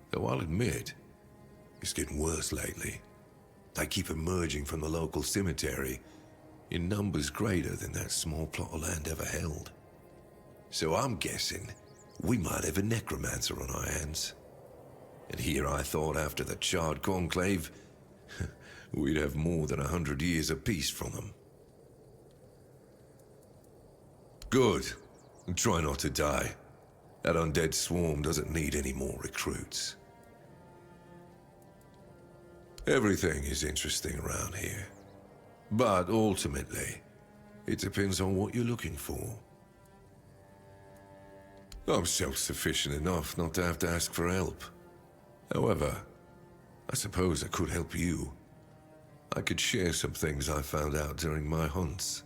Though I'll admit, it's getting worse lately. They keep emerging from the local cemetery in numbers greater than that small plot of land ever held. So I'm guessing we might have a necromancer on our hands. And here I thought after the Charred Conclave, we'd have more than 100 years of peace from them. Good. Try not to die. That undead swarm doesn't need any more recruits. Everything is interesting around here. But ultimately, it depends on what you're looking for. I'm self-sufficient enough not to have to ask for help. However, I suppose I could help you. I could share some things I found out during my hunts.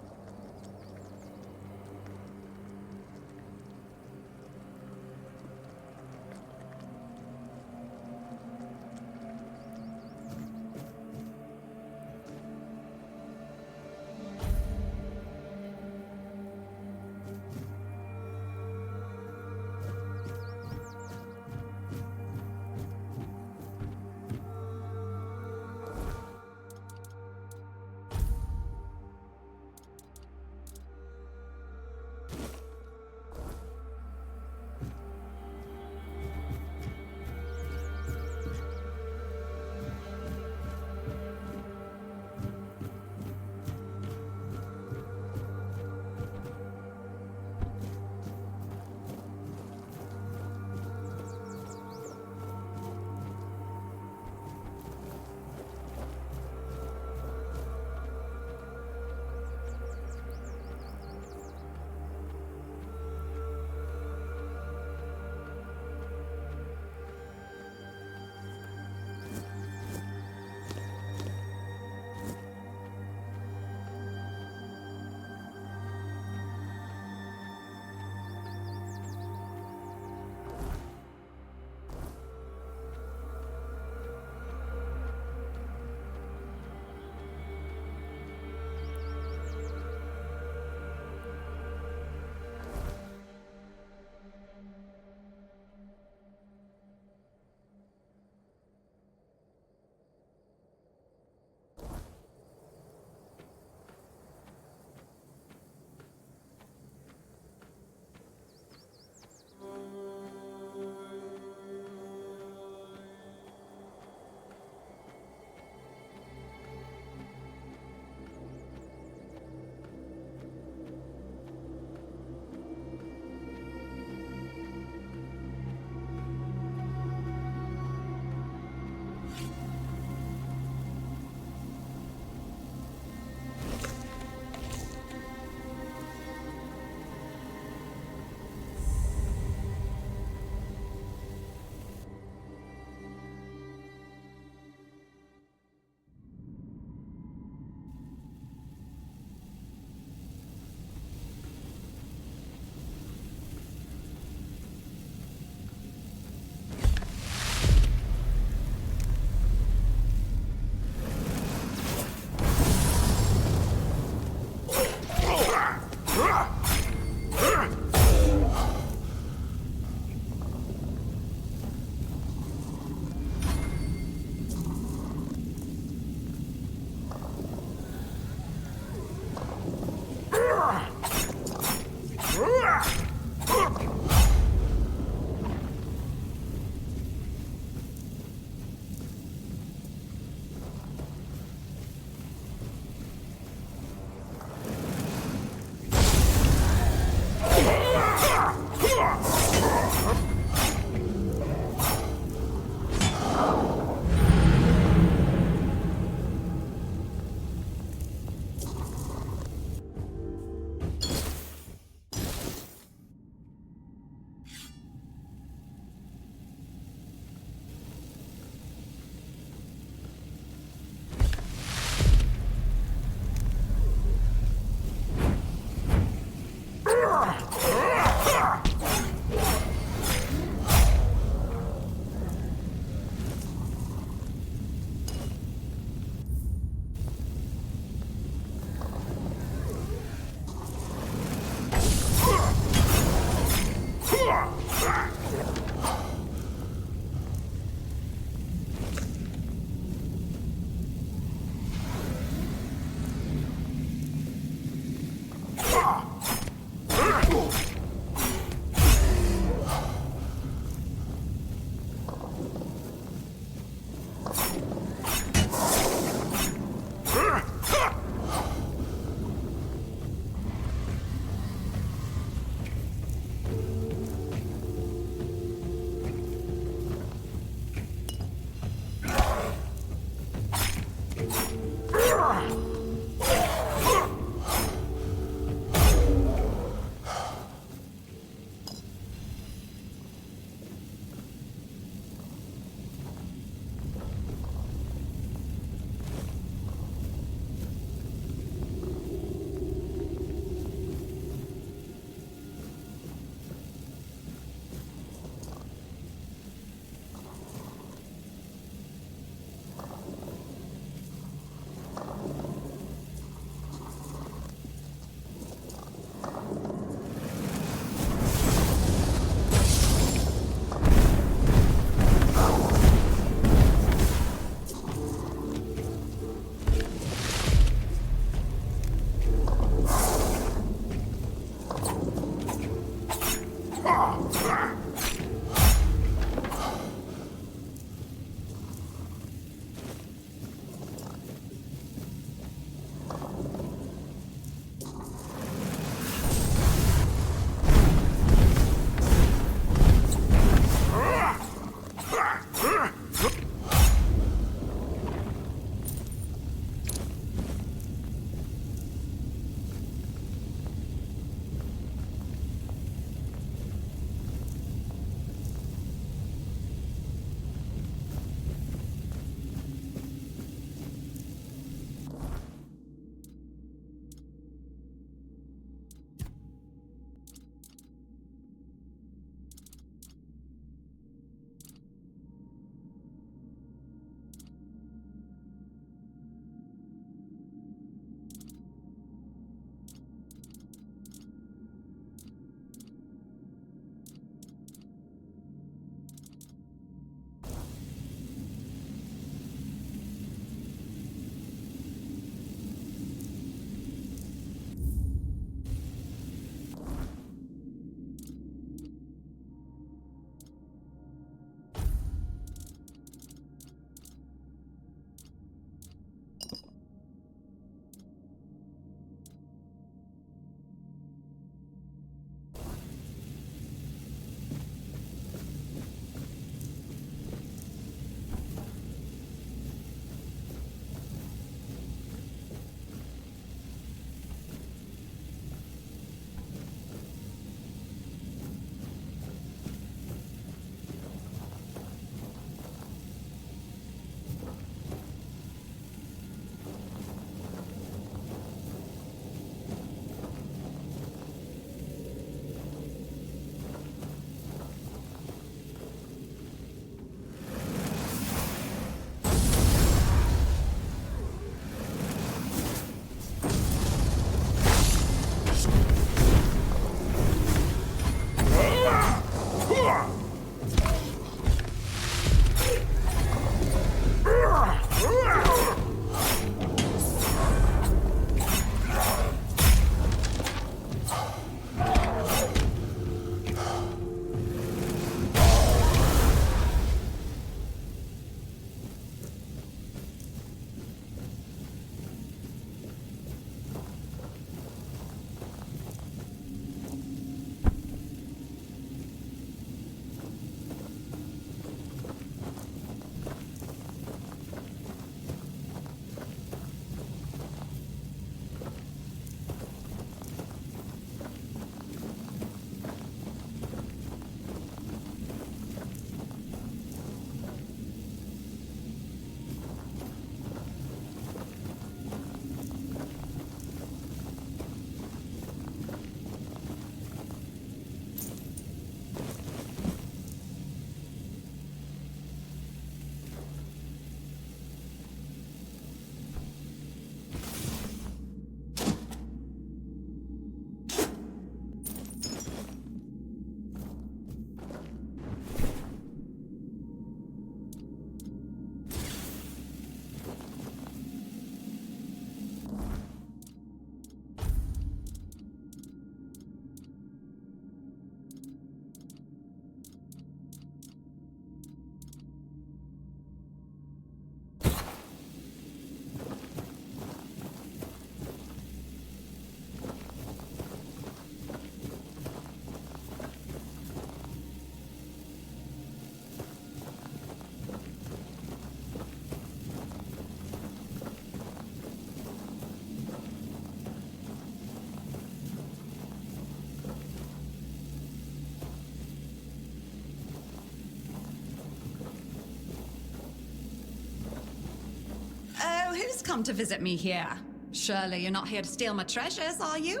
who's come to visit me here? Surely you're not here to steal my treasures, are you?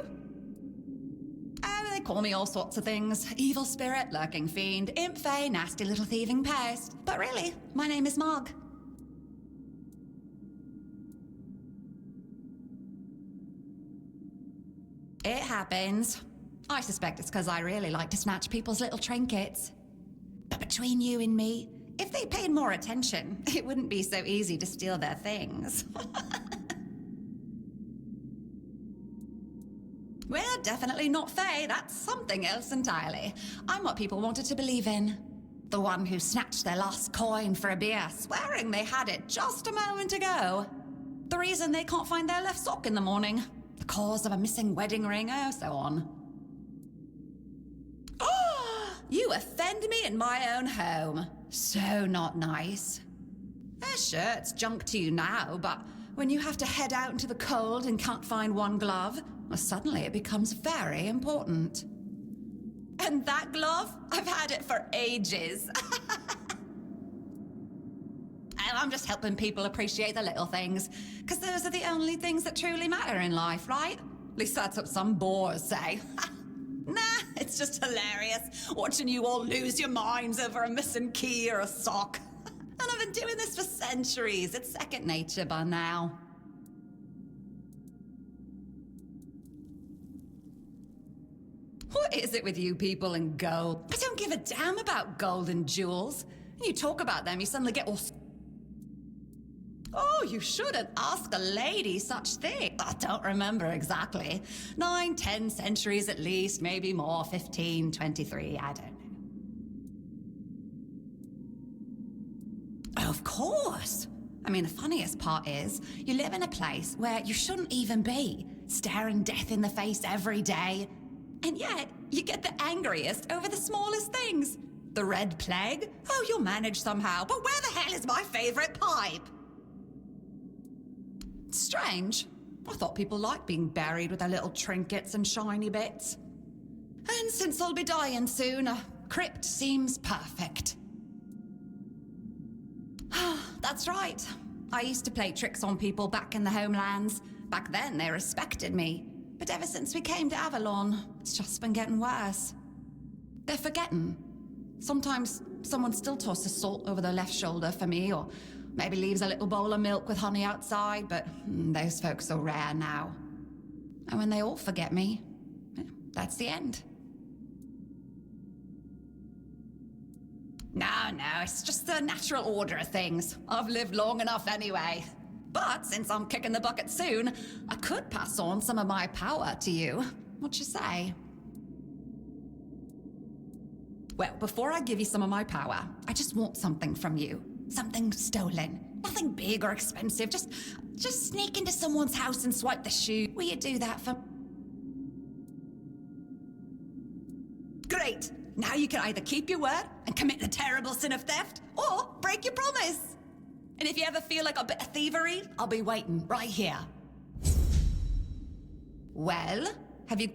Oh, they call me all sorts of things. Evil spirit, lurking fiend, imp fae, nasty little thieving pest. But really, my name is Mog. It happens. I suspect it's because I really like to snatch people's little trinkets. But between you and me, if they paid more attention, it wouldn't be so easy to steal their things. We're definitely not Fae, that's something else entirely. I'm what people wanted to believe in. The one who snatched their last coin for a beer, swearing they had it just a moment ago. The reason they can't find their left sock in the morning. The cause of a missing wedding ring, oh, so on. Oh, you offend me in my own home. So not nice. Sure, it's junk to you now, but when you have to head out into the cold and can't find one glove, well, suddenly it becomes very important. And that glove? I've had it for ages. I'm just helping people appreciate the little things, because those are the only things that truly matter in life, right? At least that's what some bores say. Nah, it's just hilarious, watching you all lose your minds over a missing key or a sock. And I've been doing this for centuries. It's second nature by now. What is it with you people and gold? I don't give a damn about gold and jewels. When you talk about them, you suddenly get all... Oh, you shouldn't ask a lady such thing. I don't remember exactly. 9, 10 centuries at least, maybe more, 15, 23, I don't know. Of course. I mean, the funniest part is, you live in a place where you shouldn't even be, staring death in the face every day. And yet, you get the angriest over the smallest things. The Red Plague? Oh, you'll manage somehow, but where the hell is my favorite pipe? Strange. I thought people liked being buried with their little trinkets and shiny bits. And since I'll be dying soon, a crypt seems perfect. That's right. I used to play tricks on people back in the homelands. Back then, they respected me. But ever since we came to Avalon, it's just been getting worse. They're forgetting. Sometimes someone still tosses salt over their left shoulder for me, or maybe leaves a little bowl of milk with honey outside, but those folks are rare now. And when they all forget me, that's the end. No, it's just the natural order of things. I've lived long enough anyway. But since I'm kicking the bucket soon, I could pass on some of my power to you. What you say? Well, before I give you some of my power, I just want something from you. Something stolen. Nothing big or expensive. Just sneak into someone's house and swipe the shoe. Will you do that for... Great! Now you can either keep your word and commit the terrible sin of theft, or break your promise. And if you ever feel like a bit of thievery, I'll be waiting right here. Well, have you...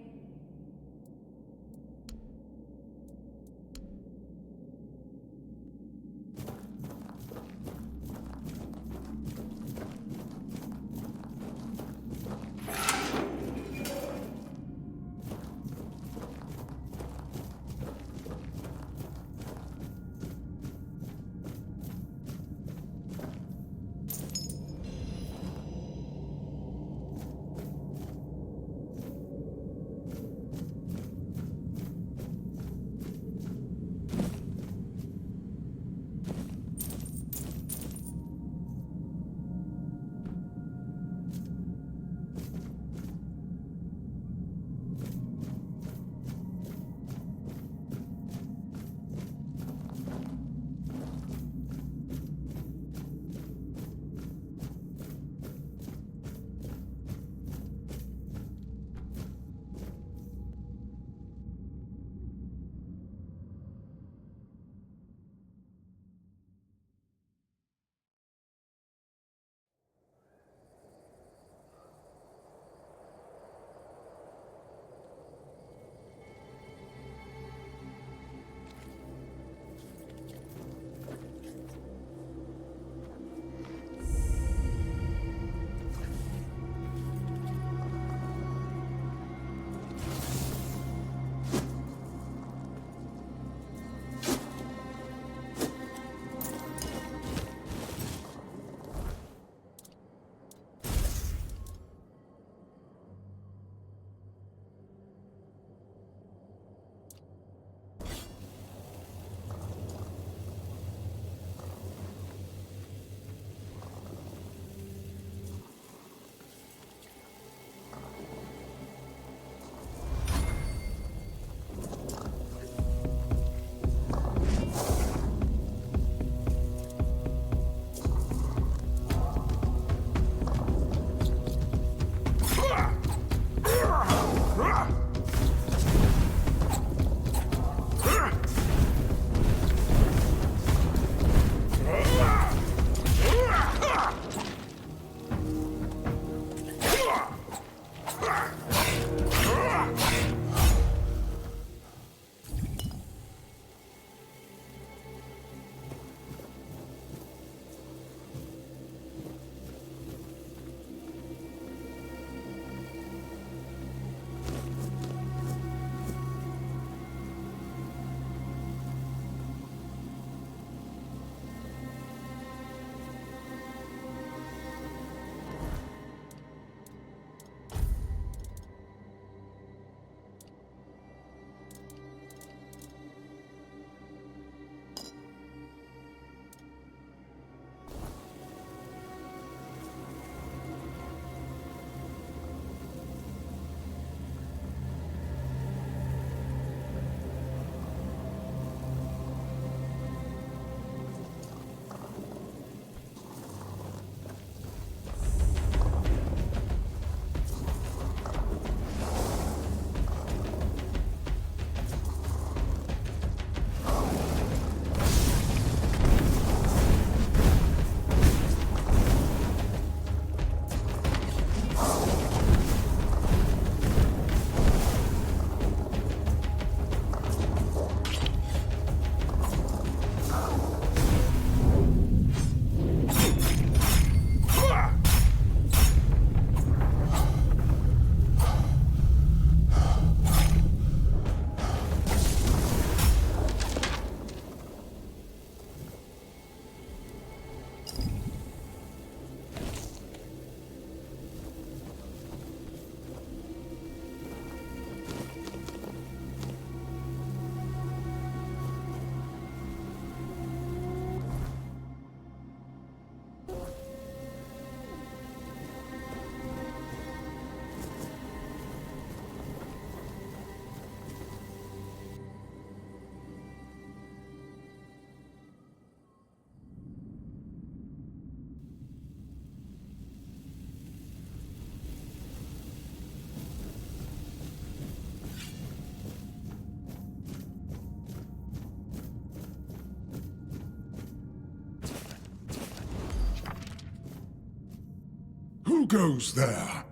goes there?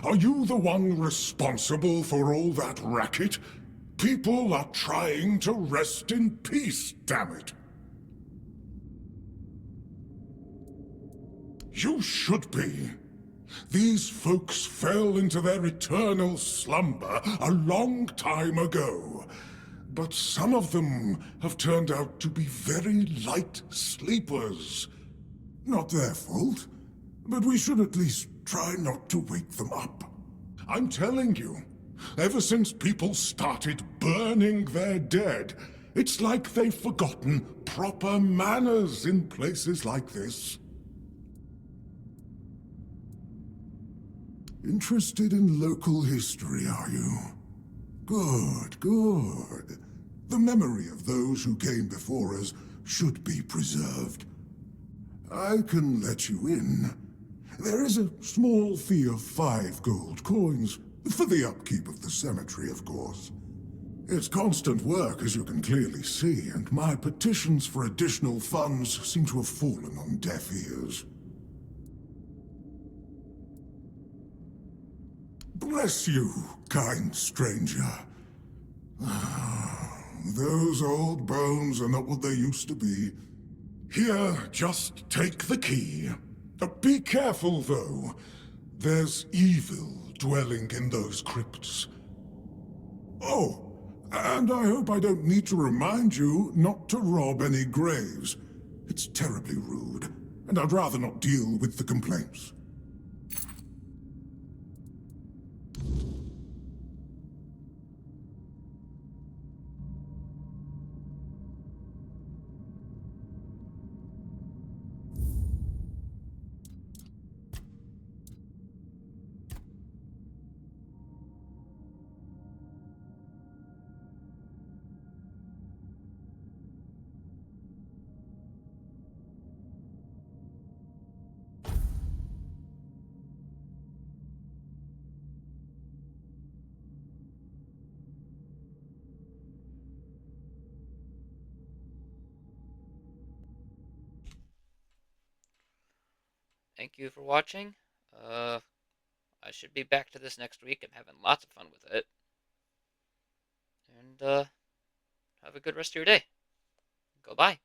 Are you the one responsible for all that racket? People are trying to rest in peace, damn it. You should be. These folks fell into their eternal slumber a long time ago. But some of them have turned out to be very light sleepers. Not their fault, but we should at least try not to wake them up. I'm telling you, ever since people started burning their dead, it's like they've forgotten proper manners in places like this. Interested in local history, are you? Good, good. The memory of those who came before us should be preserved. I can let you in. There is a small fee of 5 gold coins, for the upkeep of the cemetery, of course. It's constant work, as you can clearly see, and my petitions for additional funds seem to have fallen on deaf ears. Bless you, kind stranger. Those old bones are not what they used to be. Here, just take the key. Be careful, though. There's evil dwelling in those crypts. Oh, and I hope I don't need to remind you not to rob any graves. It's terribly rude, and I'd rather not deal with the complaints. Thank you for watching. I should be back to this next week. I'm having lots of fun with it. And have a good rest of your day. Goodbye.